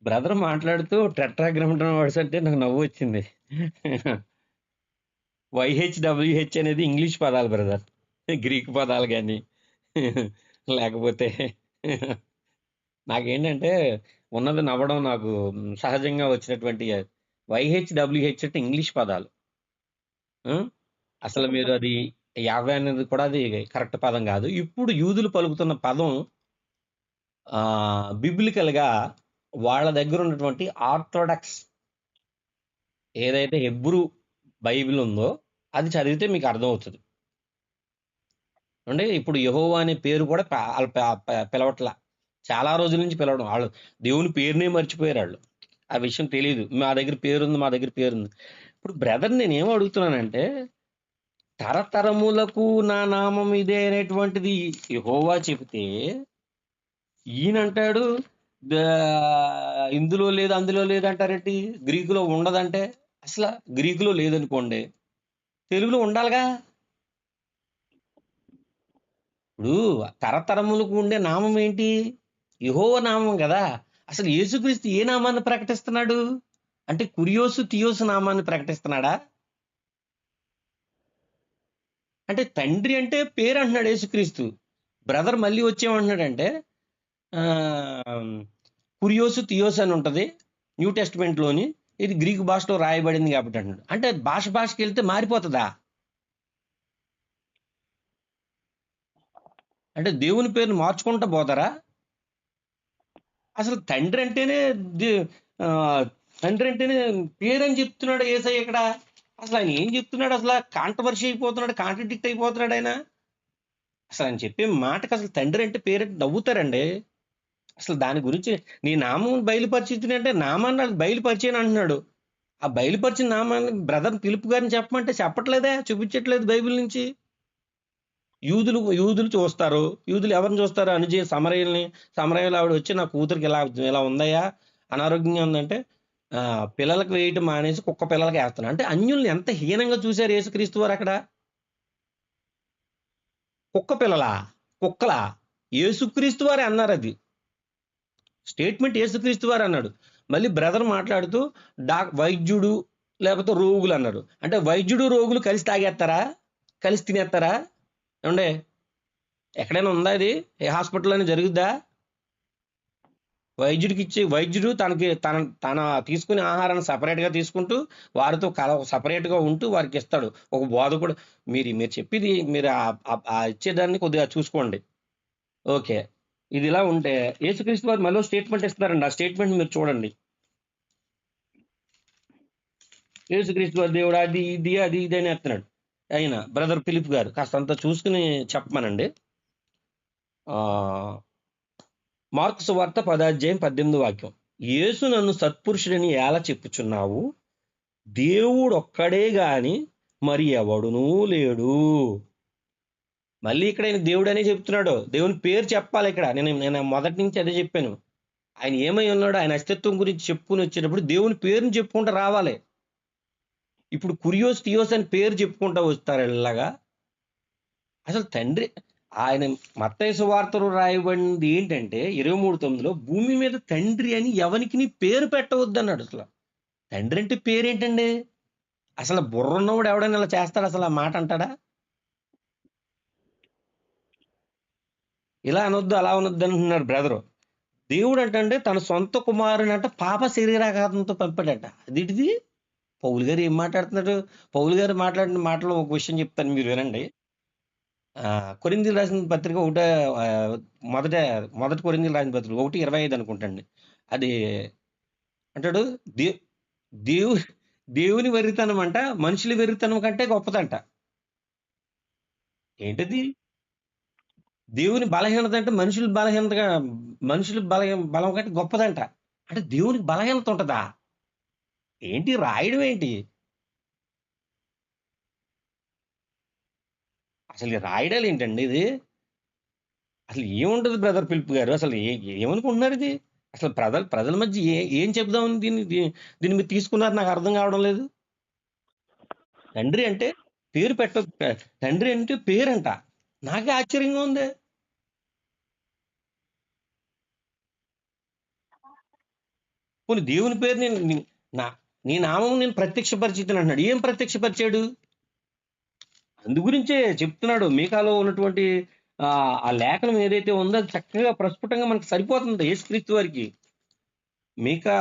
B: బ్రదర్ మాట్లాడుతూ టెట్రాగ్రామటన్ వర్డ్స్ అంటే నాకు నవ్వు వచ్చింది. YHWH అనేది ఇంగ్లీష్ పదాలు బ్రదర్, గ్రీక్ పదాలు కానీ లేకపోతే నాకేంటంటే ఉన్నది నవ్వడం నాకు సహజంగా వచ్చినటువంటి. YHWH అంటే ఇంగ్లీష్ పదాలు. అసలు మీరు అది 50 అనేది కూడా అది కరెక్ట్ పదం కాదు. ఇప్పుడు యూదులు పలుకుతున్న పదం బిబ్లికల్ గా వాళ్ళ దగ్గర ఉన్నటువంటి ఆర్థోడాక్స్ ఏదైతే హెబ్రూ బైబిల్ ఉందో అది చదివితే మీకు అర్థమవుతుంది. అంటే ఇప్పుడు యెహోవా అనే పేరు కూడా పిలవట్లా, చాలా రోజుల నుంచి పిలవడం. వాళ్ళు దేవుని పేరునే మర్చిపోయారు. వాళ్ళు ఆ విషయం తెలియదు. మా దగ్గర పేరుంది, మా దగ్గర పేరుంది. ఇప్పుడు బ్రదర్ నేనేం అడుగుతున్నానంటే, తరతరములకు నా నామం ఇదే అనేటువంటిది యెహోవా చెబితే, ఈయనంటాడు ఇందులో లేదు అందులో లేదు అంటారేంటి? గ్రీకులో ఉండదంటే, అసలు గ్రీకులో లేదనుకోండి, తెలుగులో ఉండాలిగా. ఇప్పుడు తరతరములకు ఉండే నామం ఏంటి? యెహోవా నామం కదా. అసలు యేసుక్రీస్తు ఏ నామాన్ని ప్రకటిస్తున్నాడు? అంటే కురియోసు తియోసు నామాన్ని ప్రకటిస్తున్నాడా? అంటే తండ్రి అంటే పేరు అంటున్నాడు యేసుక్రీస్తు. బ్రదర్ మళ్ళీ వచ్చేమంటున్నాడంటే కురియోసు తియోస్ అని ఉంటది న్యూ టెస్ట్మెంట్ లోని, ఇది గ్రీకు భాషలో రాయబడింది కాబట్టి అంటున్నాడు. అంటే భాషకి వెళ్తే మారిపోతుందా? అంటే దేవుని పేరుని మార్చుకుంటూ పోతారా? అసలు తండ్రి అంటేనే ఆ, తండ్రి అంటేనే పేరు అని చెప్తున్నాడు యేసయ్య ఇక్కడ. అసలు ఆయన ఏం చెప్తున్నాడు? అసలు కాంట్రవర్సీ అయిపోతున్నాడు, కాంట్రడిక్ట్ అయిపోతున్నాడు ఆయన. అసలు ఆయన చెప్పే మాటకి అసలు తండ్రి అంటే పేరంటే నవ్వుతారండి. అసలు దాని గురించి నీ నామం బయలుపరిచింది అంటే నామాన్ని నాకు బయలుపరిచాను అంటున్నాడు. ఆ బయలుపరిచిన నామాన్ని బ్రదర్ పిలుపు గారిని చెప్పమంటే చెప్పట్లేదే, చూపించట్లేదు బైబిల్ నుంచి. యూదులు చూస్తారు. యూదులు ఎవరిని చూస్తారు? అనుజయ సమరయుల్ని. సమరయులు ఆవిడ వచ్చి నా కూతురికి ఇలా ఇలా ఉందయ్యా, అనారోగ్యంగా ఉందంటే పిల్లలకు వేయటం మానేసి కుక్క పిల్లలకి వేస్తున్నాడు. అంటే అన్యుల్ని ఎంత హీనంగా చూశారు యేసుక్రీస్తు వారు అక్కడ. కుక్క పిల్లలా, కుక్కలా? యేసుక్రీస్తు వారే అన్నారు. అది స్టేట్మెంట్ యేసుక్రీస్తు వారు అన్నాడు. మళ్ళీ బ్రదర్ మాట్లాడుతూ వైద్యుడు లేకపోతే రోగులు అన్నారు. అంటే వైద్యుడు రోగులు కలిసి తాగేస్తారా? కలిసి తినేస్తారా? ఏమండే, ఎక్కడైనా ఉందా ఇది? ఏ హాస్పిటల్ అని జరుగుద్దా? వైద్యుడికి ఇచ్చి వైద్యుడు తన తీసుకునే ఆహారాన్ని సపరేట్గా తీసుకుంటూ వారితో సపరేట్గా ఉంటూ వారికి ఇస్తాడు. ఒక బోధకుడు మీరు చెప్పేది మీరు ఇచ్చేదాన్ని కొద్దిగా చూసుకోండి. ఓకే, ఇది ఇలా ఉంటే యేసుక్రీస్తు వారు మళ్ళీ స్టేట్మెంట్ ఇస్తున్నారండి. ఆ స్టేట్మెంట్ మీరు చూడండి. యేసుక్రీస్తు వారు దేవుడు అది ఇది అది ఇది అని ఎత్తున్నాడు. ఆయన బ్రదర్ ఫిలిప్ గారు కాస్త అంతా చూసుకుని చెప్పమనండి. మార్కు సువార్త 10:18 యేసు నన్ను సత్పురుషుడని ఎలా చెప్పుచున్నావు? దేవుడు ఒక్కడే గాని మరి ఎవడునూ లేడు. మళ్ళీ ఇక్కడ ఆయన దేవుడు అనే చెప్తున్నాడు. దేవుని పేరు చెప్పాలి ఇక్కడ. నేను మొదటి నుంచి అదే చెప్పాను. ఆయన ఏమై ఉన్నాడు, ఆయన అస్తిత్వం గురించి చెప్పుకుని వచ్చేటప్పుడు దేవుని పేరుని చెప్పుకుంటూ రావాలి. ఇప్పుడు కురియోస్ తియోస్ అని పేరు చెప్పుకుంటూ వస్తారు ఇలాగా. అసలు తండ్రి ఆయన మత్తయి సువార్తలో రాయబడింది ఏంటంటే 23:9 భూమి మీద తండ్రి అని ఎవరికి పేరు పెట్టవద్దు అన్నాడు. అసలు తండ్రి అంటే పేరేంటండి? అసలు బుర్రున్నవాడు ఎవడైనా ఇలా చేస్తాడు? అసలు ఆ మాట అంటాడా? ఇలా అనొద్దు అలా అనొద్దు అంటున్నాడు బ్రదరు. దేవుడు అంటే తన సొంత కుమారుని అంటే పాప శరీరాఘాతంతో పంపాడట. అదేంటిది? పౌలు గారు ఏం మాట్లాడుతున్నాడు? పౌలు గారు మాట్లాడిన మాటలో ఒక విషయం చెప్తాను, మీరు వినండి. కొరింథీయులకు రాసిన పత్రిక మొదటి కొరింథీయులకు రాసిన పత్రిక 1:25 అనుకుంటండి. అది అంటాడు దేవుని వెర్రితనం అంట మనుషుల వెర్రితనం కంటే గొప్పదంట. ఏంటది? దేవుని బలహీనత అంటే మనుషుల బలం కంటే గొప్పదంట. అంటే దేవునికి బలహీనత ఉంటదా? ఏంటి రాయడం ఏంటి? అసలు రాయడాలు ఏంటండి ఇది? అసలు ఏముంటది బ్రదర్ పిలుపు గారు? అసలు ఏమనుకుంటున్నారు ఇది? అసలు ప్రజల మధ్య ఏం చెప్దామని దీన్ని మీరు తీసుకున్నారు? నాకు అర్థం కావడం లేదు. తండ్రి అంటే పేరు తండ్రి అంటే పేరంట. నాకే ఆశ్చర్యంగా ఉంది. కొన్ని దేవుని పేరు నీ నామం నేను ప్రత్యక్షపరిచితాను అంటున్నాడు. ఏం ప్రత్యక్షపరిచాడు? అందు గురించే చెప్తున్నాడు. మీకాలో ఉన్నటువంటి ఆ లేఖనం ఏదైతే ఉందో అది చక్కగా ప్రస్ఫుటంగా మనకు సరిపోతుంది యేసుక్రీస్తు వారికి. మీకా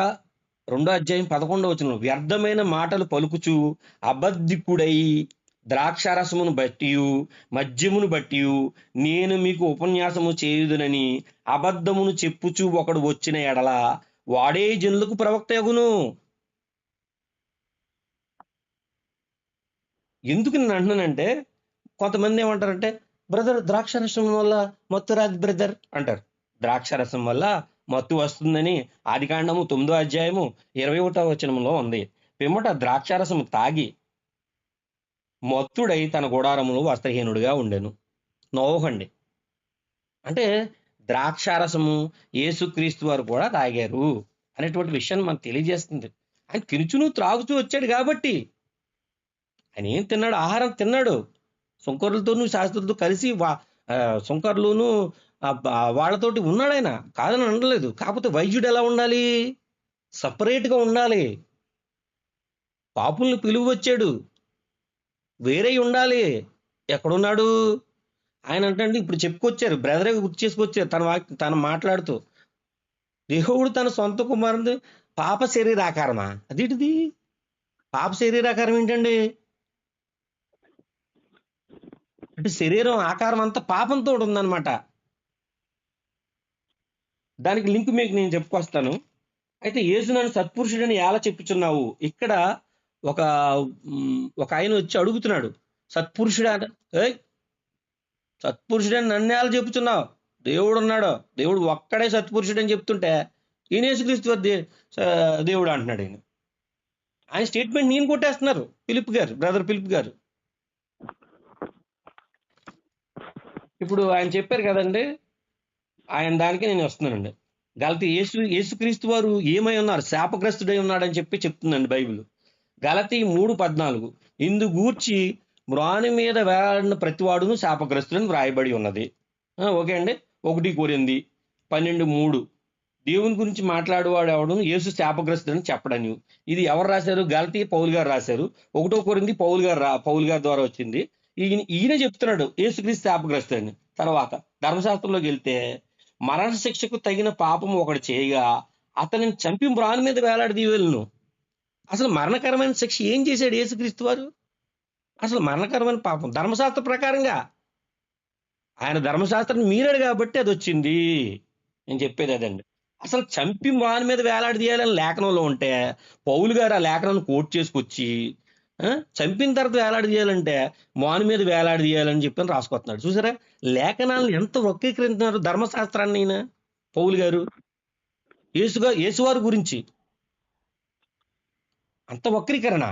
B: 2:11 వ్యర్థమైన మాటలు పలుకుచు అబద్ధికుడై ద్రాక్షారసమును బట్టి మద్యమును బట్టి నేను మీకు ఉపన్యాసము చేయుదునని అబద్ధమును చెప్పుచు ఒకడు వచ్చిన ఎడల వాడే జనులకు ప్రవక్త యగును. ఎందుకు నేను అంటున్నానంటే, కొంతమంది ఏమంటారంటే బ్రదర్ ద్రాక్షారసం వల్ల మత్తు రాదు బ్రదర్ అంటారు. ద్రాక్షారసం వల్ల మత్తు వస్తుందని ఆదికాండము 9వ అధ్యాయము 21వ వచనంలో ఉంది. పిమ్మట ద్రాక్షారసం తాగి మత్తుడై తన గుడారములో వస్త్రహీనుడిగా ఉండెను. నోహండి. అంటే ద్రాక్షారసము యేసుక్రీస్తు వారు కూడా తాగారు అనేటువంటి విషయాన్ని మనకు తెలియజేస్తుంది. ఆయన తినుచును త్రాగుతూ వచ్చాడు కాబట్టి. ఆయన ఏం తిన్నాడు? ఆహారం తిన్నాడు. సుంకరులతోనూ శాస్త్రులతో కలిసి సుంకరులును వాళ్ళతోటి ఉన్నాడు ఆయన, కాదని అనలేదు. కాకపోతే వైద్యుడు ఎలా ఉండాలి? సపరేట్గా ఉండాలి. పాపుల్ని పిలువ వచ్చాడు, వేరే ఉండాలి. ఎక్కడున్నాడు ఆయన అంటే ఇప్పుడు చెప్పుకొచ్చారు, బ్రదరే గుర్తు చేసుకొచ్చారు తన మాట్లాడుతూ. దేవుడు తన సొంత కుమారుడు పాప శరీరాకారమా? అదేంటిది పాప శరీరాకారం ఏంటండి? అంటే శరీరం ఆకారం అంతా పాపంతో ఉందన్నమాట. దానికి లింక్ మీకు నేను చెప్పుకొస్తాను. అయితే యేసు నన్ను సత్పురుషుడని ఎలా చెప్పుచున్నావు? ఇక్కడ ఒక ఆయన వచ్చి అడుగుతున్నాడు, సత్పురుషుడా? సత్పురుషుడని నన్ను ఎలా చెప్పుచున్నావు? దేవుడు ఉన్నాడు, దేవుడు ఒక్కడే సత్పురుషుడని చెప్తుంటే ఈయన యేసుక్రీస్తు దేవుడు అంటున్నాడు. ఆయన స్టేట్మెంట్ నేను కొట్టేస్తున్నారు బ్రదర్ ఫిలిప్ గారు. ఇప్పుడు ఆయన చెప్పారు కదండి, ఆయన దానికి నేను వస్తున్నానండి. గలతీ యేసుక్రీస్తు వారు ఏమై ఉన్నారు? శాపగ్రస్తుడై ఉన్నాడని చెప్తుందండి బైబిల్. గలతీ 3:14 ఇందు గూర్చి మ్రాని మీద వేలాడిన ప్రతివాడును శాపగ్రస్తుడని వ్రాయబడి ఉన్నది. ఓకే అండి. 1 కొరింథీ 12:3 దేవుని గురించి మాట్లాడేవాడు ఎవడు యేసు శాపగ్రస్తుడని చెప్పడని. ఇది ఎవరు రాశారు? గలతీ పౌలు గారు రాశారు. 1 కొరింథీ పౌలు గారి ద్వారా వచ్చింది. ఈయన చెప్తున్నాడు యేసుక్రీస్తు శాపగ్రస్తుడని. తర్వాత ధర్మశాస్త్రంలోకి వెళ్తే మరణ శిక్షకు తగిన పాపం ఒకటి చేయగా అతనిని చంపి మ్రాని మీద వేలాడదీయవలెను. అసలు మరణకరమైన శిక్ష ఏం చేశాడు యేసుక్రీస్తు వారు? అసలు మరణకరమైన పాపం ధర్మశాస్త్ర ప్రకారంగా ఆయన ధర్మశాస్త్రం మీరాడు కాబట్టి అది వచ్చింది. నేను చెప్పేది అదండి. అసలు చంపి మ్రాని మీద వేలాడదీయాలని లేఖనంలో ఉంటే పౌలు గారు ఆ లేఖనాన్ని కోట్ చేసుకొచ్చి చంపిన తర్వాత వేలాడదీయాలంటే మాను మీద వేలాడదీయాలని చెప్పని రాసుకొస్తున్నాడు. చూసారా లేఖనాలను ఎంత వక్రీకరించినారు ధర్మశాస్త్రాన్ని ఈయన పౌలు గారు. యేసువారి గురించి అంత వక్రీకరణ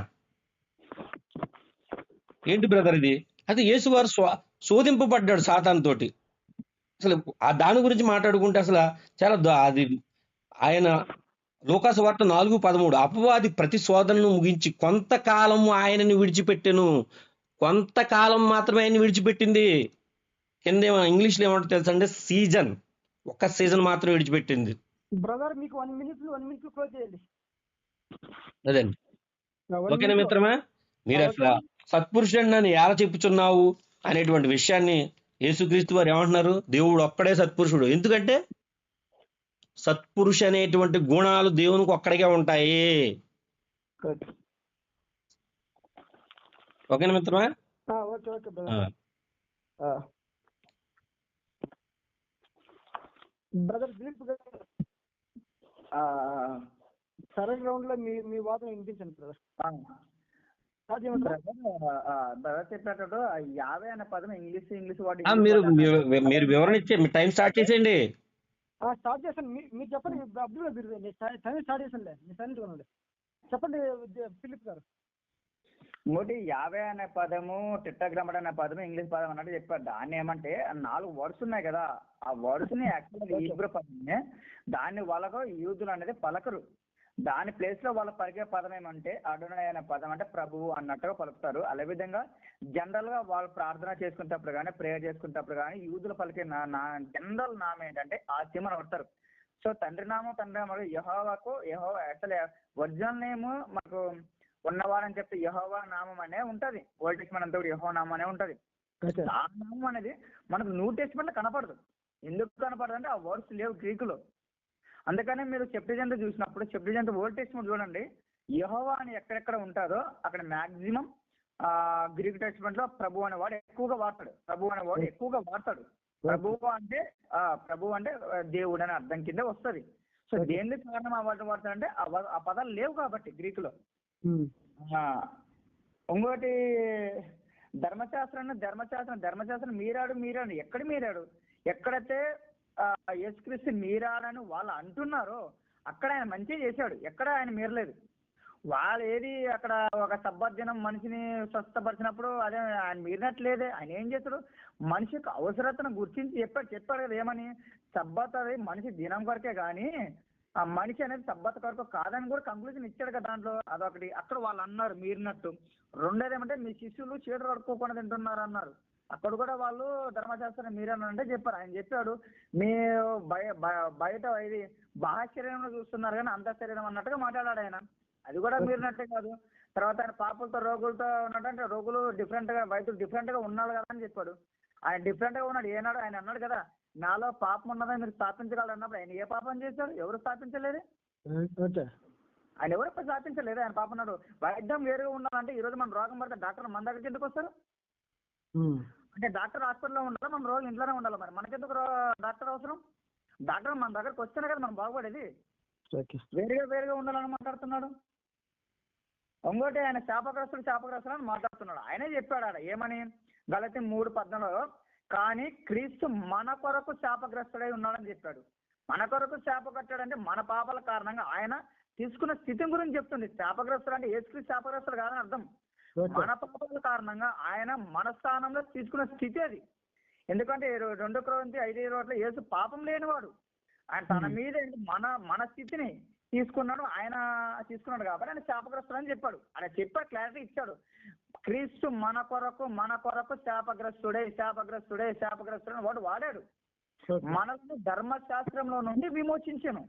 B: ఏంటి బ్రదర్ ఇది? అయితే యేసువారు శోధింపబడ్డాడు సాతాను తోటి. అసలు ఆ దాని గురించి మాట్లాడుకుంటే అసలు చాలా అది ఆయన లూకాసు వార్త 4:13 అపవాది ప్రతి శోధనను ముగించి కొంతకాలం ఆయనని విడిచిపెట్టెను. కొంతకాలం మాత్రమే ఆయన విడిచిపెట్టింది. కింద ఇంగ్లీష్లో ఏమంటో తెలుసా అంటే సీజన్, ఒక్క సీజన్ మాత్రం విడిచిపెట్టింది.
A: బ్రదర్ మీకు 1 minute క్లోజ్ చేయండి.
B: అదండి. ఓకేనా మిత్రమా? మీరు అసలు సత్పురుషుడు నన్ను ఎలా చెప్పుచున్నావు అనేటువంటి విషయాన్ని యేసుక్రీస్తు వారు ఏమంటున్నారు? దేవుడు ఒక్కడే సత్పురుషుడు. ఎందుకంటే సత్పురుష అనేటువంటి గుణాలు దేవునికి ఒక్కడికే ఉంటాయి. ఓకేనా మిత్రమా?
A: బ్రదర్ దిలీప్ గారు సరైన గ్రౌండ్ లో మీ వాదన వినిపించండి బ్రదర్.
D: బ్రదర్ చెప్పేటప్పుడు 50 అనే పదం ఇంగ్లీష్ వాడి
B: మీరు వివరణ ఇచ్చే మీ టైం స్టార్ట్ చేసేయండి.
A: స్టార్ట్ చేశాను. మీరు చెప్పండి. టైం స్టార్ట్ చేశానులే, మీరు సైలెంట్ గా ఉండండి. చెప్పండి ఫిలిప్ గారు.
D: ఇంకోటి 50 అనే పదము టెట్రాగ్రామర్ అనే పదము ఇంగ్లీష్ పదం అన్నట్టు చెప్పారు. దాన్ని ఏమంటే 4 వర్డ్స్ ఉన్నాయి కదా, ఆ వర్డ్స్ ని యాక్చువల్గా హీబ్రూ పదమే. దాన్ని వాళ్ళకు యూదులు అనేది పలకరు. దాని ప్లేస్ లో వాళ్ళు పలికే పదం ఏమంటే అడోనై అనే పదం, అంటే ప్రభువు అన్నట్టుగా పలుకుతారు. అదే విధంగా జనరల్ గా వాళ్ళు ప్రార్థన చేసుకునేటప్పుడు కానీ ప్రేయర్ చేసుకునేటప్పుడు కానీ యూదులు పలికే జనరల్ నామం ఏంటంటే ఆత్మ అని పడతారు. సో తండ్రి నామం యెహోవాకు అసలు ఒరిజినల్ నేమ్ మనకు ఉన్నవారని చెప్తే యెహోవా నామం అనే ఉంటది. ఓల్డ్ టెస్ట్మెంట్ అంతా కూడా యెహోవా నామం అనే ఉంటది. ఆ నామం అనేది మనకు న్యూ టెస్ట్మెంట్ లో కనపడదు. ఎందుకు కనపడదు అంటే ఆ వర్డ్స్ లేవు గ్రీకులో. అందుకనే మీరు సెప్టుజెంట్ చూసినప్పుడు సెప్టుజెంట్ ఓల్డ్ టెస్ట్మెంట్ చూడండి, యెహోవా అని ఎక్కడెక్కడ ఉంటారో అక్కడ మాక్సిమం గ్రీక్ టెస్ట్మెంట్ లో ప్రభు అనే వాడు ఎక్కువగా వాడతాడు. ప్రభు అనే వాడు ఎక్కువగా వాడతాడు. ప్రభువు అంటే దేవుడు అనే అర్థం కింద వస్తుంది. సో దేనికి కారణం అవార్డు వాడతాడంటే ఆ పదాలు లేవు కాబట్టి గ్రీకులో. ఇంకోటి ధర్మశాస్త్రం మీరాడు ఎక్కడ మీరాడు? ఎక్కడైతే యేసుక్రీస్తు మీరాడని వాళ్ళు అంటున్నారో అక్కడ ఆయన మంచి చేశాడు, ఎక్కడ ఆయన మీరలేదు. వాళ్ళు ఏది అక్కడ ఒక సబ్బర్జనం మనిషిని స్వస్థపరిచినప్పుడు అదే ఆయన మీరినట్లేదే. ఆయన ఏం చేశాడు? మనిషి యొక్క అవసరతను గుర్తించి చెప్పాడు కదా ఏమని, సబ్బత్ అది మనిషి దినం కొరకే కానీ ఆ మనిషి అనేది సబ్బత్ కొరకు కాదని కూడా కంక్లూజన్ ఇచ్చాడు కదా దాంట్లో. అదొకటి. అక్కడ వాళ్ళు అన్నారు మీరినట్టు. రెండోది ఏమంటే మీ శిష్యులు చీడలు కడుక్కోకుండా తింటున్నారు అన్నారు. అక్కడ కూడా వాళ్ళు ధర్మశాస్త్రం మీరేనంటే చెప్పారు. ఆయన చెప్పాడు మీ బయట ఇది బాహ్య శరీరంలో చూస్తున్నారు కానీ అంత శరీరం అన్నట్టుగా మాట్లాడాడు ఆయన. అది కూడా మీరినట్టే కాదు. తర్వాత ఆయన పాపులతో రోగులతో ఉన్నట్టు రోగులు డిఫరెంట్ గా వైద్యులు డిఫరెంట్ గా ఉన్నాడు కదా అని చెప్పాడు. ఆయన డిఫరెంట్ గా ఉన్నాడు. ఏనాడు ఆయన అన్నాడు కదా నాలో పాపం ఉన్నదని మీరు స్థాపించగలరు అన్నప్పుడు ఆయన ఏ పాపం చేశాడు? ఎవరు స్థాపించలేదు? ఆయన ఎవరు స్థాపించలేదు. ఆయన పాపం ఉన్నాడు. వైద్యం వేరుగా ఉండాలంటే ఈ రోజు మన రోగం పడితే డాక్టర్ మన దగ్గరికి ఎందుకు వస్తారు? అంటే డాక్టర్ హాస్పిటల్లో ఉండాలి, మన రోజు ఇంట్లోనే ఉండాలి. మరి మనకెందుకు డాక్టర్ అవసరం? డాక్టర్ మన దగ్గరకు వస్తేనే కదా మనం బాగుపడేది. వేరుగా ఉండాలని మాట్లాడుతున్నాడు. ఇంకోటి ఆయన శాపగ్రస్తుడు అని మాట్లాడుతున్నాడు. ఆయనే చెప్పాడు ఆడ ఏమని, గలతీ 3:14 కానీ క్రీస్తు మన కొరకు శాపగ్రస్తుడై ఉన్నాడని చెప్పాడు. మన కొరకు శాపకట్టాడంటే మన పాపాల కారణంగా ఆయన తీసుకున్న స్థితి గురించి చెప్తుంది. శాపగ్రస్తుడు అంటే యేసుక్రీస్తు శాపగ్రస్తుడు కాదని అర్థం. మన పాపాల కారణంగా ఆయన మన స్థానంలో తీసుకున్న స్థితి అది. ఎందుకంటే 2 Corinthians 5:20 యేసు పాపం లేనివాడు. ఆయన తన మీద మన స్థితిని తీసుకున్నాడు. ఆయన తీసుకున్నాడు కాబట్టి ఆయన శాపగ్రస్తుడు అని చెప్పాడు. ఆయన చెప్పాడు, క్లారిటీ ఇచ్చాడు. క్రీస్తు మన కొరకు శాపగ్రస్తుడే అని వాడు వాడాడు. మనల్ని ధర్మశాస్త్రంలో నుండి విమోచించను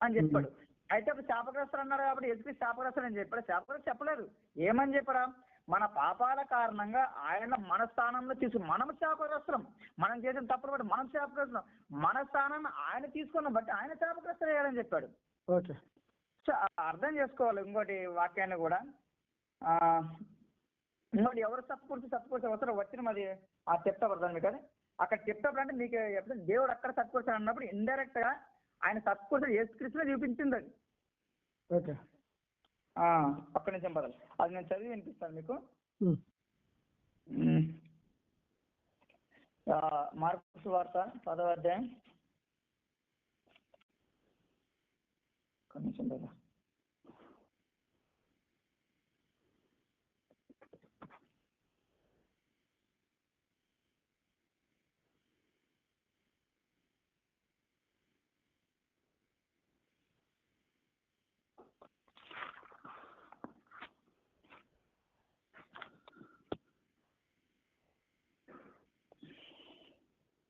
D: అని చెప్పాడు. అయితే అప్పుడు శాపగ్రస్తుడు అన్నారు కాబట్టి యేసుక్రీస్తు శాపగ్రస్తుడు అని చెప్పాడు. శాపగ్రస్తుడు చెప్పలేదు. ఏమని చెప్పరా? మన పాపాల కారణంగా ఆయన మన స్థానంలో మనం శాపగ్రస్తులం. మనం చేసిన తప్పులు బట్టి మనం శాపగ్రస్తులం. మన స్థానాన్ని ఆయన తీసుకున్న బట్టి ఆయన శాపగ్రస్తుడు అయ్యాడని చెప్పాడు.
A: ఓకే,
D: సో అర్థం చేసుకోవాలి. ఇంకోటి వాక్యాన్ని కూడా ఇంకోటి ఎవరు సత్కూర్చి అవసరం వచ్చిన మరి ఆ చెప్తా పడతాను మీకు. అది అక్కడ చెప్తాడు అంటే మీకు ఎప్పుడు దేవుడు అక్కడ సత్కూర్చాడు అన్నప్పుడు ఇండైరెక్ట్ గా ఆయన సత్కూర్చాడు యేసుక్రీస్తునే చూపించింది అది.
A: ఓకే,
D: ఒక్క నిమిషం పదాలు అది నేను చదివి వినిపిస్తాను మీకు. మార్కు సువార్త 10వ అధ్యాయం. ఒక్క నిమిషం పద.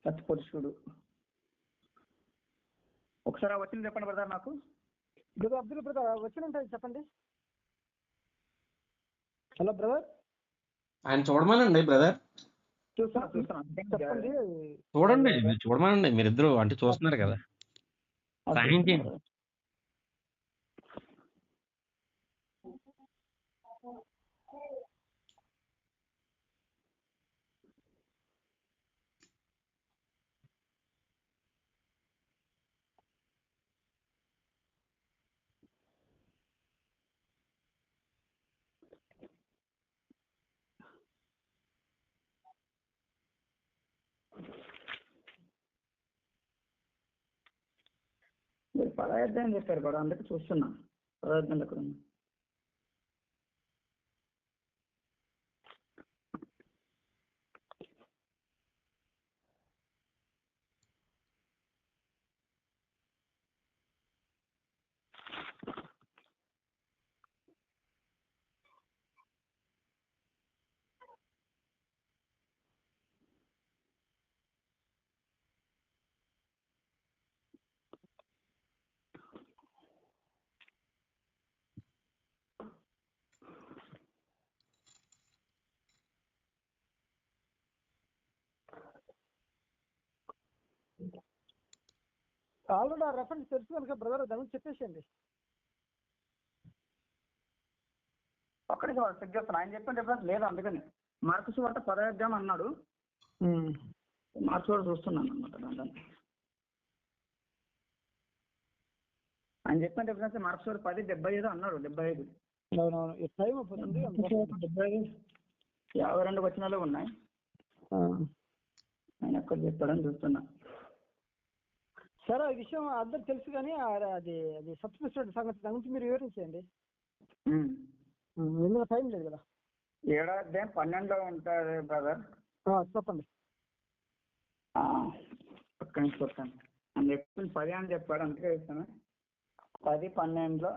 D: సత్పురుషుడు ఒకసారి వచ్చింది చెప్పండి బ్రదర్. నాకు
A: అబ్దుల్ బ్రదర్ వచ్చిన చెప్పండి. హలో బ్రదర్,
B: ఆయన చూడమనండి బ్రదర్.
D: చూస్తున్నా
A: చెప్పండి.
B: చూడండి, చూడమనండి. మీరిద్దరు అంటే చూస్తున్నారు కదా, సహాయం చేయండి.
D: మీరు పదార్థం చెప్పారు కూడా, అందుకే చూస్తున్నా పదార్థం ఎక్కడ ఉంది.
A: ఆల్రెడీ ఆ రెఫరెన్స్ తెలుసు కనుక బ్రదర్ దాని గురించి చెప్పేసేయండి.
D: ఒక్కడే చెక్ చేస్తాను. ఆయన చెప్పిన రెఫరెన్స్ లేదు, అందుకని మార్కు సువార్త 10వ అధ్యాయం అన్నాడు. మార్కు సువార్త చూస్తున్నాను అనమాట. దాంట్లో ఆయన చెప్పిన రెఫరెన్స్ మార్కు సువార్త 10:75 అన్నాడు. 75.
A: అవునవును, టైం అయిపోతుంది.
D: 75 52 వచనాలు ఉన్నాయి. ఆయన ఎక్కడ చెప్పాడని చూస్తున్నా.
A: సరే, ఈ విషయం అందరికి తెలుసు కానీ అది అది సబ్స్క్రిప్షన్ సంగతి దాని గురించి మీరు వివరించండి. ఎందుకు టైం లేదు కదా.
D: 7వ అధ్యాయం 12లో ఉంటుంది బ్రదర్.
A: చెప్పండి.
D: ఒక్క నిమిషం చెప్తాను. అని చెప్పింది 10 అని చెప్పాడు, అందుకే చెప్తాను. 10, 12లో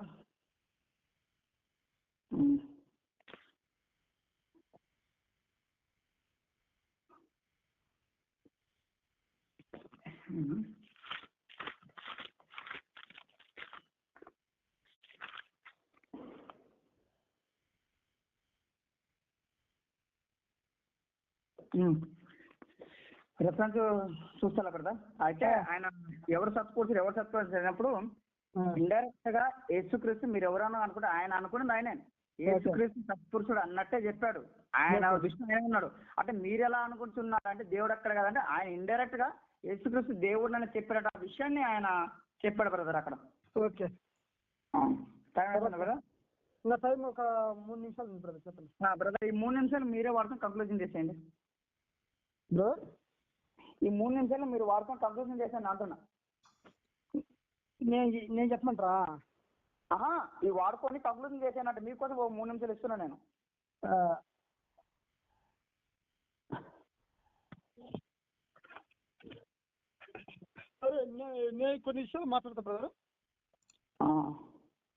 D: రిఫరెన్స్ చూస్తారు కదా. అయితే ఆయన ఎవరు సత్పురుషుడు అయినప్పుడు ఇండైరెక్ట్ గా యేసుక్రీస్తు మీరు ఎవరన్నా అనుకుంటే ఆయన అనుకున్నది ఆయనే. యేసుక్రీస్తు సత్పురుషుడు అన్నట్టే చెప్పాడు. ఆయన విషయం ఏమన్నాడు అంటే మీరు ఎలా అనుకుంటున్నారు అంటే దేవుడు అక్కడ కదంటే ఆయన ఇండైరెక్ట్ గా యేసుక్రీస్తు దేవుడు అని చెప్పాడు. ఆ విషయాన్ని ఆయన చెప్పాడు బ్రదర్ అక్కడ.
A: ఓకే,
D: టైం అయిపోయింది కదా.
A: ఇంకా టైం ఒక 3 నిమిషాలు ఉంది బ్రదర్. చెప్పండి
D: బ్రదర్. ఈ 3 నిమిషాలు మీరే వాడుకొని కంక్లూజన్ చేసేయండి
A: బ్రో.
D: ఈ 3 నిమిషాలు మీరు వాడుకొని కంక్లూజన్ చేసేయండి అంటున్నా.
A: నేను చెప్పమంటారా?
D: ఈ వాడుకొని కంక్లూజన్ చేసేయనంటే మీకోసం 3 నిమిషాలు ఇస్తున్నా నేను.
A: సరే, నేను కొన్ని విషయాలు మాట్లాడతా బ్రదర్.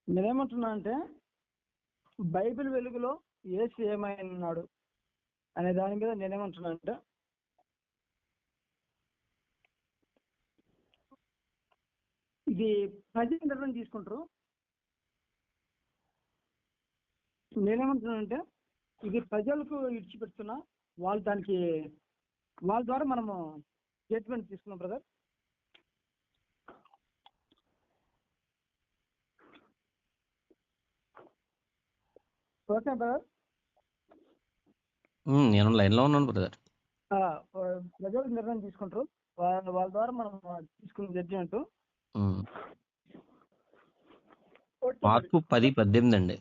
A: నేనేమంటున్నా అంటే బైబిల్ వెలుగులో యేసు ఏమైనాడు అనే దాని మీద నేనేమంటున్నా అంటే ఇది ప్రజలు నిర్ణయం తీసుకుంటారు. నేనేమంటున్నానంటే ఇది ప్రజలకు ఇడిచిపెడుతున్నా, వాళ్ళు దానికి వాళ్ళ ద్వారా మనము స్టేట్మెంట్ తీసుకున్నాం బ్రదర్. Okay brother.
B: నేను లైన్ లో ఉన్నాను బ్రదర్.
A: ప్రజలు నిర్ణయం తీసుకుంటారు, వాళ్ళ ద్వారా మనం తీసుకున్న జడ్జిమెంట్.
B: మార్కు 10:18 అండి.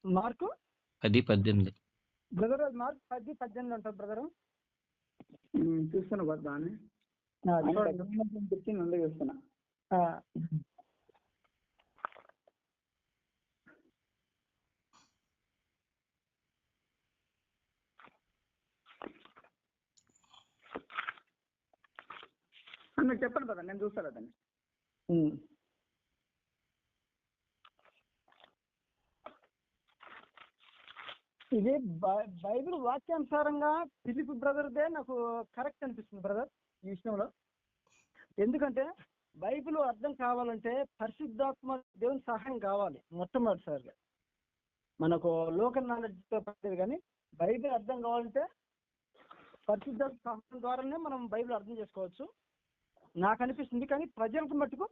A: Mark
B: 10:18
A: brother. మార్కు 10:18 ఉంటుంది బ్రదర్.
D: చూస్తున్నా బాగానే చూస్తున్నా. మీరు చెప్పండి కదా, నేను చూస్తాను అతన్ని.
A: ఇది బైబిల్ వాక్యానుసారంగా ఫిలిప్ బ్రదర్దే నాకు కరెక్ట్ అనిపిస్తుంది బ్రదర్ ఈ విషయంలో. ఎందుకంటే బైబిల్ అర్థం కావాలంటే పరిశుద్ధాత్మ దేవుని సహాయం కావాలి మొట్టమొదటిసారిగా. మనకు లోకల్ నాలెడ్జ్తో పట్టేది, కానీ బైబిల్ అర్థం కావాలంటే పరిశుద్ధాత్మ సహాయం ద్వారానే మనం బైబిల్ అర్థం చేసుకోవచ్చు నాకు అనిపిస్తుంది. కానీ ప్రజలకు మట్టుకు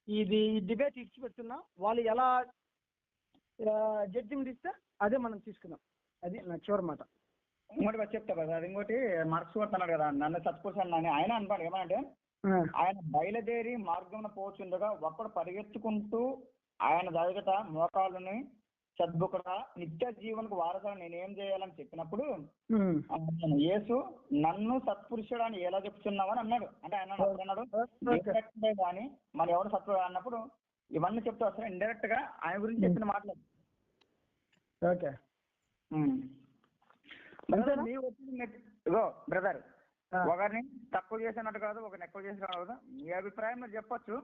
A: ఇది డిబేట్ ఇచ్చిపెడుతున్నా, వాళ్ళు ఎలా జడ్జిమెంట్ ఇస్తే అదే మనం తీసుకున్నాం. అది నా చివరి మాట.
D: ఇంకోటి చెప్తా కదా, అది ఇంకోటి మార్క్స్ కొడుతున్నాడు కదా, నన్ను సత్పురుషుడు అని ఆయన అన్నాడు. ఏమంటే ఆయన బయలుదేరి మార్గంలో పోచుండగా ఒక్కడు పరిగెత్తుకుంటూ ఆయన దగ్గర మోకాళ్ళని సద్బుకుడా నిత్య జీవనకు వారసుడు నేనేం చేయాలని చెప్పినప్పుడు యేసు నన్ను సత్పురుషుడు అని ఎలా చెప్తున్నావని అన్నాడు. అంటే ఆయన అన్నాడు కానీ మరి ఎవరు సత్పురుడు అన్నప్పుడు ఇవన్నీ చెప్తూ వస్తారు. ఇండైరెక్ట్ గా ఆయన గురించి చెప్పిన మాటలు.
A: ఓకే
D: మీ ఒపీనియన్ ఇగో బ్రదర్, ఒకరిని తక్కువ చేసినట్టు కాదు, ఒకరిని ఎక్కువ చేసినట్టు కాదు. మీ అభిప్రాయం మీరు చెప్పొచ్చు.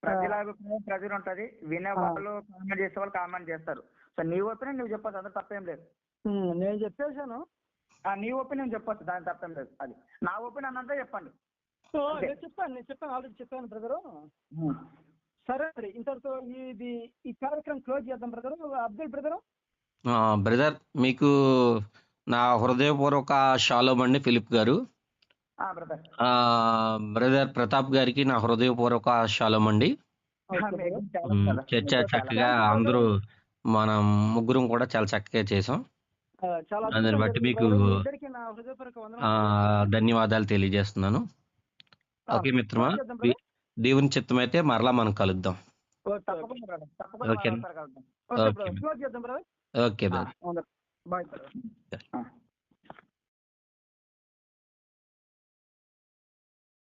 D: ప్రజల అభిప్రాయం ప్రజలు ఉంటది, వినే వాళ్ళు కామెంట్ చేసే వాళ్ళు కామెంట్ చేస్తారు. సో నీ ఒపీనియన్ నువ్వు చెప్పొచ్చు, అందులో తప్పేం లేదు.
A: నేను చెప్పేశాను,
D: నీ ఒపీనియన్ చెప్పొచ్చు, దాని తప్పేం లేదు. అది నా ఒపీనియన్ అంతా చెప్పండి.
A: నేను చెప్పాను ఆల్రెడీ చెప్పాను బ్రదరు. సరే మరి ఇంతటితో ఈ కార్యక్రమం క్లోజ్ చేద్దాం బ్రదరు. అబ్దుల్ బ్రదరు.
B: బ్రదర్ మీకు నా హృదయపూర్వక షాలోమ్ అండి ఫిలిప్ గారు. బ్రదర్ ప్రతాప్ గారికి నా హృదయపూర్వక షాలోమ్ అండి. చర్చ చక్కగా అందరూ మనం ముగ్గురం కూడా చాలా చక్కగా చేసాం. దాన్ని బట్టి మీకు ధన్యవాదాలు తెలియజేస్తున్నాను. ఓకే మిత్రమా, దేవుని చిత్తం అయితే మరలా మనం కలుద్దాం. Okay okay brother.